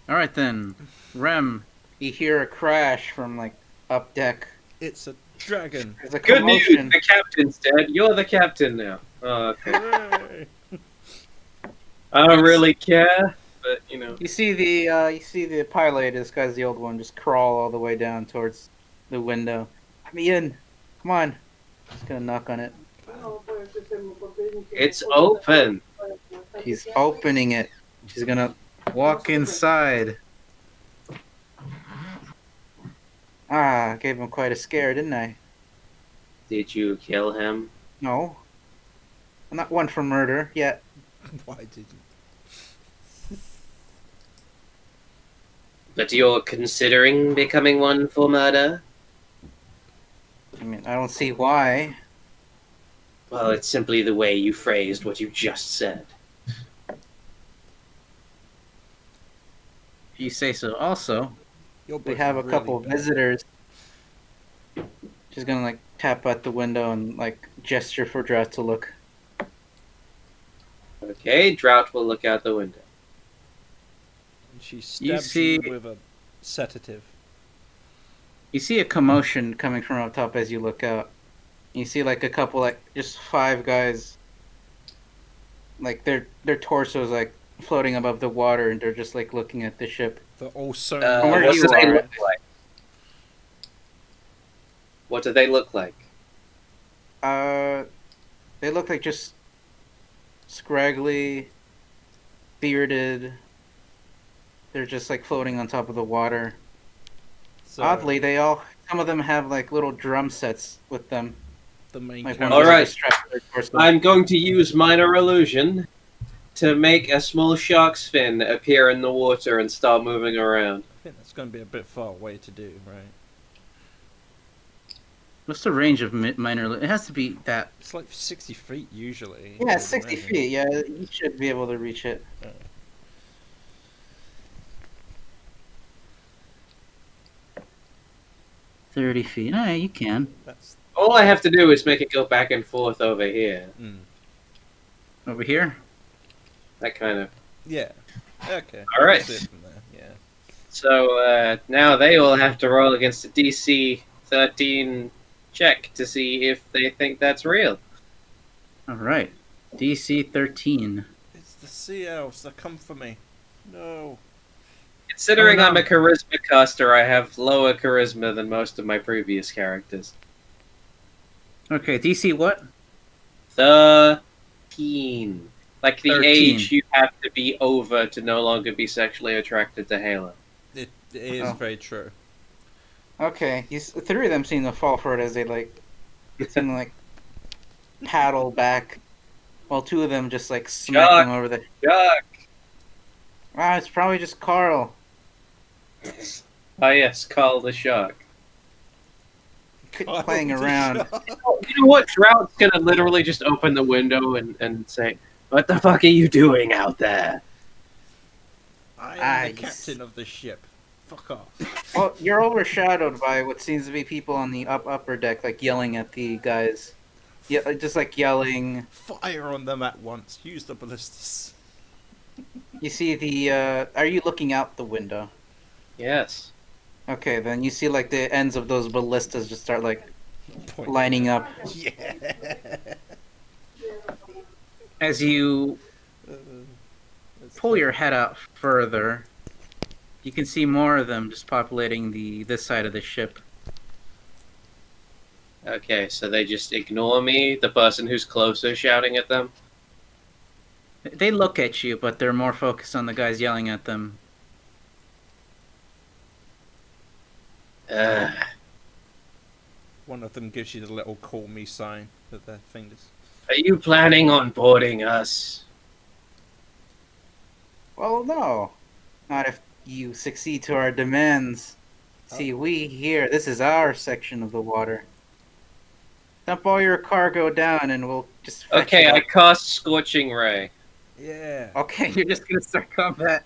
All right then, Rem. You hear a crash from like up deck. It's a dragon. There's a Good news, commotion. the captain's dead. You're the captain now. Oh, okay. Hooray! I don't really care, but you know. You see the pilot, this guy's the old one, just crawl all the way down towards the window. Let me in. Come on. Just gonna knock on it. It's open. He's opening it. She's gonna walk inside. Ah, gave him quite a scare, didn't I? Did you kill him? No. I'm not one for murder yet. Why didn't? But you're considering becoming one for murder? I mean, I don't see why. Well, it's simply the way you phrased what you just said. If you say so. Also, You're we both have a really couple bad. visitors. She's gonna like tap at the window and like gesture for Drought to look. Okay, Drought will look out the window. And she stabs you with a sedative. You see a commotion coming from up top as you look out. You see like a couple, like just 5 guys, like their torsos like floating above the water, and they're just like looking at the ship. They're all so. Where What you do they are. look like? What do they look like? They look like just scraggly, bearded. They're just like floating on top of the water. So Oddly, some of them have like little drum sets with them. the main Like character. All right. strapped to their torso. I'm going to use minor illusion to make a small shark's fin appear in the water and start moving around. I think that's going to be a bit far away to do, right? What's the range of minor? It has to be that. It's like 60 feet usually. Yeah, I would 60 imagine. feet. Yeah, you should be able to reach it. 30 feet. Ah, you can. That's All I have to do is make it go back and forth over here. Over here? That kind of. yeah. Okay. All right. That's it from there. Yeah. So now they all have to roll against a DC 13 check to see if they think that's real. Alright. DC 13. It's the sea elves that come for me. No. Considering Oh, no. I'm a charisma caster, I have lower charisma than most of my previous characters. Okay, DC what? 13. Like the 13. age you have to be over to no longer be sexually attracted to Halo. It is Oh. very true. Okay, 3 of them seem to fall for it as they seem to, like paddle back, while 2 of them just like smack Shark. them over the. Yuck! Ah, it's probably just Carl. Ah yes, Carl the Shark. Playing around. You know what? Drought's gonna literally just open the window and say, "What the fuck are you doing out there?" I am Ah, the you captain of the ship. Fuck off. Well, you're overshadowed by what seems to be people on the upper deck, like yelling at the guys. Yeah, just like yelling. Fire on them at once. Use the ballistas. You see the. Are you looking out the window? Yes. Okay, then you see like the ends of those ballistas just start like Point. lining up Yeah. as you pull your head out further. You can see more of them just populating this side of the ship. Okay, so they just ignore me, the person who's closer shouting at them? They look at you, but they're more focused on the guys yelling at them. Ugh. One of them gives you the little call me sign with their fingers. Are you planning on boarding us? Well, no. Not if you succeed to our demands. See, we here, this is our section of the water. Dump all your cargo down and we'll just fetch Okay, it I up. cast Scorching Ray. Yeah. Okay, you're just gonna start combat.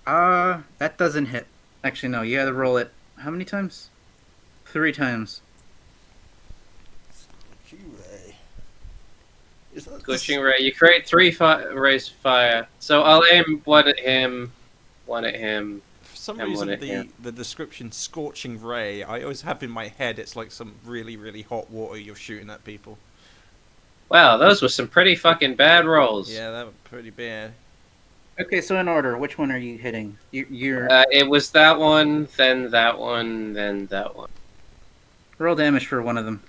That doesn't hit. Actually, no, you had to roll it. How many times? 3 times. Is that Scorching Ray. You create 3 rays of fire. So I'll aim one at him, one at him. For some And reason, one at him. the description "scorching ray," I always have in my head it's like some really, really hot water you're shooting at people. Wow, those were some pretty fucking bad rolls. Yeah, that was pretty bad. Okay, so in order, which one are you hitting? You're It was that one, then that one, then that one. roll damage for one of them.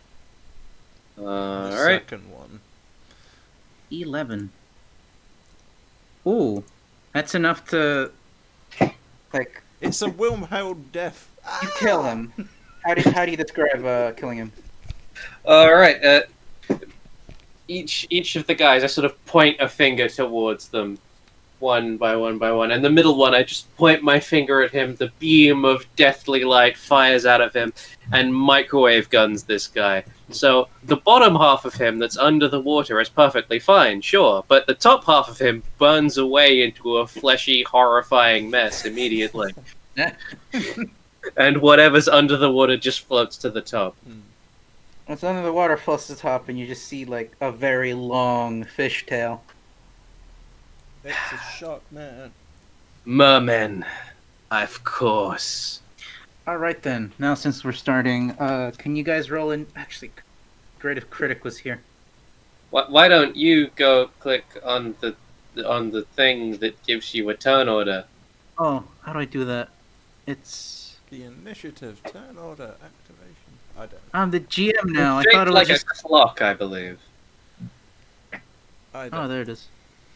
The Alright. second one. 11. Ooh, that's enough to like It's a Wilhelm death. you kill him. How do you describe killing him? Alright, each of the guys, I sort of point a finger towards them. One by one by one. And the middle one, I just point my finger at him. The beam of deathly light fires out of him and microwave guns this guy. So the bottom half of him that's under the water is perfectly fine, sure. But the top half of him burns away into a fleshy, horrifying mess immediately. And whatever's under the water just floats to the top. What's under the water floats to the top, and you just see like a very long fishtail. It's a shark man. Mermen, of course. All right then. Now since we're starting, can you guys roll in? Actually, great if Critic was here. Why don't you go click on the thing that gives you a turn order? Oh, how do I do that? It's The initiative turn order activation. I don't. I'm the GM now. I It's thought it was like just. a clock, I believe. I don't. Oh, there it is.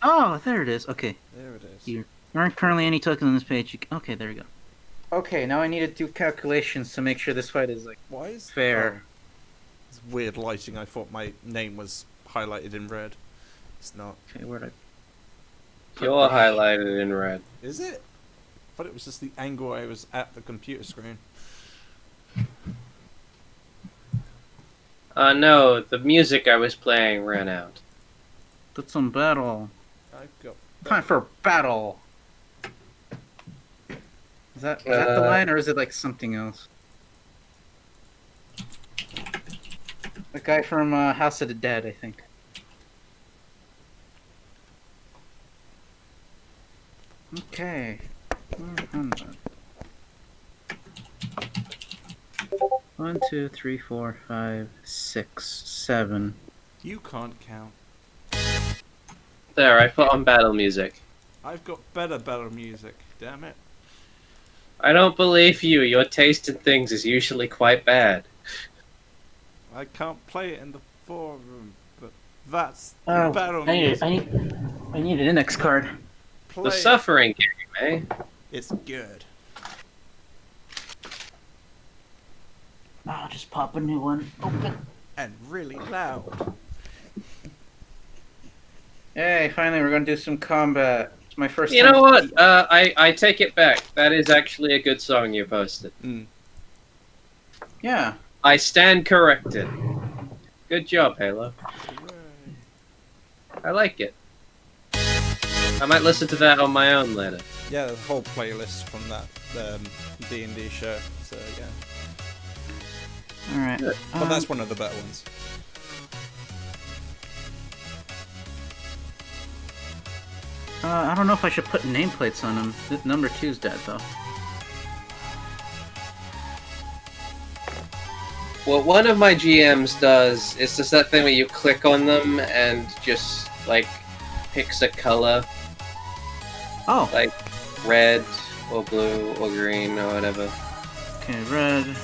Oh, there it is. Okay. There it is. Here. There aren't currently any tokens on this page. Okay, there you go. Okay, now I need to do calculations to make sure this fight is like Why is fair. Oh, it's weird lighting. I thought my name was highlighted in red. It's not. Okay, where'd I? You're highlighted in red. Is it? I thought it was just the angle I was at the computer screen. No, the music I was playing ran out. Put some battle. I've got. Time for battle. Is that the line, or is it like something else? The guy from House of the Dead, I think. Okay. 100. 1, 2, 3, 4, 5, 6, 7. You can't count. There, I put on battle music. I've got better battle music. Damn it. I don't believe you. Your taste in things is usually quite bad. I can't play it in the forum, but that's Oh, battle I music. need an index card. Play The it. Suffering game, eh? It's good. I'll just pop a new one. Open. And really loud. Hey, finally, we're gonna do some combat. It's my first You time. know what? I take it back. That is actually a good song you posted. Yeah. I stand corrected. Good job, Halo. I like it. I might listen to that on my own later. Yeah, there's a whole playlist from that D&D show. So yeah, All right. but that's one of the better ones. I don't know if I should put nameplates on him. Number 2's dead, though. What one of my GMs does is just that thing where you click on them and just, like, picks a color. Oh. Like, red, or blue, or green, or whatever. Okay, red.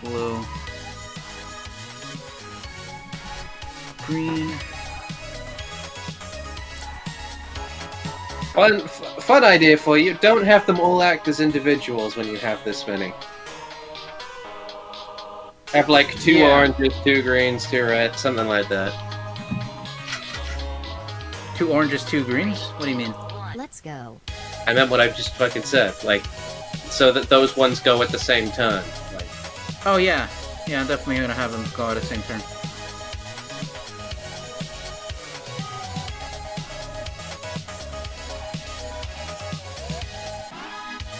Blue. Green. Fun idea for you. Don't have them all act as individuals when you have this many. Have like 2 oranges, 2 greens, 2 reds, something like that. 2 oranges, 2 greens? What do you mean? Let's go. I meant what I just fucking said. Like, so that those ones go at the same turn. Like, Oh, yeah. Yeah, I'm definitely gonna have them go at the same turn.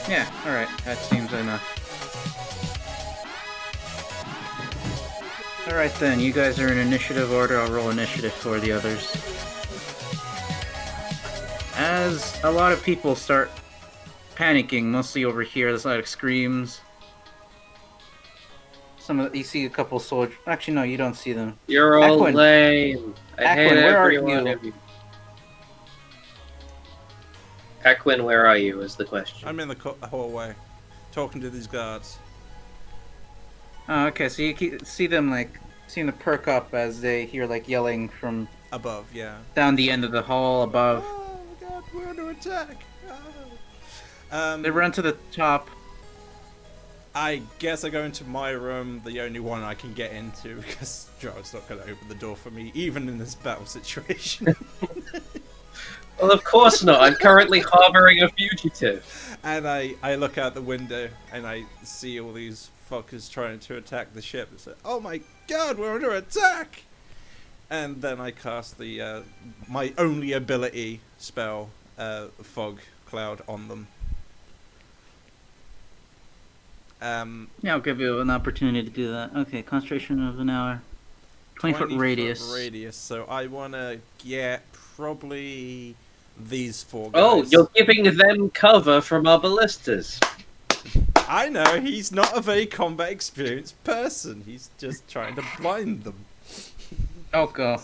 Yeah, alright. That seems enough. Alright then, you guys are in initiative order. I'll roll initiative for the others. As a lot of people start panicking, mostly over here, there's a lot of screams. You see a couple soldiers. Actually, no, you don't see them. you're all Aquin. lame. I hate Aquin, where are every one you? of you. Aquin, where are you? Is the question. I'm in the hallway, talking to these guards. Oh, okay, so you see them, like, seem to perk up as they hear, like, yelling from Above, yeah. down the end of the hall above. Oh my god, we're under attack! They run to the top. I guess I go into my room, the only one I can get into, because Joe's not going to open the door for me, even in this battle situation. Well, of course not. I'm currently harboring a fugitive. And I look out the window, and I see all these fuckers trying to attack the ship. It's like, oh my god, we're under attack! And then I cast the my only ability spell, Fog Cloud, on them. Yeah, I'll give you an opportunity to do that. Okay, concentration of an hour. 20-foot radius. Radius, so I want to get probably these 4 guys. Oh, you're giving them cover from our ballistas. I know, he's not a very combat experienced person. He's just trying to blind them. Oh, go.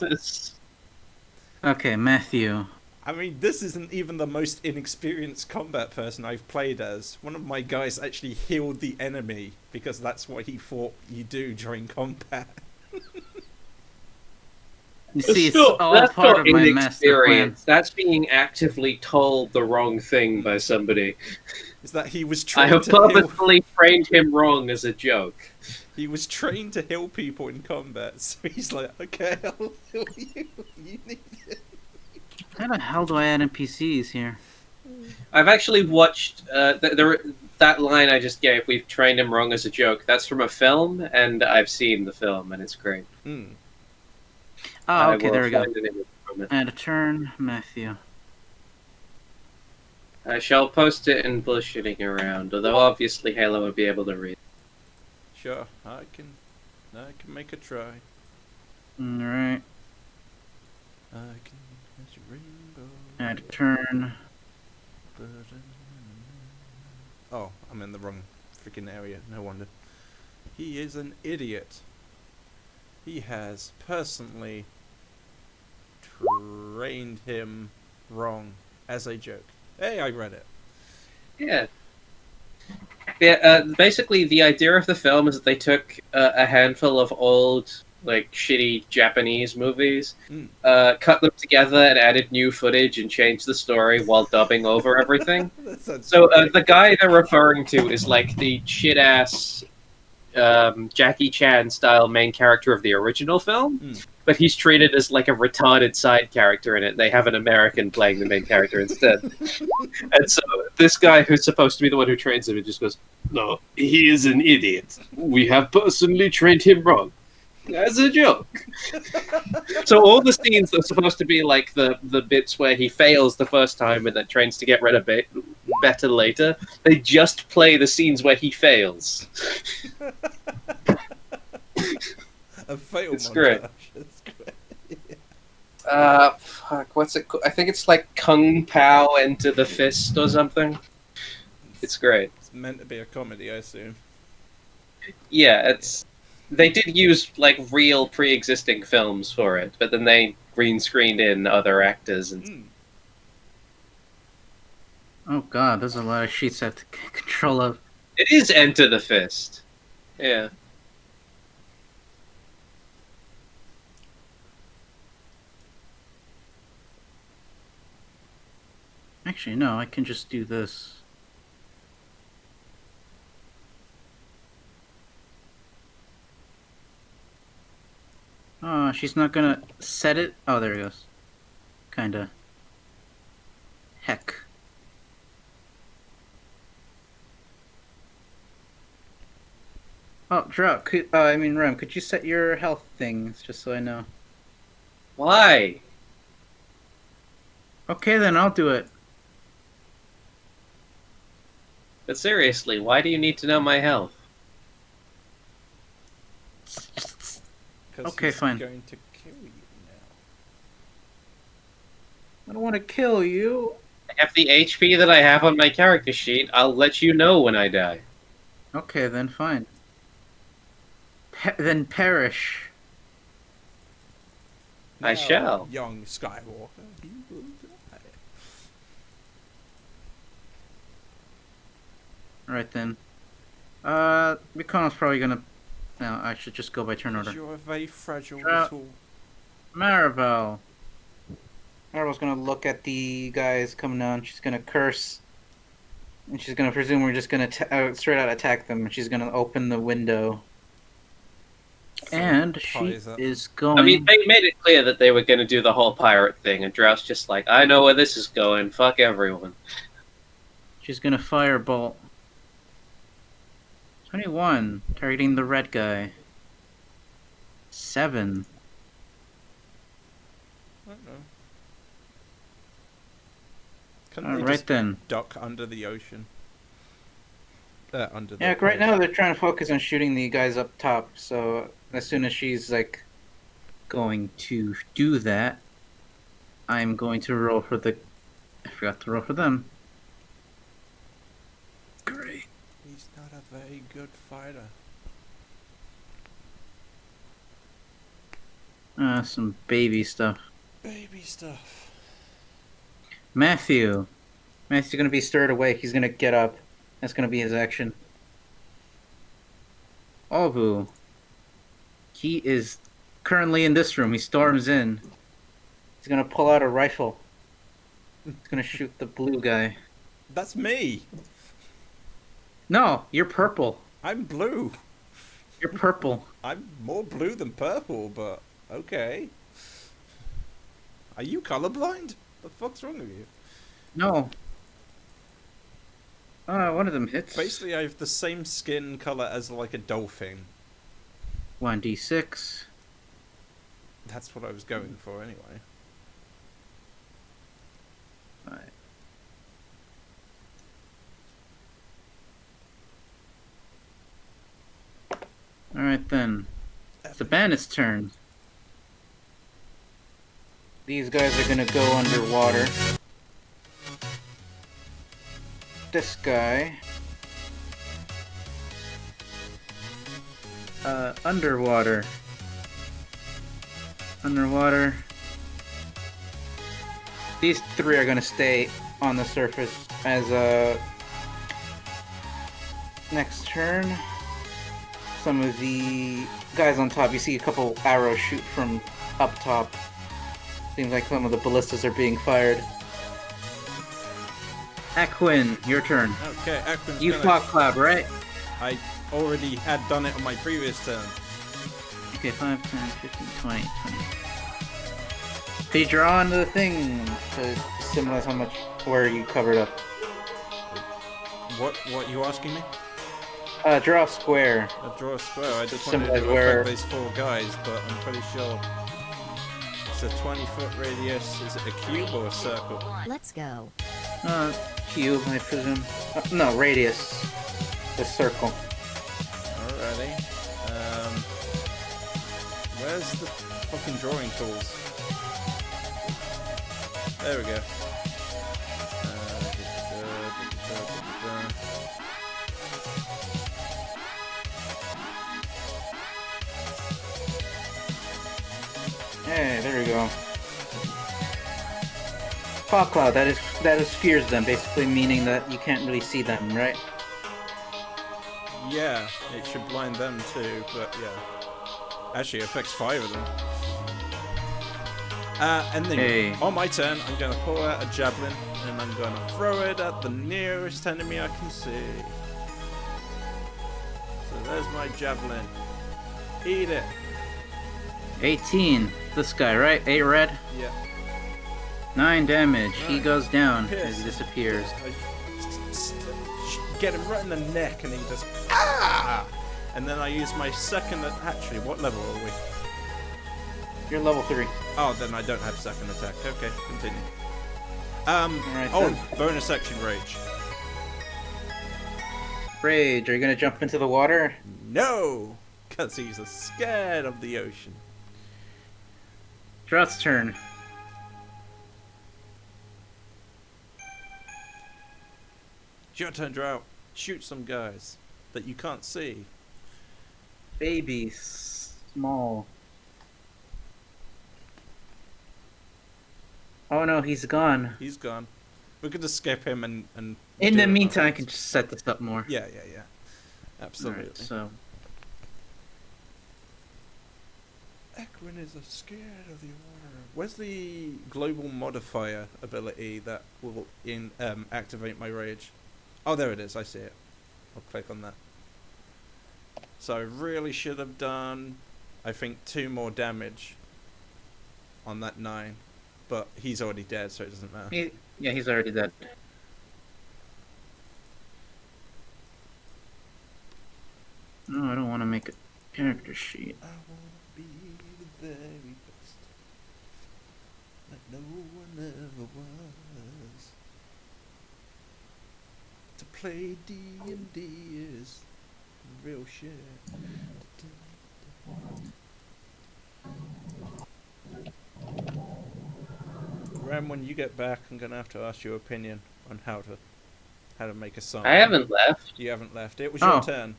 Okay, Matthew. I mean, this isn't even the most inexperienced combat person I've played as. One of my guys actually healed the enemy, because that's what he thought you do during combat. You see, it's Still, all that's part not of my master plan. inexperience. That's being actively told the wrong thing by somebody. Is that he was I trained have to heal... purposefully framed him wrong as a joke. He was trained to heal people in combat, so he's like, okay, I'll heal you. You need it. How the hell do I add NPCs here? I've actually watched that line I just gave. We've trained him wrong as a joke. That's from a film, and I've seen the film, and it's great. Mm. Oh, okay, I will there we go. find an image from it. Add a turn, Matthew. I shall post it in bullshitting around, although obviously Halo will be able to read. Sure, I can make a try. Alright. I can catch a rainbow. Add a turn. Oh, I'm in the wrong freaking area. No wonder. He is an idiot. He has personally trained him wrong as a joke. Hey, I read it. Yeah. Yeah, basically the idea of the film is that they took a handful of old, like, shitty Japanese movies, cut them together and added new footage and changed the story while dubbing over everything. So the guy they're referring to is, like, the shit-ass Jackie Chan style main character of the original film, but he's treated as like a retarded side character in it. They have an American playing the main character instead. And so this guy who's supposed to be the one who trains him, just goes, "No, he is an idiot. We have personally trained him wrong." As a joke. So all the scenes that are supposed to be like the bits where he fails the first time and then trains to get rid of it better later, they just play the scenes where he fails. A fail It's montage. great. That's great. Fuck, what's it? I think it's like Kung Pao Enter the Fist or something. It's great. It's meant to be a comedy, I assume. Yeah, it's. They did use like real pre-existing films for it, but then they green screened in other actors and. Mm. Oh god, there's a lot of sheets I have to get control of. It is Enter the Fist. Yeah. Actually, no, I can just do this. Oh, she's not gonna set it? Oh, there it goes. Kinda. Heck. Oh, Drought, Rem, could you set your health things, just so I know? Why? Okay, then I'll do it. But seriously, why do you need to know my health? 'Cause Okay, he's fine. going to kill you now. I don't want to kill you. I have the HP that I have on my character sheet. I'll let you know when I die. Okay, then fine. Then perish. I Now, shall. Young Skywalker, you will die. Alright then. Ricon's probably gonna... No, I should just go by turn order. You're a very fragile Drought. little... Maribel. Maribel's gonna look at the guys coming down. She's gonna curse. And she's gonna presume we're just gonna straight out attack them. And she's gonna open the window. And she Ties up. is going... I mean, they made it clear that they were going to do the whole pirate thing, and Drout's just like, I know where this is going. Fuck everyone. She's gonna firebolt. 21, targeting the red guy. 7. I don't know. Couldn't they Alright just then. duck under the ocean? Under the Yeah, right ocean. now they're trying to focus on shooting the guys up top, so as soon as she's, like, going to do that, I'm going to roll for the... I forgot to roll for them. Great. He's not a very good fighter. Some baby stuff. Baby stuff. Matthew. Matthew's gonna be stirred awake. He's gonna get up. That's gonna be his action. Obu. He is currently in this room. He storms in. He's gonna pull out a rifle. He's gonna shoot the blue guy. That's me! No, you're purple. I'm blue. You're purple. I'm more blue than purple, but okay. Are you colorblind? The fuck's wrong with you? No. One of them hits. Basically, I have the same skin color as like a dolphin. 1d6. That's what I was going for anyway. Right. Alright then. It's the bandit's turn. These guys are gonna go underwater. This guy. Underwater. Underwater. These three are gonna stay on the surface as next turn. Some of the guys on top, you see a couple arrows shoot from up top. Seems like some of the ballistas are being fired. Aquin, your turn. Okay, Aquin's You gonna... fought Cloud, right? I already had done it on my previous turn. Okay, 5, 10, 15, 20, 20. So you draw onto the thing to symbolize how much where you covered up. What you asking me? Draw a square. I draw a square. I just Symbolize wanted to where- affect these four guys, but I'm pretty sure it's a 20-foot radius. Is it a cube or a circle? Let's go. Cube, I presume. No, radius. The circle. Alrighty. Where's the fucking drawing tools? There we go. Hey, there we go. Fog cloud, that obscures them, basically meaning that you can't really see them, right? Yeah, it should blind them too, but yeah. Actually, it affects 5 of them. And then Hey. on my turn, I'm going to pull out a javelin and I'm going to throw it at the nearest enemy I can see. So there's my javelin. Eat it. 18. This guy, right? 8 red? Yeah. 9 damage. He Nice. goes down Piss. as he disappears. I get him right in the neck and he just ah! And then I use my second. Actually, what level are we? You're level 3. Oh, then I don't have second attack. Okay, continue. Alright, Oh, then. bonus action rage. Rage, are you gonna jump into the water? No, because he's scared of the ocean. Drought's turn. It's your turn, Drought. Shoot some guys that you can't see. Baby, small. Oh no, he's gone. He's gone. We could just skip him and In do the it meantime, I afterwards. can just set this up more. Yeah. Absolutely. Alright, so Equin is scared of the water. Where's the global modifier ability that will activate my rage? Oh, there it is. I see it. I'll click on that. So I really should have done, I think, 2 more damage on that 9. But he's already dead, so it doesn't matter. yeah, he's already dead. No, I don't want to make a character sheet. I wanna be the very best that no one ever was. To play D&D is real shit. Ram, when you get back, I'm gonna have to ask your opinion on how to make a song. I haven't left. You haven't left. It was Oh. your turn.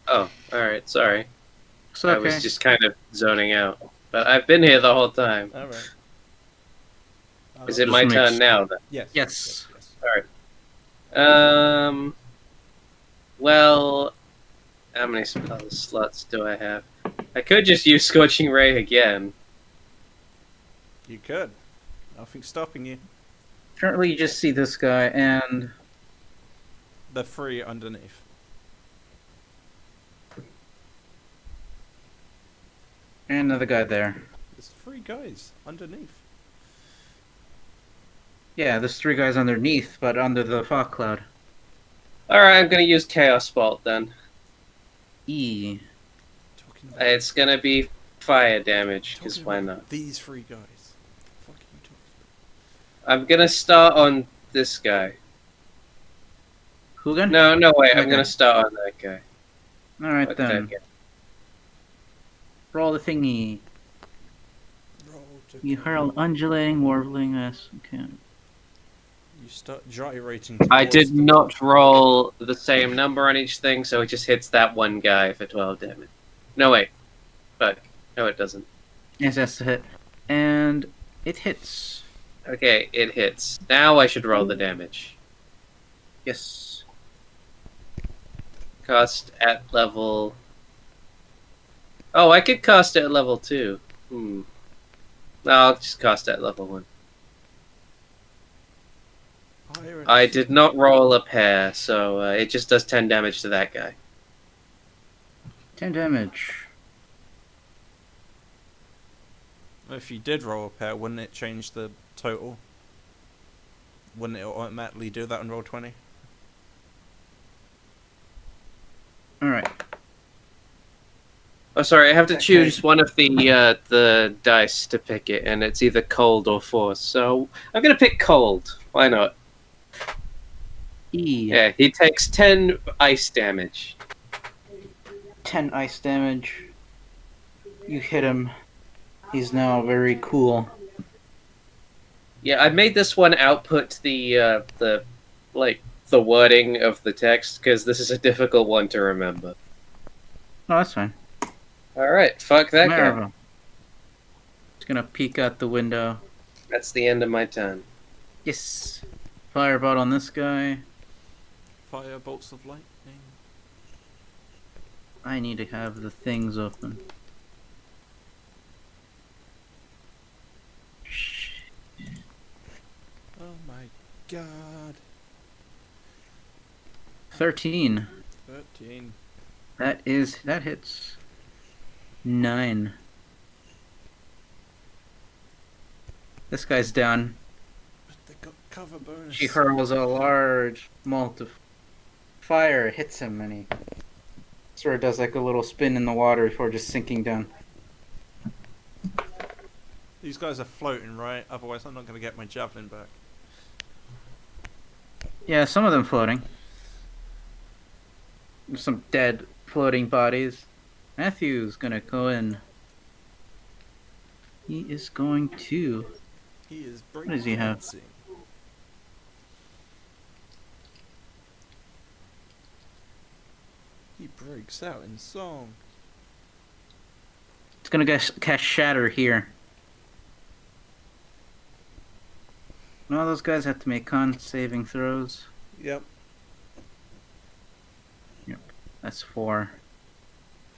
Oh, alright, sorry. It's I okay. was just kind of zoning out. But I've been here the whole time. All right. Is it Just my makes- turn now then? Yes. Yes. Well, how many spell slots do I have? I could just use Scorching Ray again. You could. Nothing's stopping you. Currently, you just see this guy and The 3 underneath. another guy there. There's 3 guys underneath. Yeah, there's 3 guys underneath, but under the fog cloud. Alright, I'm gonna use Chaos Bolt then. E. Talking about, It's gonna be fire damage, because talking why about not? These 3 guys. Fuck you talking I'm gonna start on this guy. Who again? No, wait, I'm Okay. gonna start on that guy. Alright What then. that guy? Roll the thingy. about? Roll to You kill. hurl undulating, warbling ass. Okay. You start gyrating. I towards did them. not roll the same number on each thing, so it just hits that one guy for 12 damage. No, wait. Fuck. No, it doesn't. Yes, that's the hit. And it hits. Okay, it hits. Now I should roll the damage. Yes. Cost at level... Oh, I could cost it at level 2. No, I'll just cost at level 1. Iron- I did not roll a pair, so it just does 10 damage to that guy. 10 damage. If you did roll a pair, wouldn't it change the total? Wouldn't it automatically do that on roll 20? Alright. Oh, sorry, I have to Okay. choose one of the dice to pick it, and it's either cold or force. So I'm gonna pick cold. Why not? E. Yeah, he takes 10 ice damage. 10 ice damage. You hit him. He's now very cool. Yeah, I made this one output the wording of the text because this is a difficult one to remember. No, that's fine. All right, fuck that guy. Marvel. Just gonna peek out the window. That's the end of my turn. Yes. Firebolt on this guy. Fire bolts of lightning. I need to have the things open. Oh my god. 13. 13. That hits. 9. This guy's down. But they got cover bonus. She hurls a large bolt of fire, hits him, and he sort of does like a little spin in the water before just sinking down. These guys are floating, right? Otherwise I'm not going to get my javelin back. Yeah, some of them floating. There's some dead floating bodies. Matthew's gonna go in. He is going to. He is What does he have? breakdancing. He breaks out in song. It's gonna cast Shatter here. No, those guys have to make con saving throws. Yep. That's 4.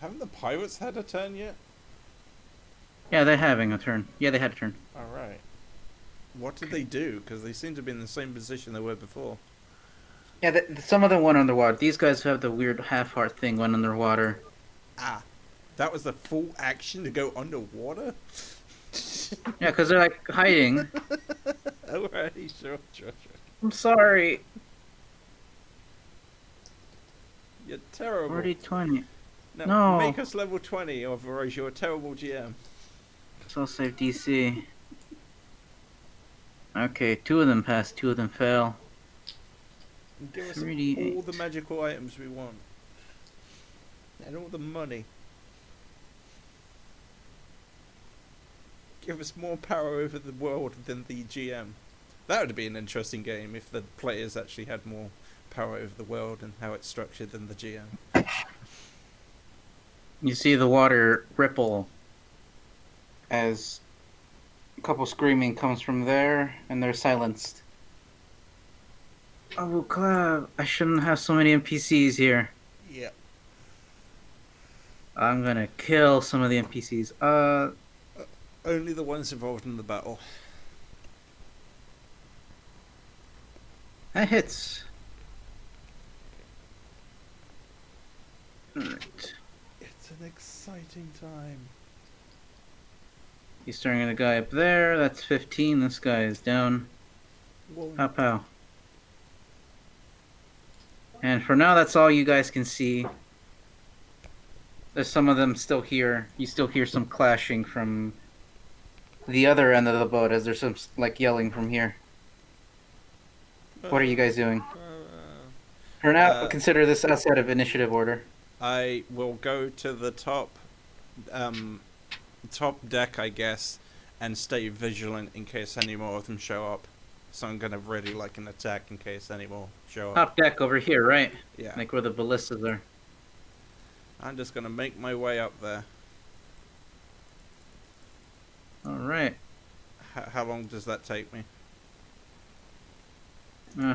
Haven't the pirates had a turn yet? Yeah, they're having a turn. Yeah, they had a turn. Alright. What did they do? Because they seem to be in the same position they were before. Yeah, some of them went underwater. These guys who have the weird half-heart thing went underwater. Ah. That was the full action to go underwater? Yeah, because they're like hiding. Alright, sure. I'm sorry. You're terrible. 40, 20. Now, No. make us level 20, otherwise you're a terrible GM. So save DC. Okay, 2 of them pass, 2 of them fail. And give us 3d8. all the magical items we want. And all the money. Give us more power over the world than the GM. That would be an interesting game if the players actually had more power over the world and how it's structured than the GM. You see the water ripple as a couple screaming comes from there, and they're silenced. Oh, Cloud, I shouldn't have so many NPCs here. Yeah. I'm gonna kill some of the NPCs. Only the ones involved in the battle. That hits. Alright. It's an exciting time. He's staring at a guy up there. That's 15. This guy is down. Whoa. Pow pow. And for now, that's all you guys can see. There's some of them still here. You still hear some clashing from the other end of the boat as there's some like yelling from here. What are you guys doing? For now, consider this outside of initiative order. I will go to the top deck, I guess, and stay vigilant in case any more of them show up. So I'm gonna ready like an attack in case any more show up. Top deck over here, right? Yeah. Like where the ballistas are. I'm just gonna make my way up there. Alright. How long does that take me?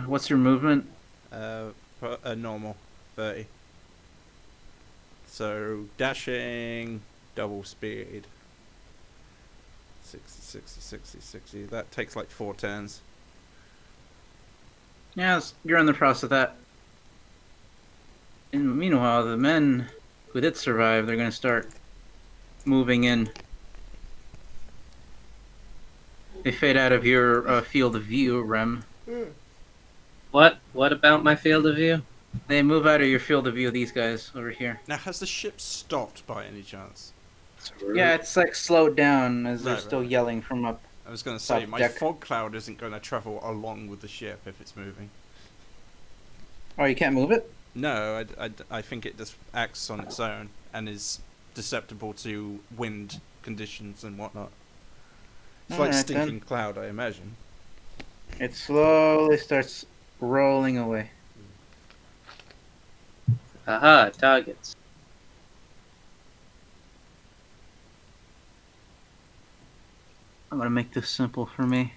What's your movement? Normal, 30. So dashing, double speed. 60. That takes like 4 turns. Yeah, you're in the process of that. And meanwhile, the men who did survive, they're going to start moving in. They fade out of your field of view, Rem. What? What about my field of view? They move out of your field of view, these guys over here. Now, has the ship stopped by any chance? Yeah, it's like slowed down as they're Right, still right. yelling from up. I was going to say, Top my deck. fog cloud isn't going to travel along with the ship if it's moving. Oh, you can't move it? No, I think it just acts on its own and is susceptible to wind conditions and whatnot. It's like Alright, stinking then. cloud, I imagine. It slowly starts rolling away. Aha, targets. I'm gonna make this simple for me.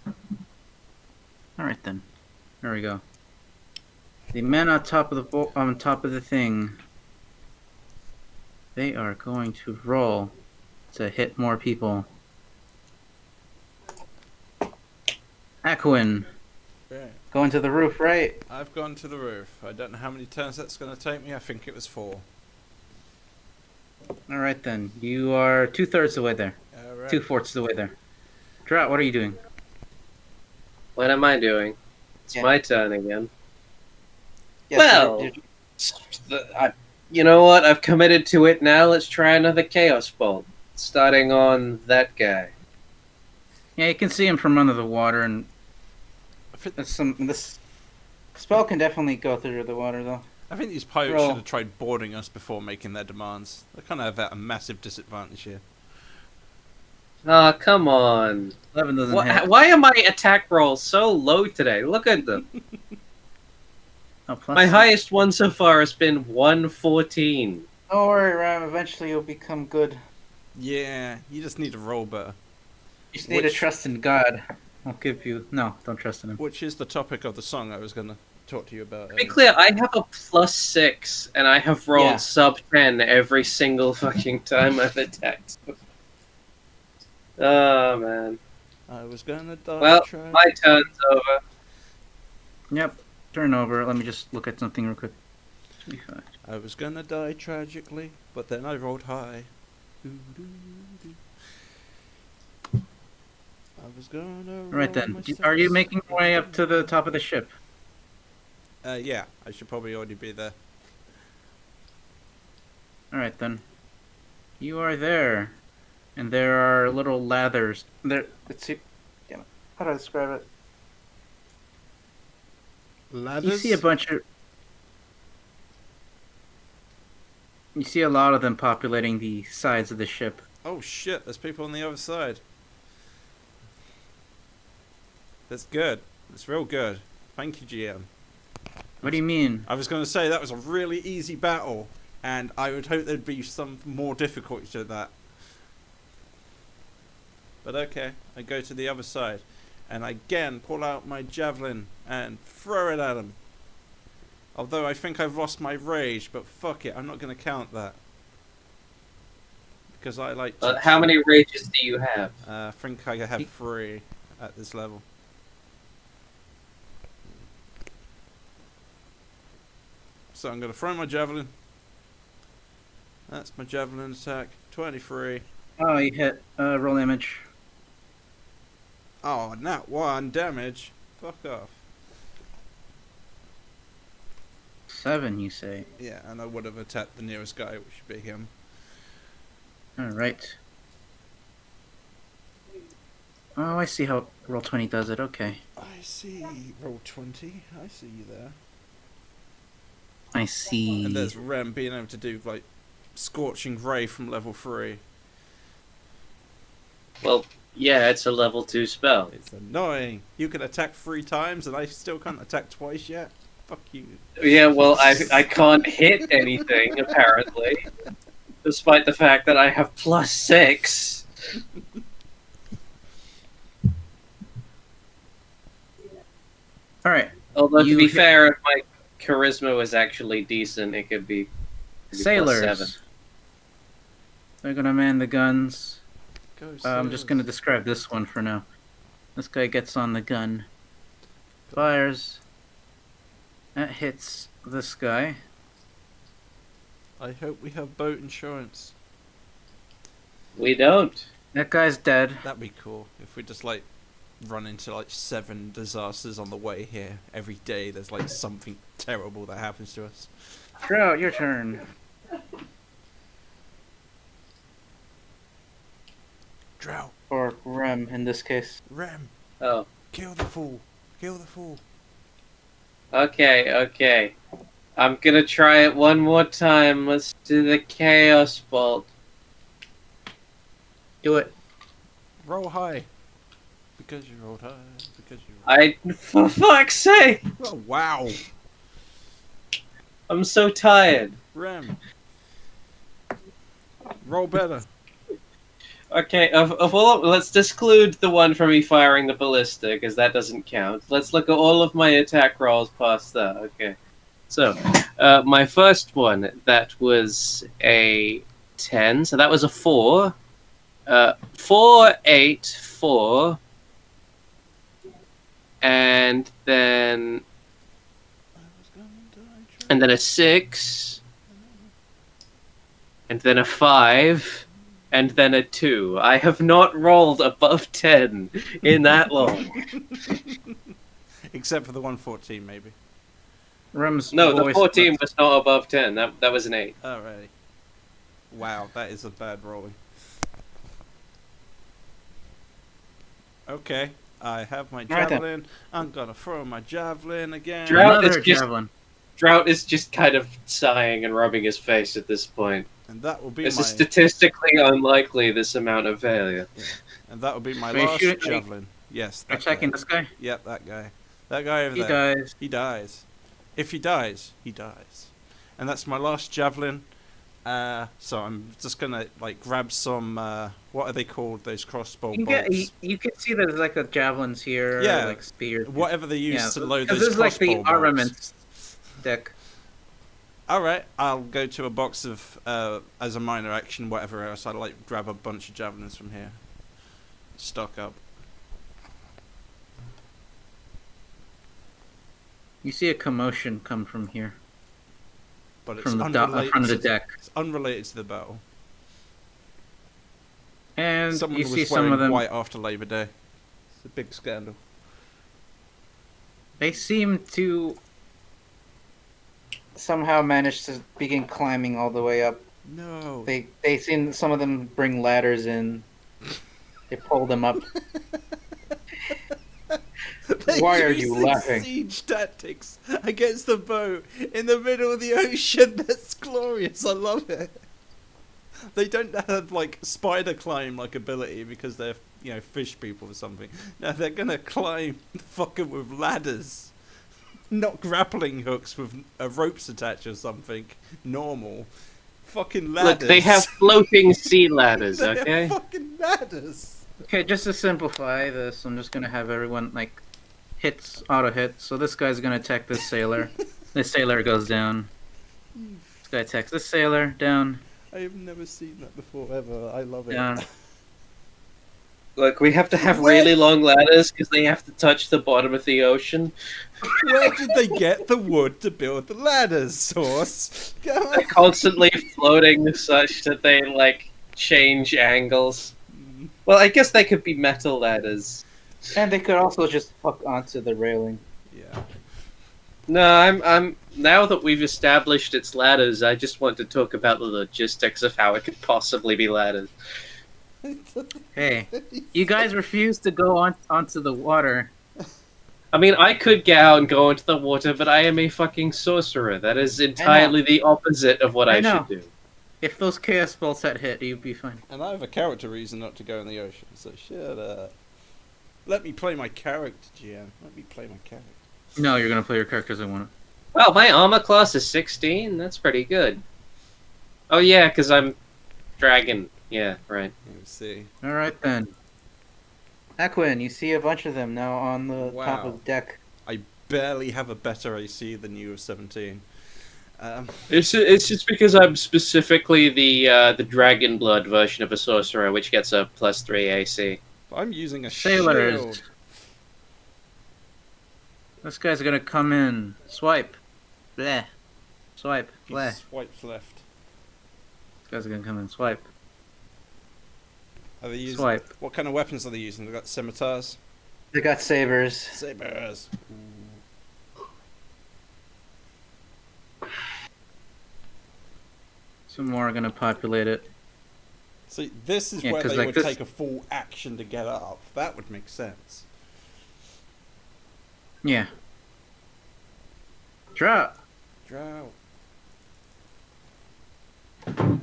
All right then. There we go. The men on top of the thing. They are going to roll to hit more people. Aquin, Right. going to the roof, right? I've gone to the roof. I don't know how many turns that's going to take me. I think it was 4. All right then. You are 2/3 the way there. Alright. 2/4 the way there. Drought, what are you doing? What am I doing? It's Yeah. my turn again. Yes, Well, you know what? I've committed to it now. Let's try another Chaos Bolt. Starting on that guy. yeah, you can see him from under the water, and I think, this spell can definitely go through the water, though. I think these pirates Roll. should have tried boarding us before making their demands. They kind of have at a massive disadvantage here. Ah, come on. 11 doesn't Why, hit. why are my attack rolls so low today? Look at them. Oh, plus My six. highest one so far has been 114. Don't worry, Ram. Eventually, you'll become good. Yeah, you just need to roll better. You just need to Which- trust in God. I'll give you. No, don't trust in him. Which is the topic of the song I was going to talk to you about. To be clear, I have a +6, and I have rolled Yeah. sub 10 every single fucking time I've attacked. Oh, man. I was going to die. Well, trying- my turn's over. Yep. Turn over. Let me just look at something real quick. 25. I was going to die tragically, but then I rolled high. Doo-doo-doo. I was going to Right then. Are you making your way up to the top of the ship? Yeah, I should probably already be there. All right then. You are there, and there are little ladders. There. Let's see. Damn it. How do I describe it? Ladders? You see a bunch of. You see a lot of them populating the sides of the ship. Oh shit, there's people on the other side. That's good. That's real good. Thank you, GM. What do you mean? I was going to say that was a really easy battle, and I would hope there'd be some more difficulty to that. But okay, I go to the other side, and I again pull out my javelin and throw it at him. Although I think I've lost my rage, but fuck it, I'm not going to count that. Because I like to... How many rages do you have? I think I have 3 at this level. So I'm going to throw my javelin. That's my javelin attack. 23. Oh, you hit. Roll damage. Oh, not 1 damage. Fuck off. 7, you say. Yeah, and I would have attacked the nearest guy, which should be him. All right. Oh, I see how roll 20 does it. Okay. I see. Roll 20. I see you there. I see. And there's Rem being able to do, like, Scorching Ray from level 3. Well, yeah, it's a level 2 spell. It's annoying. You can attack 3 times and I still can't attack twice yet. Fuck you. Yeah, well, I can't hit anything, apparently. Despite the fact that I have +6. All right. Although, to You be hit- fair, if my charisma was actually decent, it could be Sailors. +7. They're gonna man the guns. Go I'm just gonna describe this one for now. This guy gets on the gun, fires. That hits this guy. I hope we have boat insurance. We don't. That guy's dead. That'd be cool if we just like run into like 7 disasters on the way here. Every day there's like something terrible that happens to us. Drought, your turn. Drought, Or Rem in this case. Rem, Oh. kill the fool. Kill the fool. Okay. I'm gonna try it one more time. Let's do the Chaos Bolt. Do it. Roll high. Because you rolled high. Because you. For fuck's sake! Oh, wow. I'm so tired. Rem. Roll better. Okay, of all, let's exclude the one from me firing the ballista because that doesn't count. Let's look at all of my attack rolls past that. Okay, so my first one that was a 10, so that was a 4. 4, 8, 4, and then a 6, and then a 5. And then a 2. I have not rolled above 10 in that long. Except for the 114, maybe. Rem's No, the voice 14 was not above 10. That was an 8. Alrighty. Wow, that is a bad rolling. Okay, I have my Right then. javelin. I'm gonna throw my javelin again. Drought Another is just- javelin. Drought is just kind of sighing and rubbing his face at this point. And that will be This my is statistically unlikely, this amount of failure. Wait, last shoot- javelin. Yes, You're that attacking guy. this guy? Yep, that guy. That guy over He there. dies. He dies. If he dies, he dies. And that's my last javelin. So I'm just gonna like grab some. What are they called? Those crossbow You bolts. can see there's like a javelins here, Yeah. like spears. Whatever they use Yeah, to load because those this is like crossbow the bolts. armaments deck. All right, I'll go to a box of as a minor action, whatever else. I'd like grab a bunch of javelins from here. Stock up. You see a commotion come from here, But it's from the unrelated. front of the to- deck, It's unrelated to the battle. and Someone you was see wearing some of them. white after Labor Day. It's a big scandal. They seem to somehow manage to begin climbing all the way up. No. They seem some of them bring ladders in. They pull them up. They Why are use you these laughing? Siege tactics against the boat in the middle of the ocean. That's glorious. I love it. They don't have like spider climb like ability because they're fish people or something. No, they're gonna climb fucking with ladders, not grappling hooks with ropes attached or something. Normal, fucking ladders. Look, they have floating sea ladders, They okay? have fucking ladders. Okay, just to simplify this, I'm just gonna have everyone like auto hit. So this guy's gonna attack this sailor. This sailor goes down. This guy attacks this sailor down. I have never seen that before ever. I love it. Down. Look, we have to have Where- really long ladders because they have to touch the bottom of the ocean. Where did they get the wood to build the ladders, Source? Come on. They're constantly floating such that they, like, change angles. Well, I guess they could be metal ladders. And they could also just hook onto the railing. Yeah. No, I'm now that we've established its ladders, I just want to talk about the logistics of how it could possibly be ladders. Hey, you guys refuse to go onto the water. I mean, I could get out and go into the water, but I am a fucking sorcerer. That is entirely the opposite of what I I know. should do. If those chaos bolts had hit, you'd be fine. And I have a character reason not to go in the ocean, so shut up. Let me play my character, GM. Let me play my character. No, you're gonna play your characters I want. Well, my armor class is 16. That's pretty good. Oh yeah, because I'm dragon. Yeah, right. Let's see. All right then. Aquin, you see a bunch of them now on the top Wow. of the deck. I barely have a better AC than you of 17. It's just because I'm specifically the dragon blood version of a sorcerer, which gets a +3 AC. I'm using a Sailors. shield. This guy's gonna come in. Swipe. Bleh. Swipe. He Bleh. swipes left. This guy's gonna come in. Swipe. Are they using? Swipe. What kind of weapons are they using? They got scimitars, They got sabers. sabers. Some more are gonna populate it. See, this is Yeah, where 'cause, they like, would this- take a full action to get up. That would make sense. Yeah. Drop. Drought. I'm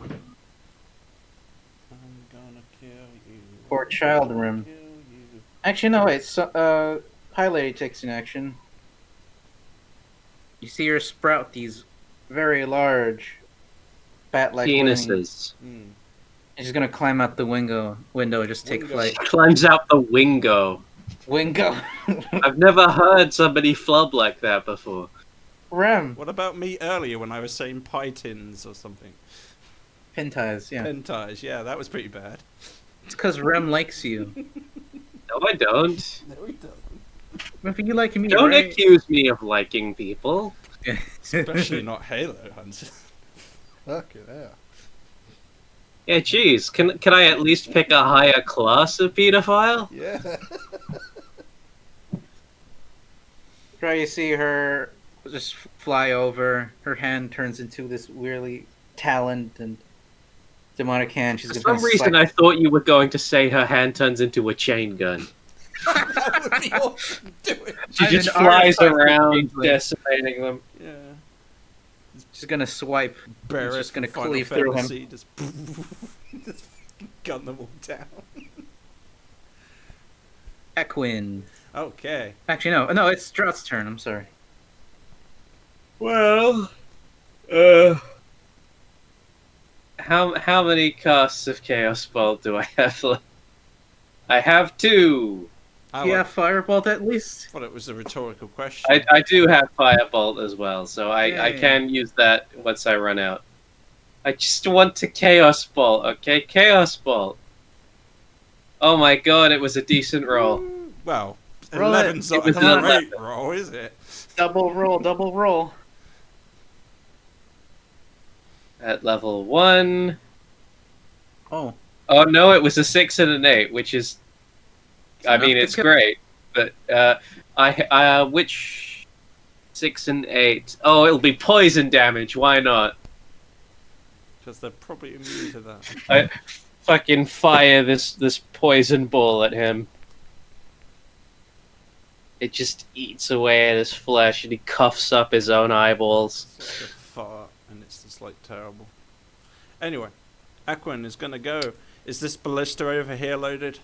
gonna kill you. Poor child room. Kill you. Actually, no, wait. So, Pie Lady takes an action. You see her sprout these very large bat-like wings. Penises. Mm. And she's gonna climb out the window and just take Wingo. flight. Climbs out the wingo. Wingo. I've never heard somebody flub like that before. Rem. What about me earlier when I was saying pie tins or something? Pin ties, yeah. Pentage, yeah, that was pretty bad. It's because Rem likes you. No, I don't. No, we don't. If you like me, Don't right? accuse me of liking people. Especially not Halo Hunter. Fucking hell. Yeah, geez. Can I at least pick a higher class of pedophile? Yeah. Try you see her just fly over. Her hand turns into this weirdly taloned and demonic hand. She's For gonna some reason, I thought you were going to say her hand turns into a chain gun. That would be awesome. Do it. She I'm just an flies artifact of around, Changeling. decimating them. Yeah. She's gonna swipe. Barrett just gonna from Final cleave through him. Fantasy, just gun them all down. Equin. Okay. Actually, no, it's Drought's turn. I'm sorry. Well, how many casts of Chaos Ball do I have left? I have 2. Yeah, Firebolt at least. thought it was a rhetorical question. I do have Firebolt as well, so I Yeah. can use that once I run out. I just want to Chaos Ball, okay? Chaos Ball. Oh my god, it was a decent roll. Well, Roll it. 11's It not was a an great 11. roll, is it? Double roll. At level 1. Oh, Oh no, it was a 6 and an 8, which is... I enough mean, to it's kill. great, but which 6 and 8? Oh, it'll be poison damage. Why not? Because they're probably immune to that. I fucking fire this poison ball at him. It just eats away at his flesh, and he coughs up his own eyeballs. It's like a fart, and it's just like terrible. Anyway, Aquan is gonna go. Is this ballista over here loaded?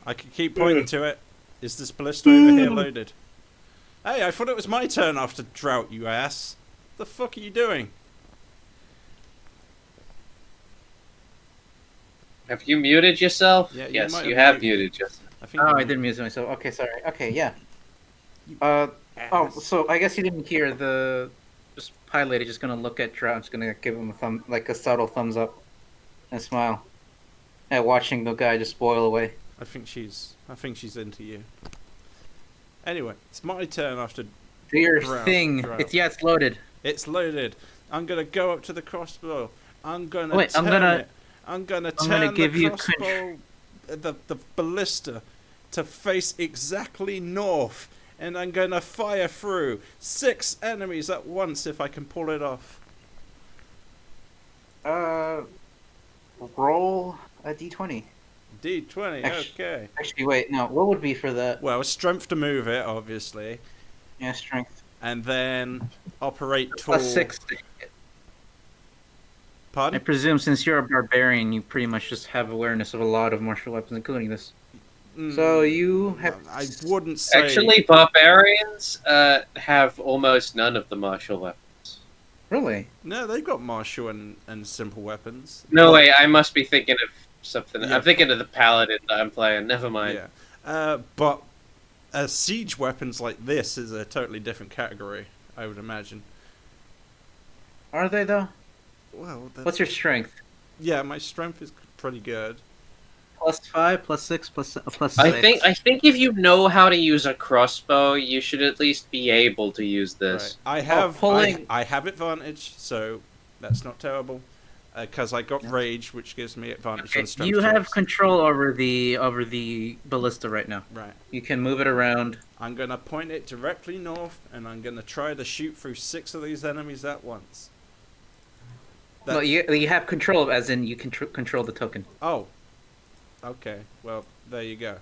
I could keep pointing to it. Is this ballista over here loaded? Hey, I thought it was my turn after drought, you ass. The fuck are you doing? Have you muted yourself? Yeah, you yes, might you have have muted yourself. I think. oh, you- I didn't mute myself. Okay, sorry. Okay, yeah. You Oh, ass. so I guess you didn't hear the just Pie Lady just gonna look at Drought. Just gonna give him a thumb, like a subtle thumbs up, and smile at watching the guy just boil away. I think she's into you. Anyway, it's my turn after Do your Drought, thing. Drought. It's loaded. it's loaded. I'm gonna go up to the crossbow. I'm gonna Wait, turn I'm gonna- it. I'm gonna I'm turn gonna give the you crossbow, the ballista, to face exactly north, and I'm gonna fire through 6 enemies at once if I can pull it off. Roll a d20. D20. Okay. Actually, wait, no. What would be for that? Well, strength to move it, obviously, Yeah, strength. and then operate tool. Plus 6 to hit. I Pardon? presume since you're a barbarian, you pretty much just have awareness of a lot of martial weapons, including this. So you have. I wouldn't say. Actually, barbarians have almost none of the martial weapons. Really? No, they've got martial and simple weapons. No way, I must be thinking of something. Yeah. I'm thinking of the paladin that I'm playing. Never mind. Yeah. But siege weapons like this is a totally different category, I would imagine. Are they though? Well, What's your strength? yeah, my strength is pretty good. Plus 5, plus 6, plus 6. I think if you know how to use a crossbow, you should at least be able to use this. Right. I have pulling- I have advantage, so that's not terrible. Because I got rage, which gives me advantage Okay, on strength. you have checks. control over the ballista right now. Right. You can move it around. I'm gonna point it directly north, and I'm gonna try to shoot through 6 of these enemies at once. Well, you have control, as in you can control the token. Oh. Okay. Well, there you go.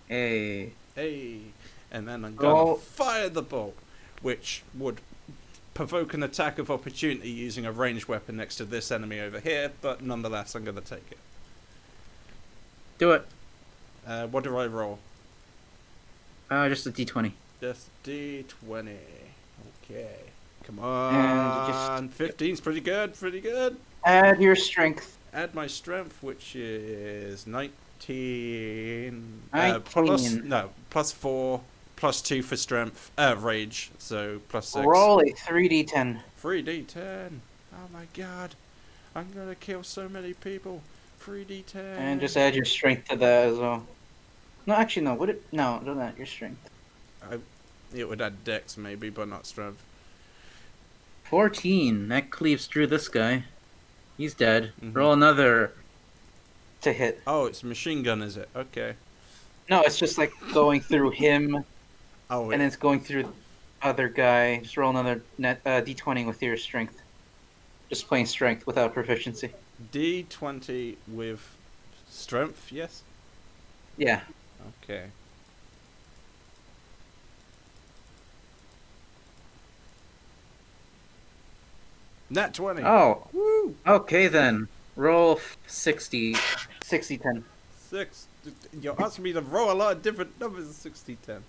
Hey. Hey. And then I'm gonna Roll. fire the bolt, which would provoke an attack of opportunity using a ranged weapon next to this enemy over here, but nonetheless, I'm going to take it. Do it. What do I roll? Just a D20. Just D20. Okay. Come And on. 15's pretty good, pretty good. Add your strength. Add my strength, which is 19. 19. Plus 4, plus 2 for strength. Rage, so plus 6. Roll a 3D10. 3D10. Oh my god. I'm gonna kill so many people. 3D10. And just add your strength to that as well. No, actually, no. No, don't add your strength. It would add dex maybe, but not strength. 14. That cleaves through this guy. He's dead. Mhm. Roll another to hit. Oh, it's a machine gun, is it? Okay. No, it's just like going through him, Oh, and then it's going through the other guy. Just roll another D20 with your strength. Just plain strength without proficiency. D20 with strength, yes? Yeah. Okay. Nat 20. Oh. Woo! Okay then. Roll 60. 10. 6. You're asking me to roll a lot of different numbers. 60, 10.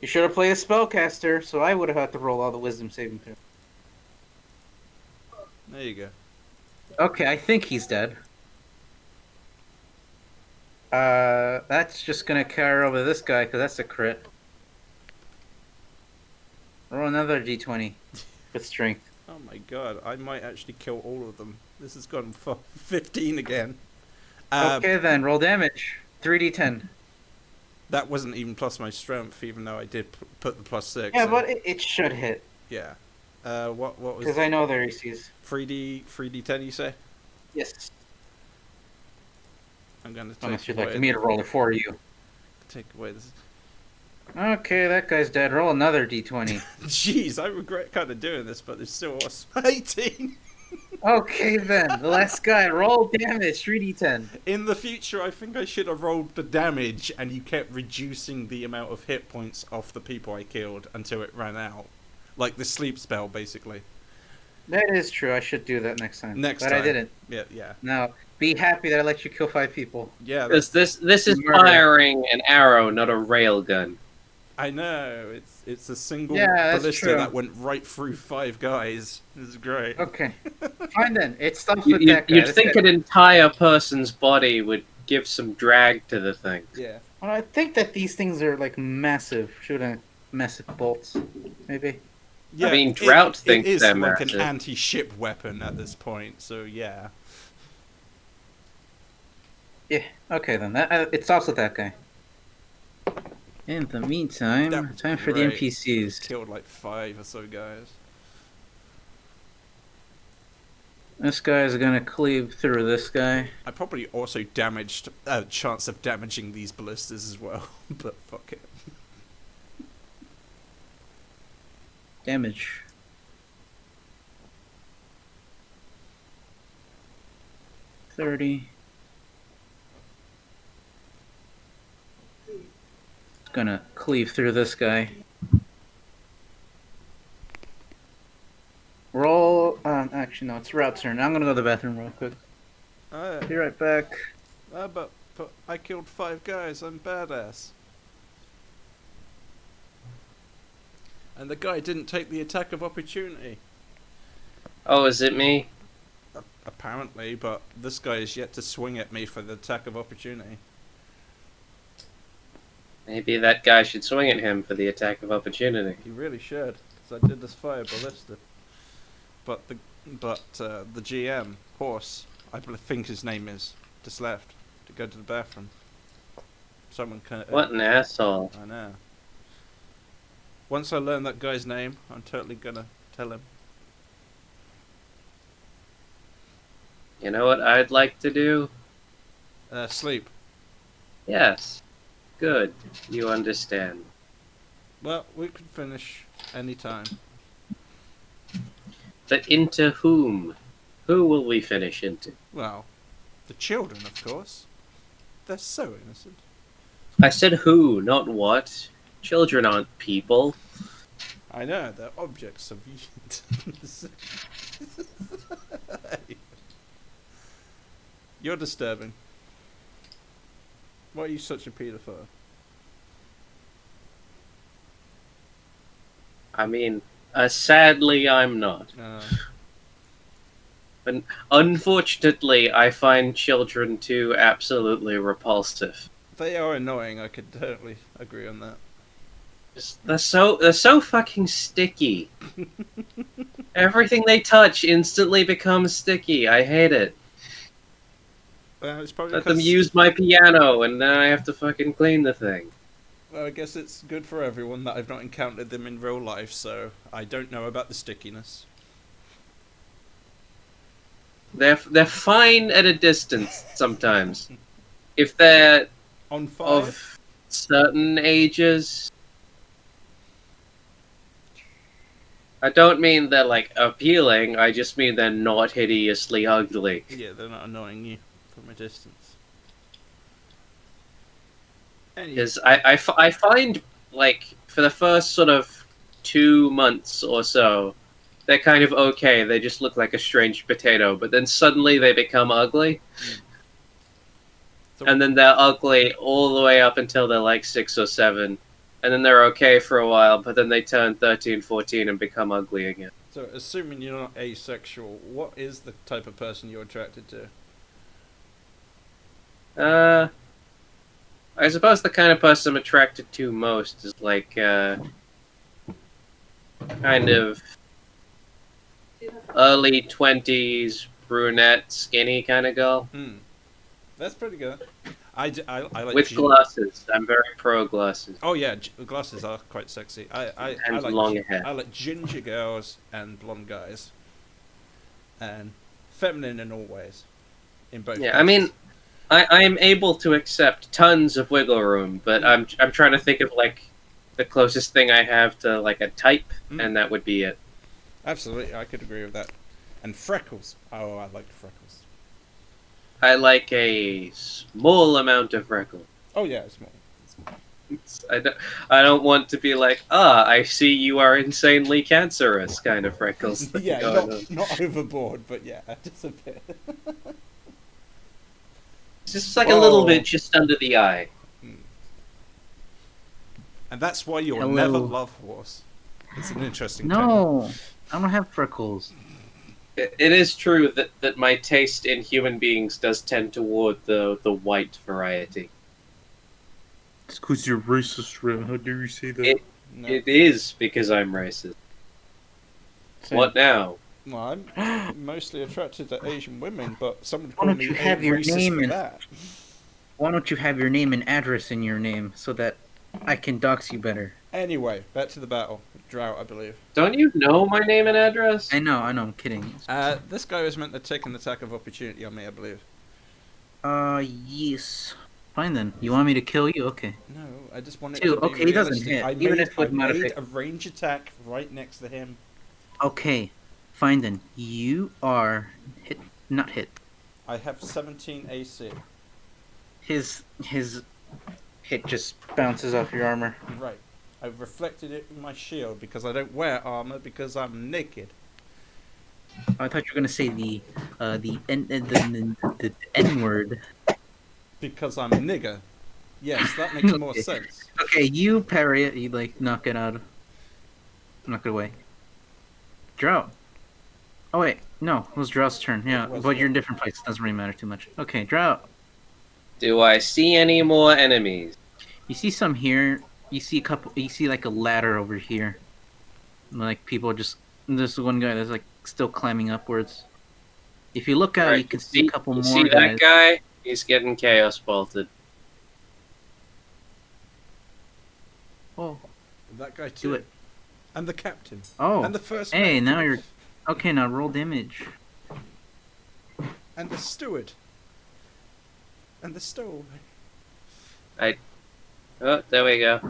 You should have played a spellcaster, so I would have had to roll all the wisdom saving throws. There you go. Okay, I think he's dead. That's just gonna carry over this guy, because that's a crit. Roll another D20 with strength. Oh my god, I might actually kill all of them. This has gone for 15 again. Okay then, roll damage. 3D10. That wasn't even plus my strength, even though I did put the plus 6. Yeah, so- but it should hit, Yeah. What was because I know their ACs. 3D10 you say? Yes. I'm gonna take Unless you'd away, like me to roll it for you. take away this. Okay, that guy's dead. Roll another D20. Jeez, I regret kind of doing this, but it's still awesome. 18! Okay then, the last guy. Roll damage. 3D10. In the future, I think I should have rolled the damage and you kept reducing the amount of hit points off the people I killed until it ran out. Like the sleep spell, basically. That is true. I should do that next time. Next but time. I didn't. Yeah. Now, be happy that I let you kill 5 people. Yeah, Because this is Murder. firing an arrow, not a rail gun. I know. It's a single Yeah, that's ballista true. that went right through 5 guys. This is great. Okay. Fine then. It stops with that guy. You'd That's think it. an entire person's body would give some drag to the thing. Yeah. Well, I think that these things are like massive. Shooting massive bolts, maybe. Yeah, mean, Drought thinks it is they're like an massive. anti-ship weapon at this point, so yeah. Yeah. Okay then. That it stops with that guy. In the meantime, That was time for the great. NPCs. Killed like 5 or so guys. This guy is gonna cleave through this guy. I probably also damaged chance of damaging these ballistas as well, but fuck it. Damage. $30. It's gonna cleave through this guy. Roll. Actually, no. It's Rout's turn. I'm gonna go to the bathroom real quick. Be right back. But I killed 5 guys. I'm badass. And the guy didn't take the attack of opportunity. Oh, is it me? Apparently, but this guy is yet to swing at me for the attack of opportunity. Maybe that guy should swing at him for the attack of opportunity. He really should, because I did this fire ballista. But the GM horse, I think his name is, just left to go to the bathroom. Someone can. What an asshole. I know. Once I learn that guy's name, I'm totally gonna tell him. You know what I'd like to do? Sleep. Yes. Good. You understand. Well, we can finish anytime. But into whom? Who will we finish into? Well, the children, of course. They're so innocent. I said who, not what. Children aren't people. I know, they're objects of You're disturbing. Why are you such a paedophile? I mean, sadly, I'm not. Unfortunately, I find children too absolutely repulsive. They are annoying. I could totally agree on that. They're so fucking sticky. Everything they touch instantly becomes sticky. I hate it. It's probably Let them use my piano, and then I have to fucking clean the thing. Well, I guess it's good for everyone that I've not encountered them in real life, so I don't know about the stickiness. They're fine at a distance sometimes. If they're On fire. of certain ages. I don't mean they're like appealing, I just mean they're not hideously ugly. Yeah, they're not annoying you from a distance. Because I find, like, for the first sort of 2 months or so, they're kind of okay. They just look like a strange potato, but then suddenly they become ugly. So- And then they're ugly all the way up until they're like 6 or 7. And then they're okay for a while, but then they turn 13, 14 and become ugly again. So, assuming you're not asexual, what is the type of person you're attracted to? I suppose the kind of person I'm attracted to most is like, kind of early 20s, brunette, skinny kind of girl. That's pretty good. I like With glasses. I'm very pro glasses. Oh yeah, glasses are quite sexy. I And like long hair. I like ginger girls and blonde guys, and feminine in all ways. In both. Yeah, I mean, I'm able to accept tons of wiggle room, but I'm trying to think of like the closest thing I have to like a type, and that would be it. Absolutely, I could agree with that. And freckles. Oh, I like freckles. I like a small amount of freckles. Oh yeah, it's small. I don't want to be like, I see you are insanely cancerous kind of freckles. Yeah, going on. not overboard, but yeah, just a bit. Just like a little bit just under the eye. And that's why you'll Hello. never love horse. It's an interesting take. No, I don't have freckles. It is true that my taste in human beings does tend toward the white variety. It's because you're racist, Ren. How dare you say that? No. It is because I'm racist. Same. What now? Well, I'm mostly attracted to Asian women, but someone Why called don't me you have your racist name for in- that. Why don't you have your name and address in your name so that I can dox you better? Anyway, back to the battle. Drought, I believe. Don't you know my name and address? I know, I'm kidding. This guy was meant to take an attack of opportunity on me, I believe. Yes. Fine then. You want me to kill you? Okay. No, I just wanted Dude, to be okay, he doesn't realistic. hit, I even made, if with I made modific- a range attack right next to him. Okay. Fine then. You are hit. Not hit. I have 17 AC. His hit just bounces off your armor. Right. I reflected it in my shield because I don't wear armor because I'm naked. I thought you were gonna say the N word. Because I'm a nigger. Yes, that makes more Okay. sense. Okay, you parry it. You like knock it out. Knock it away. Drought. Oh wait, no, it was Drought's turn. Yeah, It was but you're in Drought. different places. Doesn't really matter too much. Okay, Drought. Do I see any more enemies? You see some here. You see a couple. You see like a ladder over here. Like people just. There's one guy that's like still climbing upwards. If you look out, Right, you can see a couple you more see guys. that guy? He's getting chaos bolted. Oh, That guy too. do it. And the captain. Oh, And the first hey, mate. now you're. Okay, now roll damage. And the steward. And the stowaway. Oh, there we go.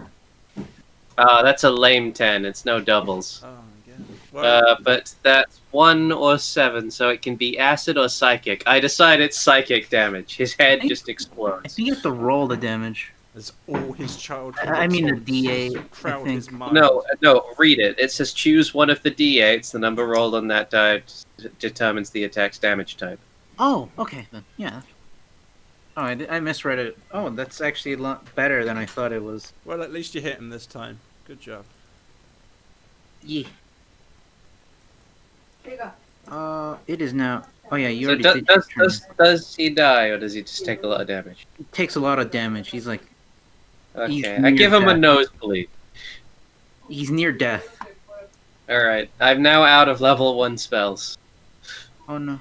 That's a lame 10. It's no doubles. Oh, yeah. Well, But that's 1 or 7, so it can be acid or psychic. I decide it's psychic damage. His head just I explodes. think you have to roll the damage. As all his childhood. I mean the attempts D8, to I crowd his think. mind. No, read it. It says choose one of the d8s. The number rolled on that die determines the attack's damage type. Oh, okay then. Yeah. Oh, I misread it. Oh, that's actually a lot better than I thought it was. Well, at least you hit him this time. Good job. Yeah. It is now. Oh yeah, you So already did your turn. does he die, or does he just take a lot of damage? It takes a lot of damage. He's like He's Okay, I give near him a death. nosebleed. he's near death. Alright, I'm now out of level 1 spells. Oh no.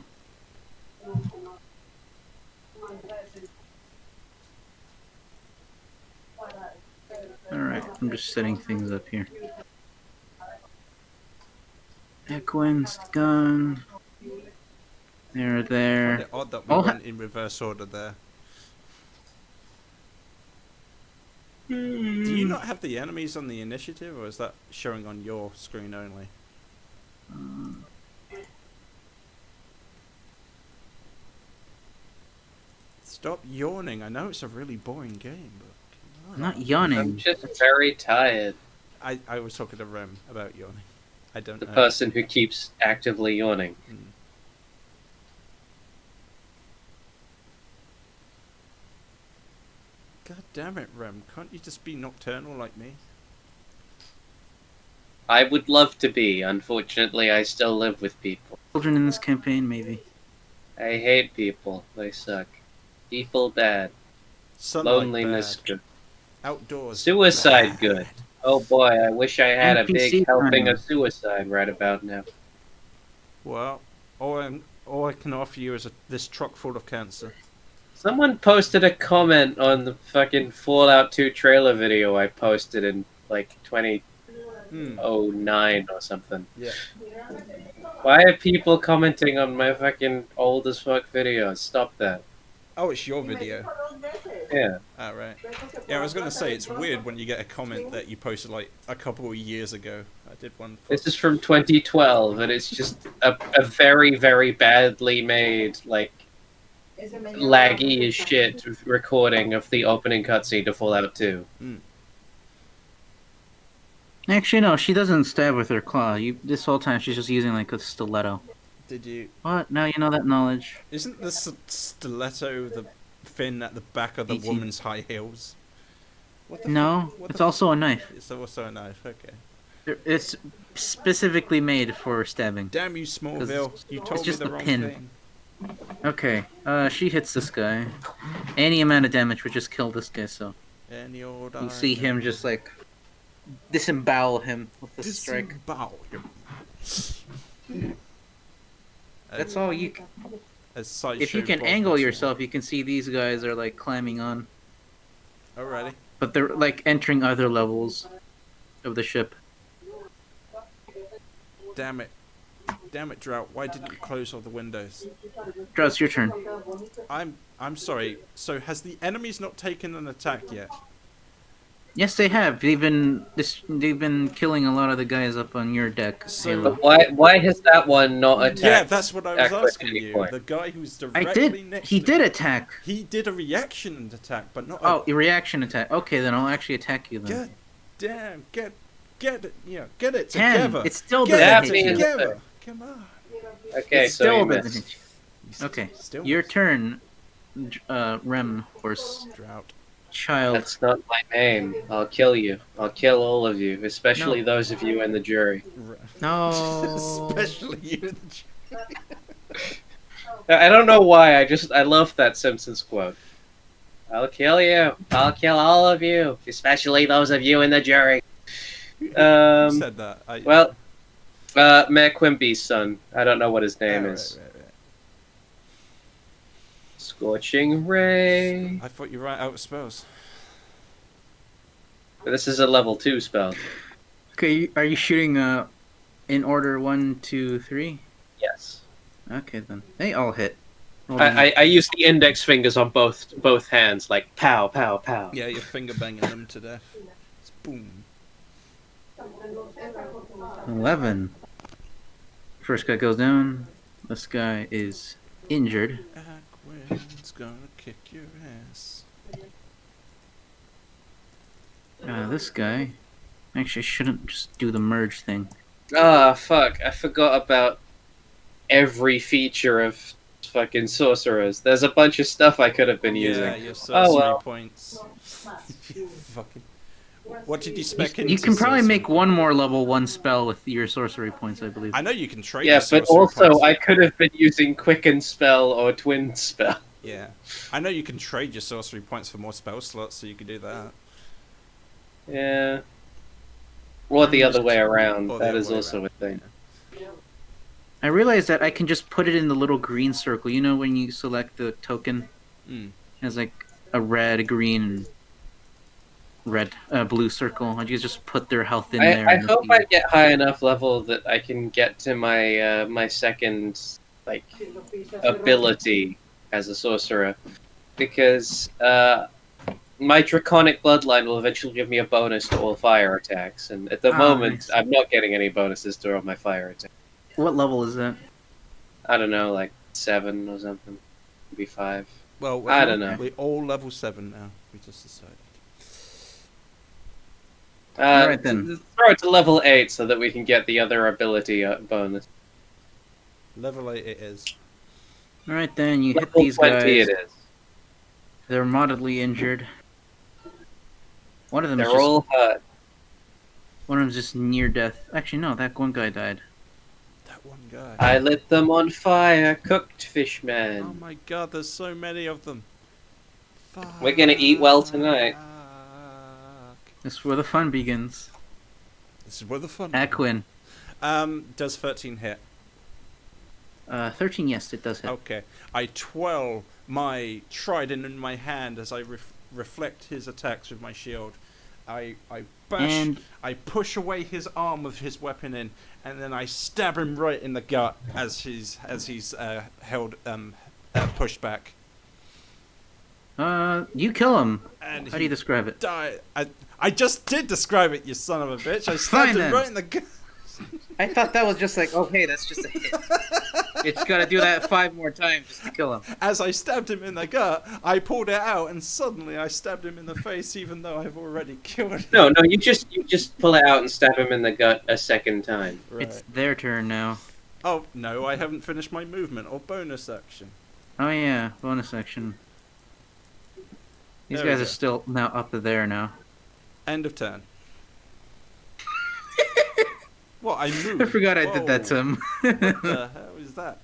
Alright, I'm just setting things up here. Equin's gone. They're Find there. it odd that we Oh, went in reverse order there. Do you not have the enemies on the initiative, or is that showing on your screen only? Stop yawning. I know it's a really boring game, but come I'm on. not I'm yawning. just very tired. I was talking to Rem about yawning. I don't The know. person who keeps actively yawning. God damn it, Rem. Can't you just be nocturnal like me? I would love to be. Unfortunately, I still live with people. Children in this campaign, maybe. I hate people. They suck. People bad. Sunlight Loneliness bad. good. Outdoors. Suicide bad. good. Oh boy, I wish I had a NPC big helping time. of suicide right about now. Well, all I can offer you is this truck full of cancer. Someone posted a comment on the fucking Fallout 2 trailer video I posted in like 2009 or something. Yeah. Why are people commenting on my fucking old as fuck videos? Stop that. Oh, it's your video. Yeah. Right. Yeah, I was gonna say it's weird when you get a comment that you posted like a couple of years ago. I did one. This is from 2012, and it's just a very, very badly made, like, laggy as shit recording of the opening cutscene to Fallout 2. Actually, no, she doesn't stab with her claw. This whole time she's just using like a stiletto. Did you? What? Now you know that knowledge. Isn't the stiletto the fin at the back of the 18. woman's high heels? What the No, what it's the also a knife. It's also a knife. Okay. It's specifically made for stabbing. Damn you, Smallville! You it's told me just the a wrong pin. thing. Okay, she hits this guy. Any amount of damage would just kill this guy, so Any old you see him just like disembowel him with a strike. Disembowel him. That's all you. If you can angle yourself, you can see these guys are like climbing on, Alrighty. but they're like entering other levels of the ship. Damn it. Damn it, Drought. Why didn't you close all the windows? Droughts, your turn. I'm sorry. So has the enemies not taken an attack yet? Yes, they have. They've been killing a lot of the guys up on your deck. So- Halo. But why has that one not attacked? Yeah, that's what I was Aqua at asking any you. point? The guy who's I directly did. next He to did me. attack. He did a reaction and attack, but not Oh, a reaction attack. Okay, then I'll actually attack you a... then. God damn, get it, get it 10. together. It still Get doesn't That it hit means- you. together. Come on. Okay, It so you still missed. doesn't hit you. Okay, Still your missed. turn, Rem, horse, Drought. child. That's not my name. I'll kill you. I'll kill all of you, especially No. those of you in the jury. No. Especially you. I don't know why. I love that Simpsons quote. I'll kill you. I'll kill all of you, especially those of you in the jury. Who said that? Well, Mayor Quimby's son. I don't know what his name right, is. right. Scorching Ray. I thought you were right out of spells. This is a level 2 spell. Okay, are you shooting in order 1, 2, 3? Yes. Okay then. They all hit. Roll them. I use the index fingers on both hands, like pow, pow, pow. Yeah, you're finger banging them to death. It's boom. 11. First guy goes down. This guy is injured. Aquin's gonna kick your ass. this guy. Actually, I shouldn't just do the merge thing. Ah, fuck. I forgot about every feature of fucking sorcerers. There's a bunch of stuff I could have been Yeah, using. your sorcery well. points. Fucking. What did you spec into? You can probably sorcery? make one more level 1 spell with your sorcery points, I believe. I know you can trade. Yeah, your but sorcery also points. I could have been using Quicken Spell or Twin Spell. Yeah, I know you can trade your sorcery points for more spell slots, so you could do that. Yeah. Or the other way around. Or the That other is way also around. a thing. I realized that I can just put it in the little green circle. You know when you select the token? Mm. It has like a red, a green, and blue circle. I just put their health in there. I and hope if I you- get high enough level that I can get to my my second ability as a sorcerer, because my draconic bloodline will eventually give me a bonus to all fire attacks, and at the Ah, moment nice. I'm not getting any bonuses to all my fire attacks. What level is that? I don't know, like 7 or something, maybe 5. Well, I don't know. We're all level 7 now. We just decided. Alright then. Throw it to level 8 so that we can get the other ability bonus. Level 8 it is. Alright then, you hit Level these 20 guys. it is. They're moderately injured. One of them They're is just, all hurt. one of them's just near death. Actually, no, that one guy died. That one guy. I lit them on fire, cooked Oh fishman. my god, there's so many of them. We're gonna eat well tonight. Fuck. This is where the fun begins. This is where the fun. Aquin. Does 13 hit? 13, yes, it does hit. Okay. I twirl my trident in my hand as I reflect his attacks with my shield. I bash. And I push away his arm with his weapon in, and then I stab him right in the gut as he's held pushed back. you kill him. And How do you describe it? die. I just did describe it, you son of a bitch. I Fine stabbed him then. right in the gut. I thought that was just like, okay, that's just a hit. It's gotta do that 5 more times just to kill him. As I stabbed him in the gut, I pulled it out, and suddenly I stabbed him in the face, even though I've already killed him. No, you just pull it out and stab him in the gut a second time. Right. It's their turn now. Oh no, I haven't finished my movement or bonus action. Oh yeah, bonus action. These There we guys are go. still now up to there now. End of turn. What, I moved? I forgot I did that to Whoa, him. What the hell is that?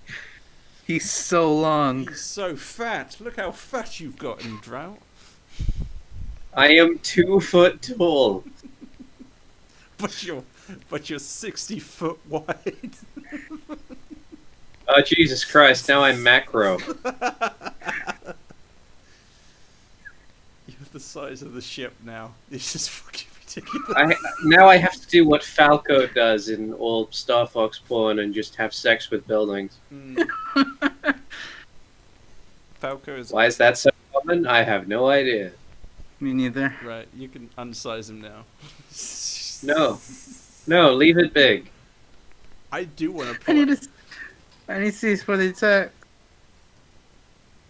He's so long. He's so fat. Look how fat you've gotten, Drought. I am 2 foot tall. But you're 60 foot wide. Oh Jesus Christ! Now I'm macro. You're the size of the ship now. This is fucking ridiculous. Now I have to do what Falco does in all Star Fox porn and just have sex with buildings. Mm. Falco is Why is that so common? I have no idea. Me neither. right. You can unsize him now. No, leave it big. I do want to I need pull. to. I need to see for the attack.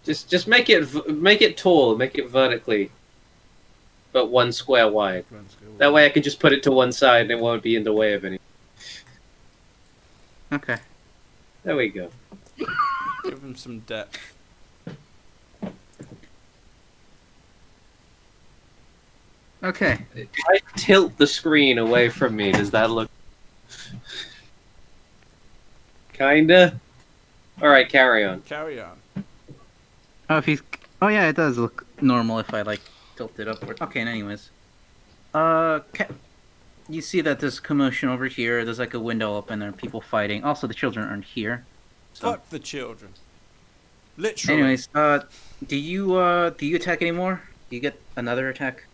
Just make it tall, make it vertically, but 1 square wide. That way I can just put it to one side and it won't be in the way of anything. Okay. There we go. Give him some depth. Okay. If I tilt the screen away from me, does that look... Kinda? Alright, carry on. Carry on. Oh, if he's. Oh yeah, it does look normal if I like tilt it upward. Okay. And anyways, you see that there's commotion over here. There's like a window open. There are people fighting. Also, the children aren't here. So. Fuck the children. Literally. Anyways, do you attack anymore? Do you get another attack?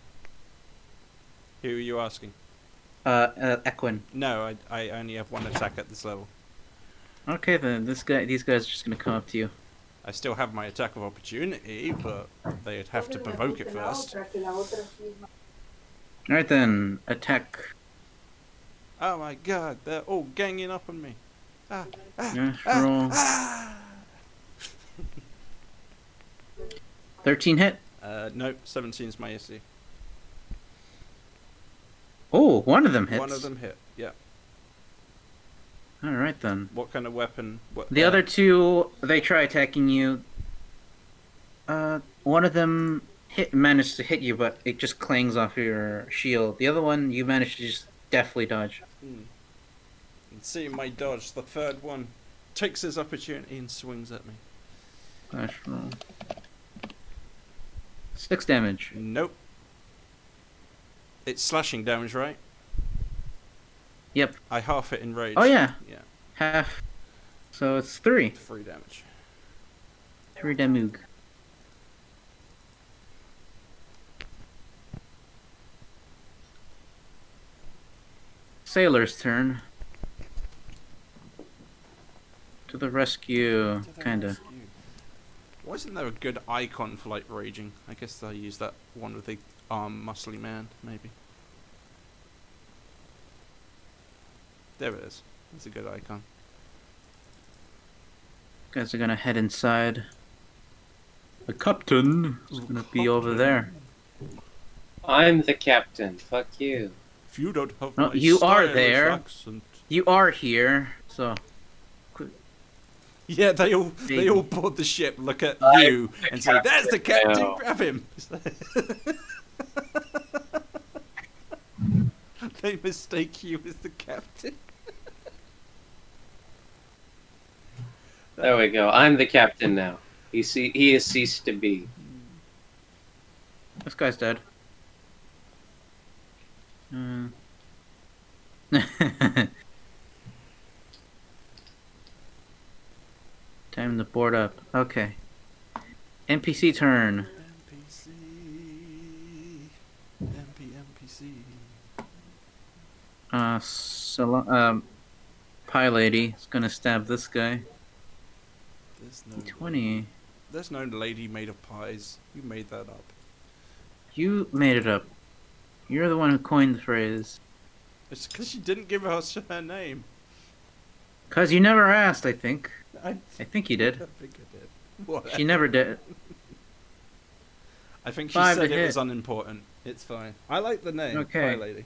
Who are you asking? Equin. No, I only have 1 attack at this level. Okay, then these guys are just gonna come up to you. I still have my attack of opportunity, but they'd have to provoke it first. Alright then, attack. Oh my god, they're all ganging up on me. Yeah, roll. 13 hit. No, 17's my AC. Oh, one of them hits. One of them hit. Yeah. All right then. What kind of weapon? What, The other two, they try attacking you. One of them managed to hit you, but it just clangs off your shield. The other one, you managed to just deftly dodge. And see my dodge. The third one takes his opportunity and swings at me. Flash roll. 6 damage. Nope. It's slashing damage, right? Yep. I half it in rage. Oh yeah, Yeah. half. So it's 3. 3 damage. 3 damage. Sailor's turn. To the rescue, kinda. Why isn't there a good icon for like raging? I guess they'll use that one with the arm muscly man, maybe. There it is. That's a good icon. Guys are gonna head inside. The captain is gonna be over there. I'm the captain. Fuck you. If you don't have No, my you are stylish there. accent. You are here, so Yeah, they all Maybe. board the ship, look at I'm you, the and say, "There's the captain captain. now." Grab him." They mistake you as the captain. There we go. I'm the captain now. He has ceased to be. this guy's dead. Time to board up. Okay. NPC turn. NPC. NPC. Pie lady is gonna stab this guy. There's no 20. There's no lady made of pies. You made that up. You made it up. You're the one who coined the phrase. It's because you didn't give us her name. Cause you never asked, I think. I I think you did. think I did. What? She never did. I think she 5 said to it was hit. unimportant. It's fine. I like the name. Okay. Pie lady.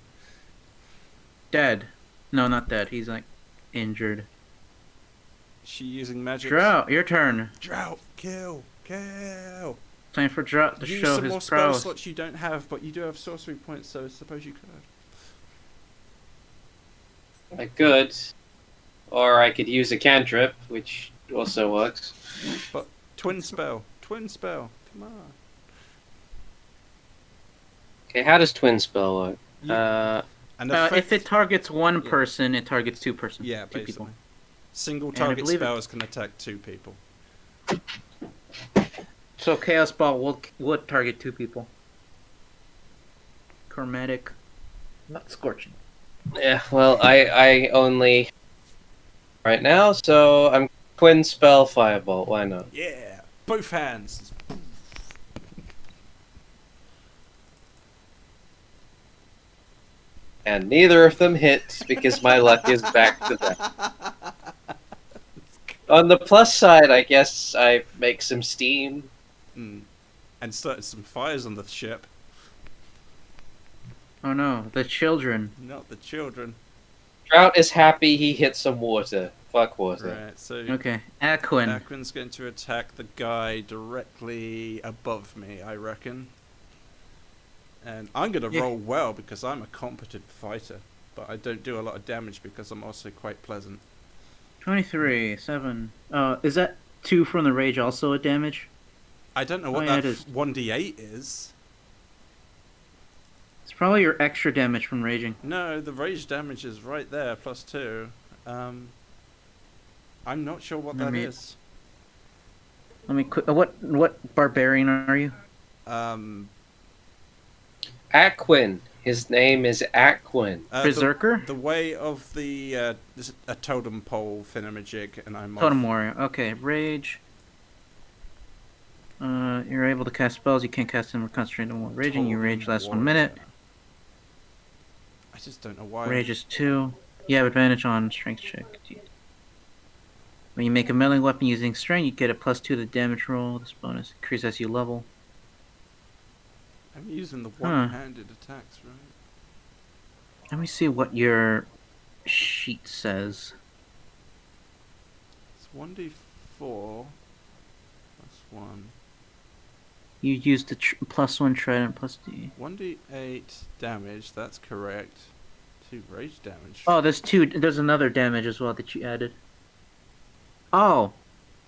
Dead. No, not dead. He's like injured. She using magic. Drought, your turn. Drought. Kill. Kill. Time for Drought to Use show some his more spell prowess. slots you don't have, but you do have sorcery points, so I suppose you could. I could. Or I could use a cantrip, which also works. But twin spell. Twin spell. Come on. Okay, how does twin spell work? You- And If it targets one Yeah. person, it targets 2 person. yeah, 2 basically. people. Single I target believe it- spells can attack 2 people. So Chaos Ball would target 2 people. Chromatic. Not scorching. Yeah, well, I only right now, so I'm twin spell firebolt. Why not? Yeah, both hands. And neither of them hit because my luck is back to that. On the plus side, I guess I make some steam. And started some fires on the ship. Oh no, the children. Not the children. Drought is happy he hit some water. Fuck water. Right, so Okay, Aquin. Aquin's going to attack the guy directly above me, I reckon. And I'm going to Yeah. roll well because I'm a competent fighter. But I don't do a lot of damage because I'm also quite pleasant. 23, 7. Is that 2 from the rage also a damage? I don't know Oh, what yeah, that it is. 1d8 is. It's probably your extra damage from raging. No, the rage damage is right there, plus 2. I'm not sure what that Let me- is. Let me what barbarian are you? Aquin. His name is Aquin. Berserker? The way of the this, a totem pole thingamajig, and I'm Totem off. warrior. Okay, rage. You're able to cast spells. You can't cast them or concentrate on more raging. You rage lasts 1 minute. I just don't know why. Rage is 2. You have advantage on strength check. When you make a melee weapon using strength, you get a +2 to the damage roll. This bonus increases as you level. I'm using the Huh. one-handed attacks, right? Let me see what your sheet says. It's 1d4 plus 1. You used the +1 trident plus D. 1d8 damage, that's correct. 2 rage damage. Oh, there's another damage as well that you added. Oh,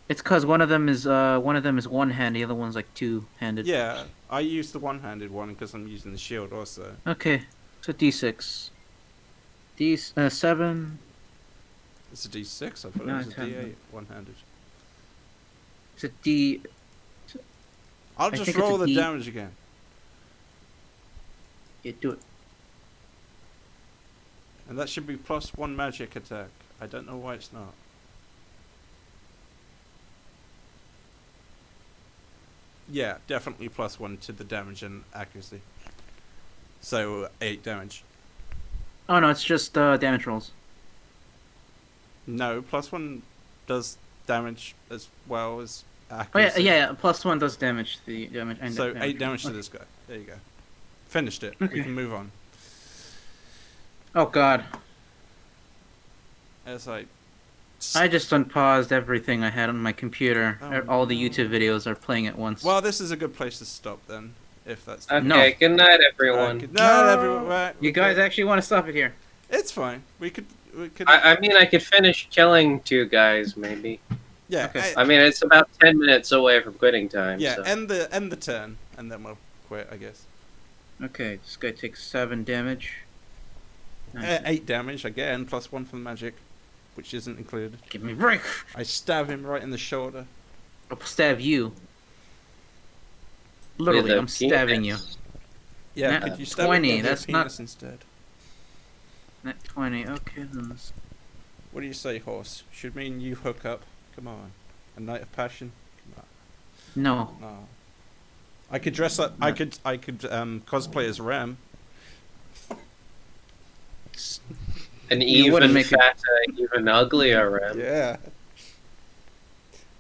it's because one of them is one hand, the other one's like two-handed. Yeah, I used the one-handed one because I'm using the shield also. Okay, so D6. D7. It's a d6, I thought No, it was a it's handed. d8 one-handed. It's a D. I'll I just think it's roll a the D. damage again. Yeah, do it. And that should be +1 magic attack. I don't know why it's not. Yeah, definitely +1 to the damage and accuracy. So 8 damage. Oh no, it's just damage rolls. No, +1 does damage as well as Oh yeah, accuracy. yeah. +1 does damage. The damage. And So damage 8 damage to okay. this guy. There you go. Finished it. Okay. We can move on. Oh god, As I I just unpaused everything I had on my computer. Oh, All the no. YouTube videos are playing at once. Well, this is a good place to stop then, if that's the Okay, No. good night, Right, everyone. good night, everyone. Right, You guys actually want to stop it here? It's fine. We could. I mean, I could finish killing 2 guys, maybe. Yeah. Okay. I mean, it's about 10 minutes away from quitting time. Yeah. So. End the turn, and then we'll quit. I guess. Okay, this guy takes 7 damage. Nice. 8 damage again, +1 from the magic, which isn't included. Give me a break. I stab him right in the shoulder. I'll stab you. Literally, With a I'm stabbing you. penis. Yeah. Nat Could you stab 20, him with that's your not- penis instead? Net 20. Okay, then. What do you say, horse? Should me and you hook up? Come on. A night of passion. Come No. on. No. I could dress up. I could cosplay as Ram. An You wouldn't even make it- fatter, even uglier Ram. Yeah.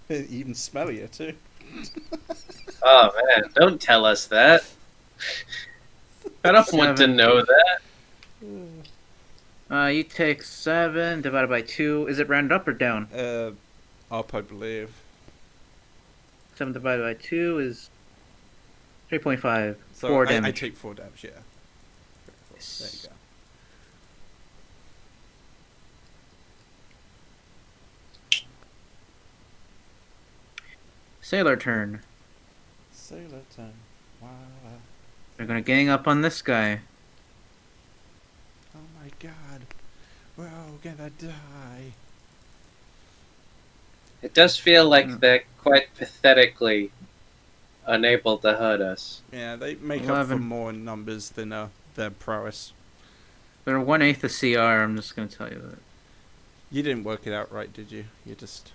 Even smellier too. Oh man, don't tell us that. I don't want to 7. know that. You take 7 divided by 2. Is it rounded up or down? Up, I believe. 7 divided by 2 is 3.5. So 4 I damage. take 4 damage. Yeah. There you go. Sailor turn. Sailor time. Wow. They're gonna gang up on this guy. Oh my god. We're all gonna die. It does feel like Mm. they're quite pathetically unable to hurt us. Yeah, they make up for 11. more numbers than their prowess. They're 1/8 of CR. I'm just gonna tell you that. You didn't work it out right, did you? You just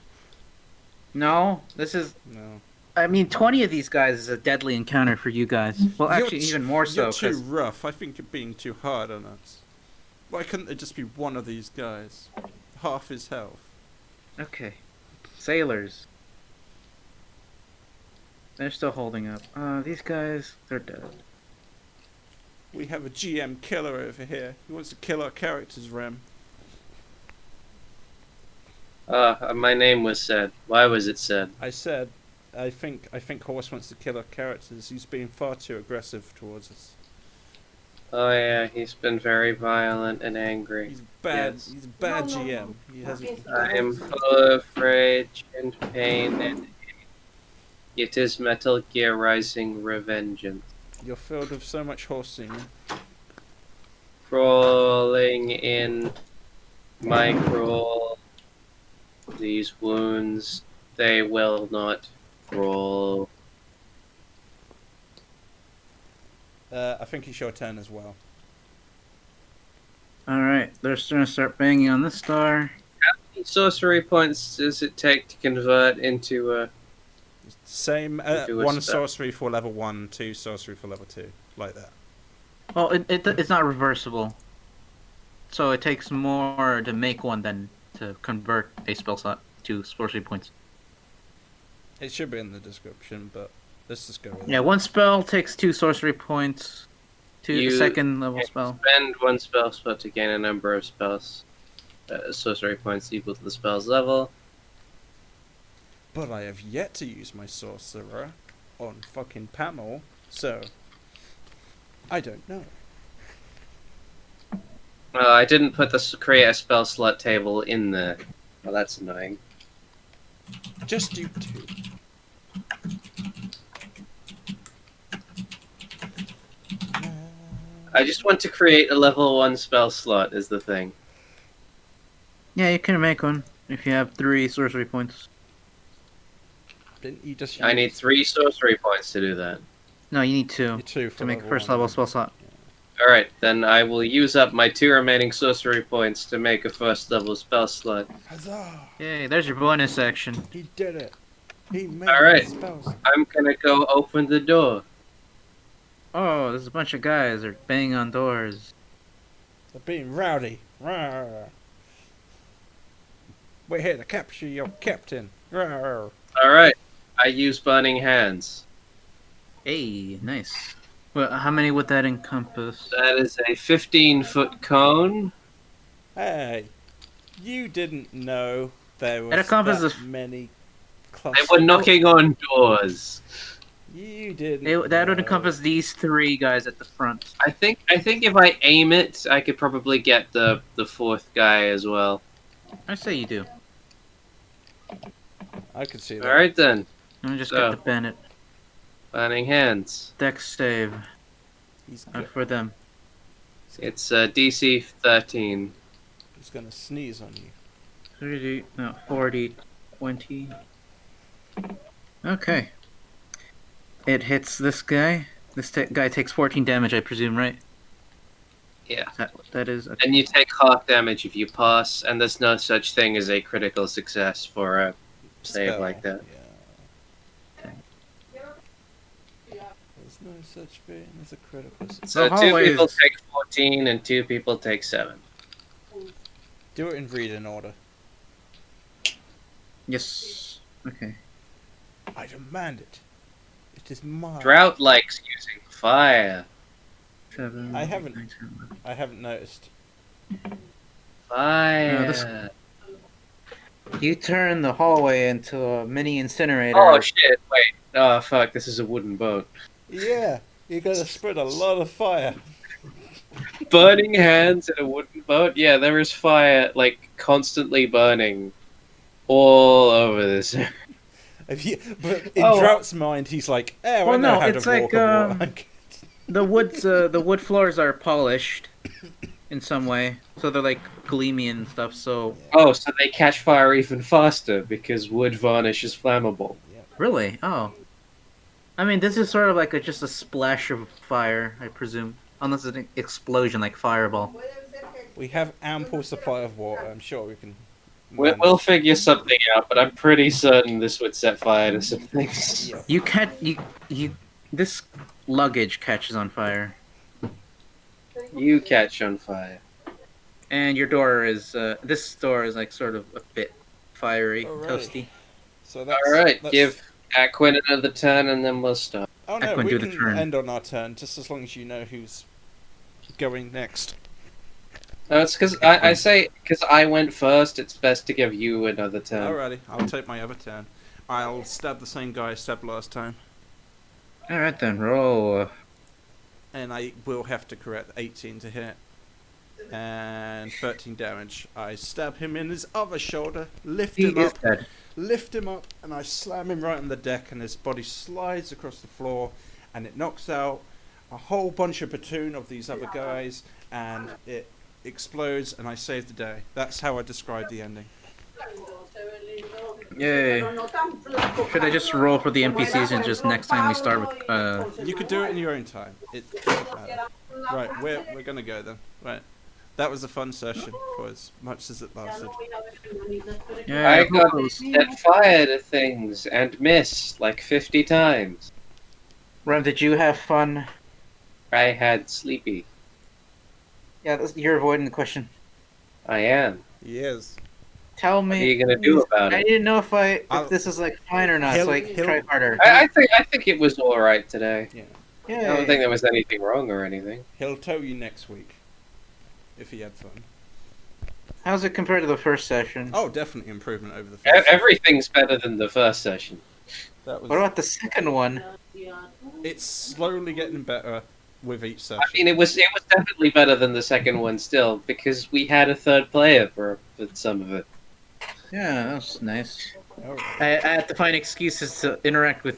No, this is. no. I mean, 20 of these guys is a deadly encounter for you guys. Well, You're actually, t- even more so. You're too 'Cause rough. I think you're being too hard on us. Why couldn't it just be one of these guys? Half his health. okay, sailors. They're still holding up. These guys, they're dead. We have a GM killer over here. He wants to kill our characters, Rem. My name was said. Why was it said? I said, I think Horse wants to kill our characters. He's being far too aggressive towards us. Oh yeah, he's been very violent and angry. He's bad. Yes. He's a bad No, no, GM. He hasn't. I am full of rage and pain and hate. It is Metal Gear Rising Revengeance. You're filled with so much horsing. Crawling in my crawl. These wounds, they will not crawl. I think it's your turn as well. All right, they're gonna start banging on this star. How many sorcery points does it take to convert into a... Same. Do a 1 spell. sorcery for level 1, 2 sorcery for level 2, like that. Well, it's not reversible, so it takes more to make one than to convert a spell slot to sorcery points. It should be in the description, but let's just go with Yeah, it. one spell takes 2 sorcery points. You second level spell. spend 1 spell slot to gain a number of spells, sorcery points equal to the spell's level. But I have yet to use my sorcerer on fucking Pamel, so I don't know. Well, I didn't put the create a spell slot table in there. Well, that's annoying. Just do 2. I just want to create a level 1 spell slot is the thing. Yeah, you can make one if you have 3 sorcery points. Didn't you just I need use 3 sorcery points to do that. No, you need 2 your 2 for to make a level first 1, level then? spell slot. Alright, then I will use up my 2 remaining sorcery points to make a first level spell slot. Huzzah! Yay, there's your bonus action. He did it. He made Alright. the spells. I'm gonna go open the door. Oh, there's a bunch of guys. They're banging on doors. They're being rowdy. Rawr. We're here to capture your captain. Rawr. Alright, I use Burning Hands. Hey, nice. Well, how many would that encompass? That is a 15-foot cone. Hey, you didn't know there was encompasses that many They clusters. were knocking on doors. You didn't. That would know. encompass these 3 guys at the front. I think if I aim it, I could probably get the 4th guy as well. I say you do. I could see that. Alright then. Let me just So- get the Bennett. Burning Hands. Dex save He's, go- for them. It's DC 13. he's gonna sneeze on you. 30, no, 40, 20. Okay. It hits this guy. This guy takes 14 damage, I presume, right? Yeah. That is. Okay. And you take half damage if you pass, and there's no such thing as a critical success for a save Spell, like that. Yeah. There's no such thing as a critical success. So The 2 hallway people is- take 14 and 2 people take 7. Do it in reading order. Yes. Okay. I demand it. It is mine. Drought likes using fire. 7. I haven't- 9, 10, 11. I haven't noticed. Fire. No, this- You turn the hallway into a mini incinerator. Oh shit, wait. Oh fuck, this is a wooden boat. Yeah, you're gonna spread a lot of fire. Burning Hands in a wooden boat? Yeah, there is fire, like, constantly burning all over this. But in Oh. Drought's mind, he's like, "Oh, I Well, know no, how it's to walk like, on water." The wood floors are polished in some way, so they're like gleamy and stuff. So Oh, so they catch fire even faster because wood varnish is flammable. really, oh, I mean, this is sort of like just a splash of fire, I presume, unless it's an explosion like fireball. We have ample supply of water. I'm sure we can. We'll figure something out, but I'm pretty certain this would set fire to some things. Yeah. You can't. You. This luggage catches on fire, You catch on fire. and your door is. This door is like sort of a bit fiery, Alrighty. toasty. So that's, Alright, that's- give Aquin another turn and then we'll stop. Oh no, Aquin, we do the can turn. end on our turn just as long as you know who's going next. No, it's because I say, because I went first, it's best to give you another turn. Alrighty, I'll take my other turn. I'll stab the same guy I stabbed last time, All right then, roll. and I will have to correct 18 to hit. And 13 damage. I stab him in his other shoulder, lift He him is up, dead. and I slam him right on the deck, and his body slides across the floor, and it knocks out a whole bunch of platoon of these other guys, and it explodes, and I save the day. That's how I describe the ending. Yay. Should I just roll for the NPCs and just next time we start with You could do it in your own time. It doesn't matter. Right, we're gonna go then. Right. That was a fun session for as much as it lasted. Yeah, I got set fire to things and missed like 50 times. Rem, did you have fun? I had sleepy. Yeah, you're avoiding the question. I am. Yes. Tell What are me. you gonna do about I it? didn't know if I'll- this is like fine or not, so I can He'll- try harder. I think it was all right today. I don't think there was anything wrong or anything. He'll tell you next week if he had fun. How's it compared to the first session? Oh, definitely improvement over the first. Everything's better than the first session. That was. What about the second one? It's slowly getting better with each session. I mean, it was definitely better than the second one still, because we had a third player for some of it. Yeah, that was nice. Oh. I had to find excuses to interact with